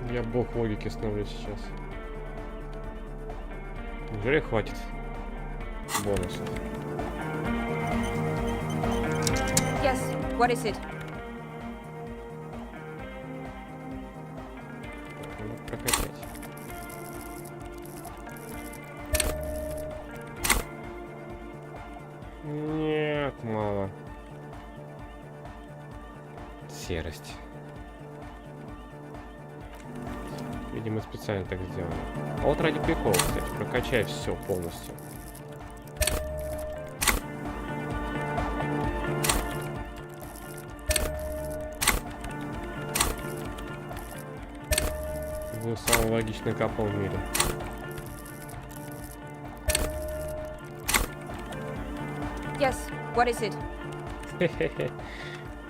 я бог логики становлюсь сейчас. Неужели хватит бонусов? Yes, what is it? Надо прокачать. Нет, мало. Серость. Видимо, специально так сделано. А вот ради прикола, кстати, прокачай все полностью. Вы самый логичный капл в мире. Yes, what is it?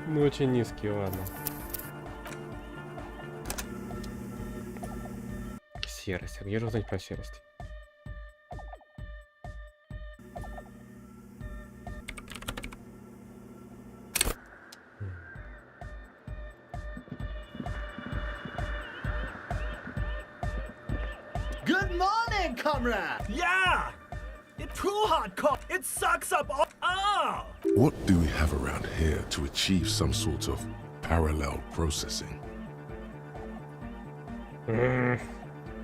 Ну, очень низкий, ладно. Серость. А где же узнать про серость? Good morning, comrade! Yeah! It's too hardcore! It sucks up all... Oh! What do we have around here to achieve some sort of parallel processing?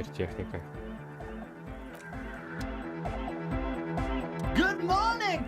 Теперь техника. Good morning!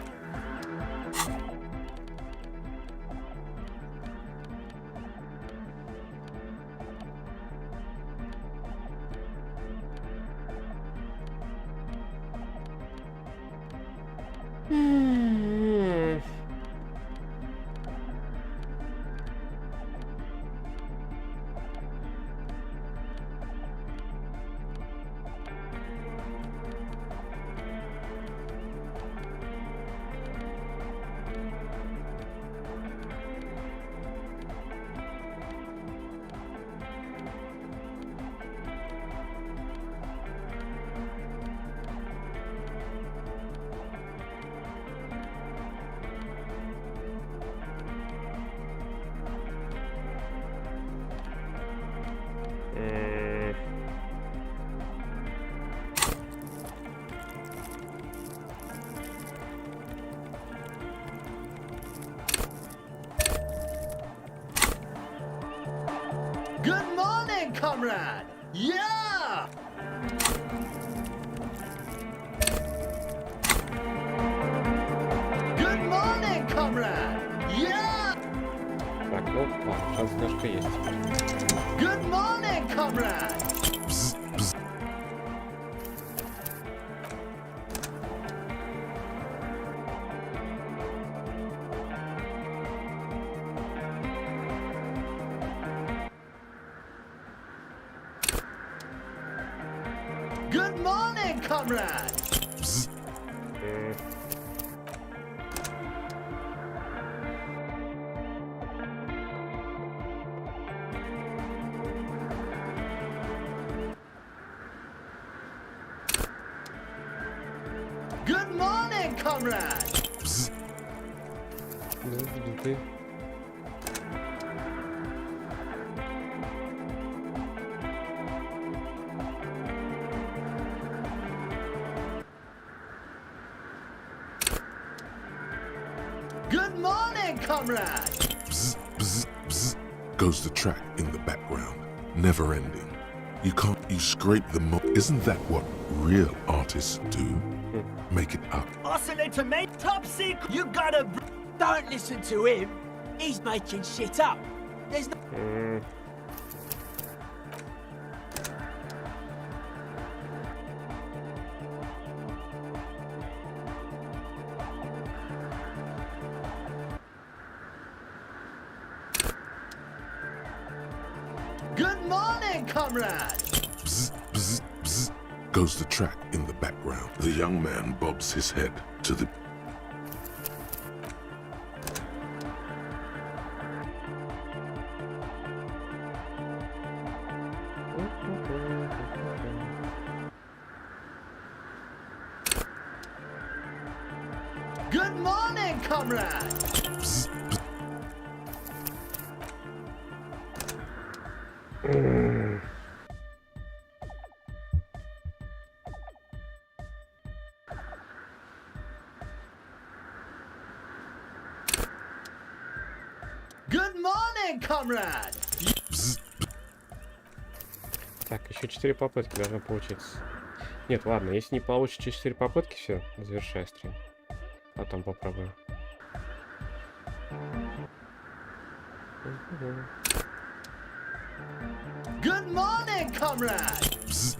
Good morning, comrade! Yeah! Good morning, comrade! Yeah! Так, ну, ладно, шанс немножко есть. Good morning, comrade! Good morning, comrade! Good morning, comrade! Good morning, comrade! Bzz, bzz, bzz, goes the track in the background, never ending. You can't, you scrape the Isn't that what real artists do? Make it up. Oscillator mate, top secret. You gotta. Don't listen to him. He's making shit up. There's no. Good morning, comrade! Bzz, bzz, bzz, goes the track in the background. The young man bobs his head to the... Good morning, comrade! Bzz, bzz. Good morning, comrade! Так, еще 4 попытки должно получиться. Нет, ладно, если не получится через 4 попытки, все, завершай стрим. Потом попробую. Good morning, comrade! Bzz.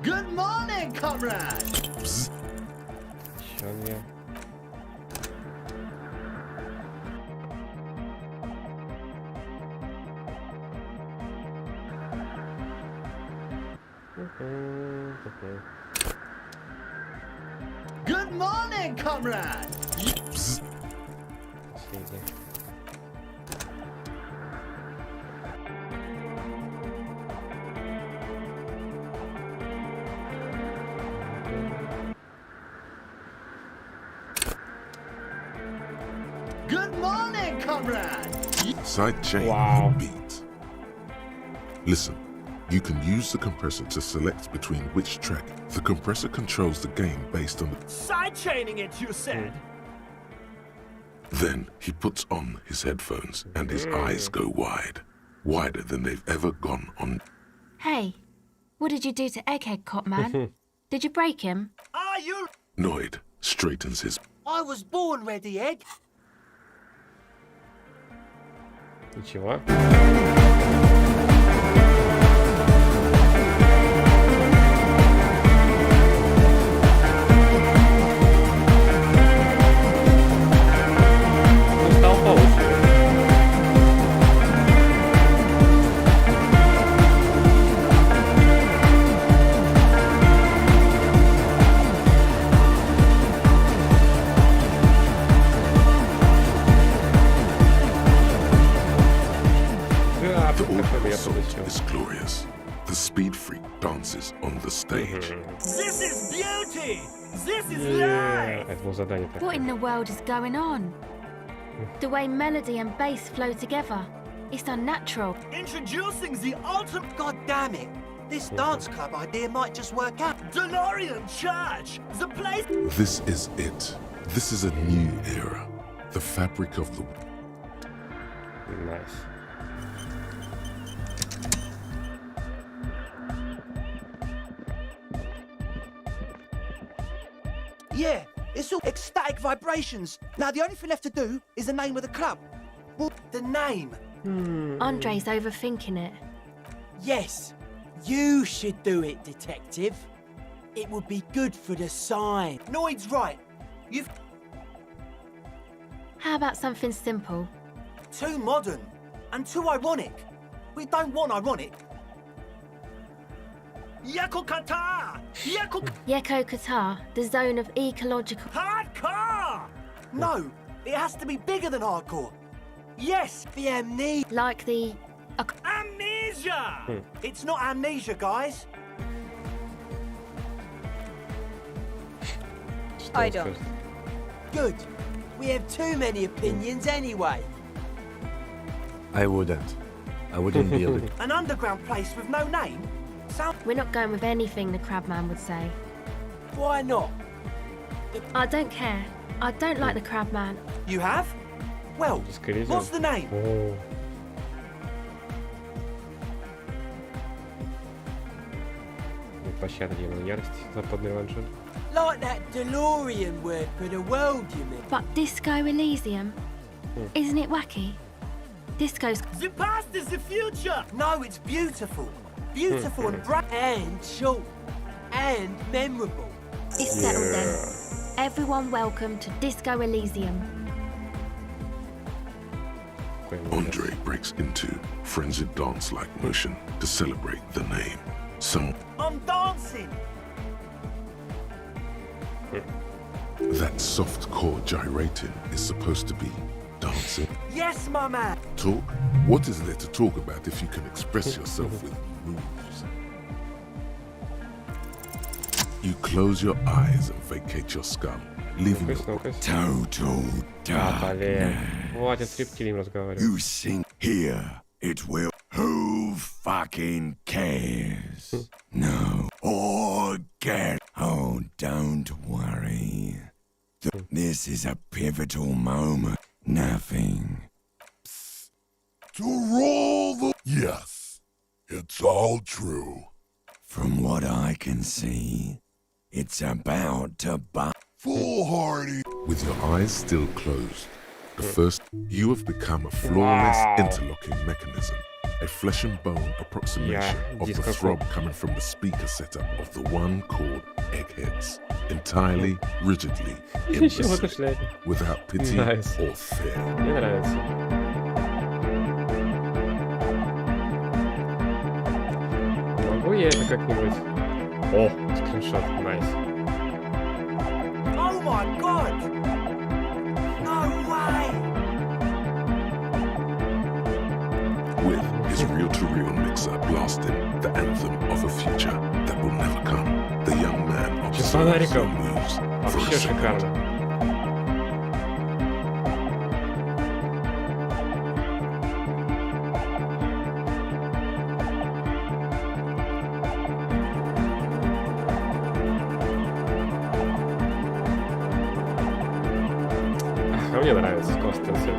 Good morning, comrade! Bzz. Еще мне. Good morning, comrade! Bzz. Последний. Good morning, comrade! Sidechain Wow. on beat. Listen, you can use the compressor to select between which track. The compressor controls the game based on the... Sidechaining it, you said. Then he puts on his headphones and his eyes go wide. Wider than they've ever gone on... Hey, what did you do to Egghead, Cop Man? Did you break him? Are you? Noid, straightens his... I was born ready, Egg. Ничего. Is glorious. The speed freak dances on the stage. This is beauty! This is life! Это было задание такое. What in the world is going on? The way melody and bass flow together. It's unnatural. Introducing the ultimate... God damn it! This dance club idea might just work out. DeLorean Church! The place... This is it. This is a new era. The fabric of the... Nice. Yeah, it's all ecstatic vibrations. Now the only thing left to do is the name of the club. Well, the name. Andre's overthinking it. Yes, you should do it, detective. It would be good for the sign. Noid's right. You've... How about something simple? Too modern and too ironic. We don't want ironic. Yakokata! Yeko Qatar, the zone of ecological... Hardcore! No, it has to be bigger than hardcore. Yes, the amnesia. Like the... Amnesia! It's not amnesia, guys. I don't. Good. We have too many opinions anyway. I wouldn't build it. An underground place with no name? We're not going with anything the Crabman would say. Why not? I don't care. I don't like the Crabman. You have? Well, what's the name? Oh. Пощада демона ярости, западный ваншот. Like that DeLorean word for the world, you mean? But Disco Elysium? Isn't it wacky? Disco's... The past is the future! No, it's beautiful. Beautiful and bright and short and memorable. It's settled then. Everyone welcome to Disco Elysium. Andre breaks into frenzied dance-like motion to celebrate the name. I'm dancing! That soft core gyrating is supposed to be dancing. Yes, my man! Talk? What is there to talk about if you can express yourself with moves? You close your eyes and vacate your skull, leaving total darkness. You sing here, it will. Who fucking cares? No. Or get. Oh, don't worry. This is a pivotal moment. Nothing. To roll the... Yes, it's all true. From what I can see, it's about to buy... Foolhardy. With your eyes still closed, the first, you have become a flawless interlocking mechanism. A flesh and bone approximation of the throb coming from the speaker setup of the one called Eggheads. Entirely, rigidly, imbecile, without pity or fear. Мне нравится. Могу я это как-нибудь? О, скриншот, найс. Oh my god! No way! With his reel-to-reel mixer blasting the anthem of a future that will never come, the young man observes and moves for a second. Мне нравится просто все.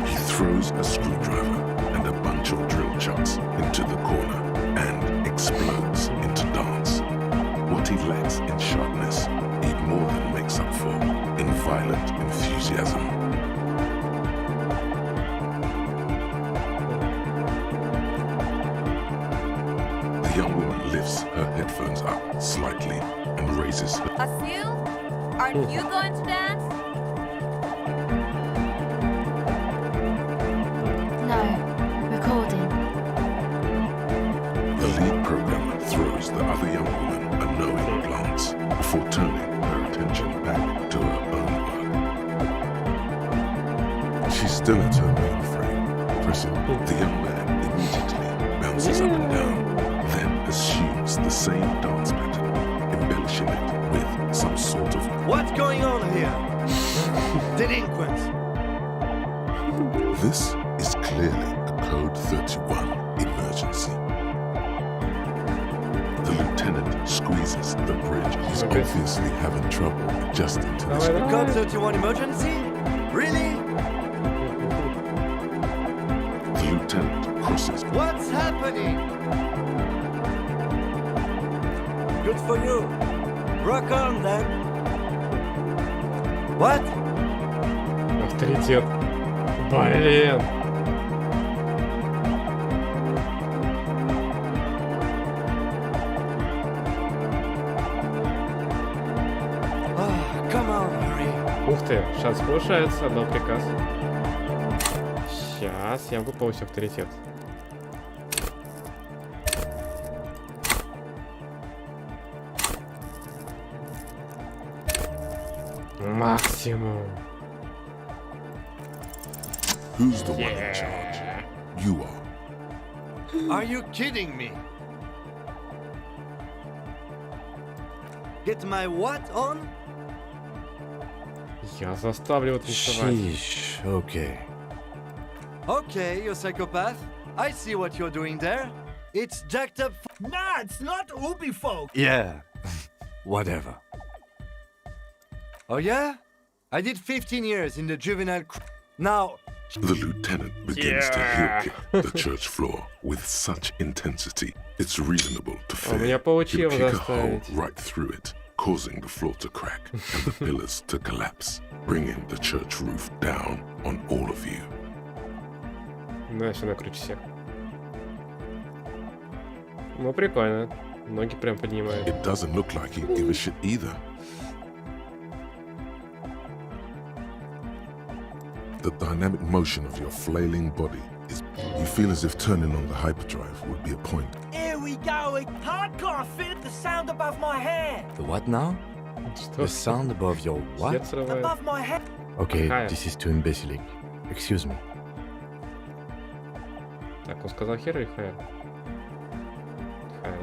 He throws a screwdriver and a bunch of drill chucks into the corner and explodes into dance. What he lacks in sharpness, he more than makes up for in violent enthusiasm. The young woman lifts her headphones up slightly and raises her... Asil, aren't you going to dance? No, recording. The lead programmer throws the other young woman a knowing glance before turning her attention back to her own work. She's still at her mainframe, pressing. The young man immediately bounces up and down, then assumes the same dance pattern, embellishing it with some sort of... What's going on here? Delinquents. This is clearly a Code 31 emergency. The lieutenant squeezes the bridge. He's obviously having trouble adjusting to this. Code 31 emergency? Really? The lieutenant crosses. What's happening? Good for you. Rock on then. What? Авторитет. Блин. Ух ты, сейчас слушается, отдал приказ. Сейчас я могу повысить авторитет. Максимум. Who's the one in charge? You are. Are you kidding me? Get my what on? Я заставлю его танцевать. Sheesh, okay. Okay, you psychopath. I see what you're doing there. It's jacked up. Nah, it's not Ubi folk. Yeah, whatever. Oh yeah? I did 15 years in the juvenile. Now. The lieutenant begins to heel kick the church floor with such intensity. It's reasonable to fear he'll kick a hole right through it, causing the floor to crack and the pillars to collapse, bringing the church roof down on all of you. Дальше накручу всех. Ну, прикольно. Ноги прям поднимают. It doesn't look like he give a shit either. The dynamic motion of your flailing body is... You feel as if turning on the hyperdrive would be a point. Here we go. Hardcore fit the sound above my hair. The what now? The sound above your what? Above my head. Okay, this is too imbecilic. Excuse me. Так, он сказал хер или хайр? Хайр,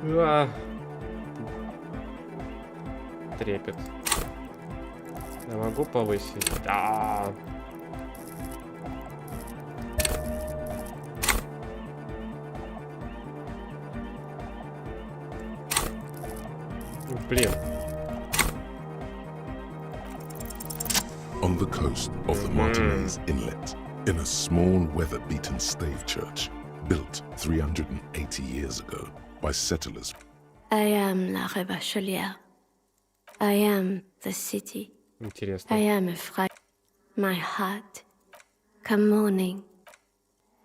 да. Трепет. Я могу повысить? Да. Блин. On the coast of the Martinez Inlet, in a small weather-beaten stave church, built 380 years ago by settlers. I am la Rebachelière. I am the city. Интересно. I am a fright. My heart. Come morning.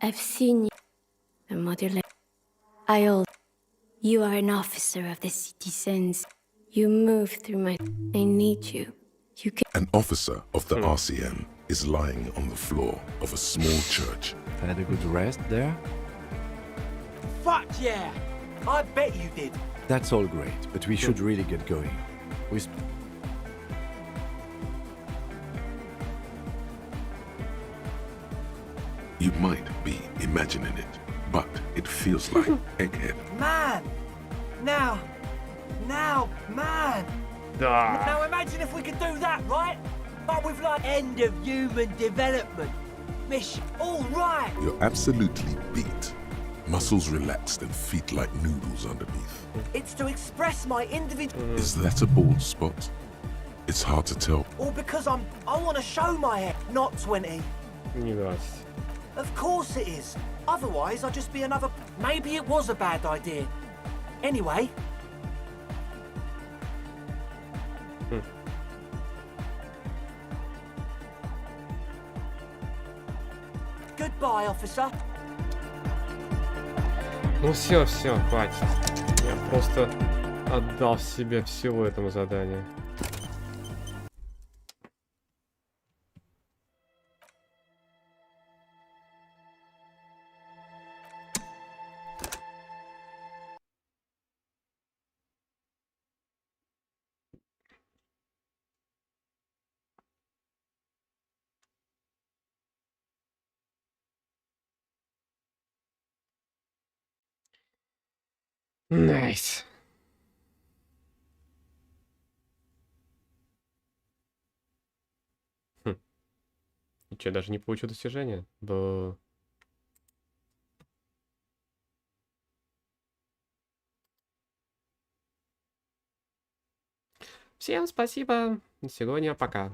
I've seen you. The modular. You are an officer of the citizens. You move through my... I need you. You can... An officer of the RCM is lying on the floor of a small church. Had a good rest there? Fuck yeah! I bet you did. That's all great, but we should really get going. You might be imagining it, but it feels like Egghead. Man! Now, man! Now imagine if we could do that, right? But with like end of human development. Mission. All right! You're absolutely beat. Muscles relaxed and feet like noodles underneath. It's to express my individual... Is that a bald spot? It's hard to tell. All because I want to show my head. Not 20. Не 20. Of course it is. Otherwise, I'd just be another... Maybe it was a bad idea. Anyway... Goodbye, officer. Ну все, хватит. Я просто отдал себе всего этому заданию. Найс. И что, даже не получу достижения? Да. Всем спасибо. На сегодня пока.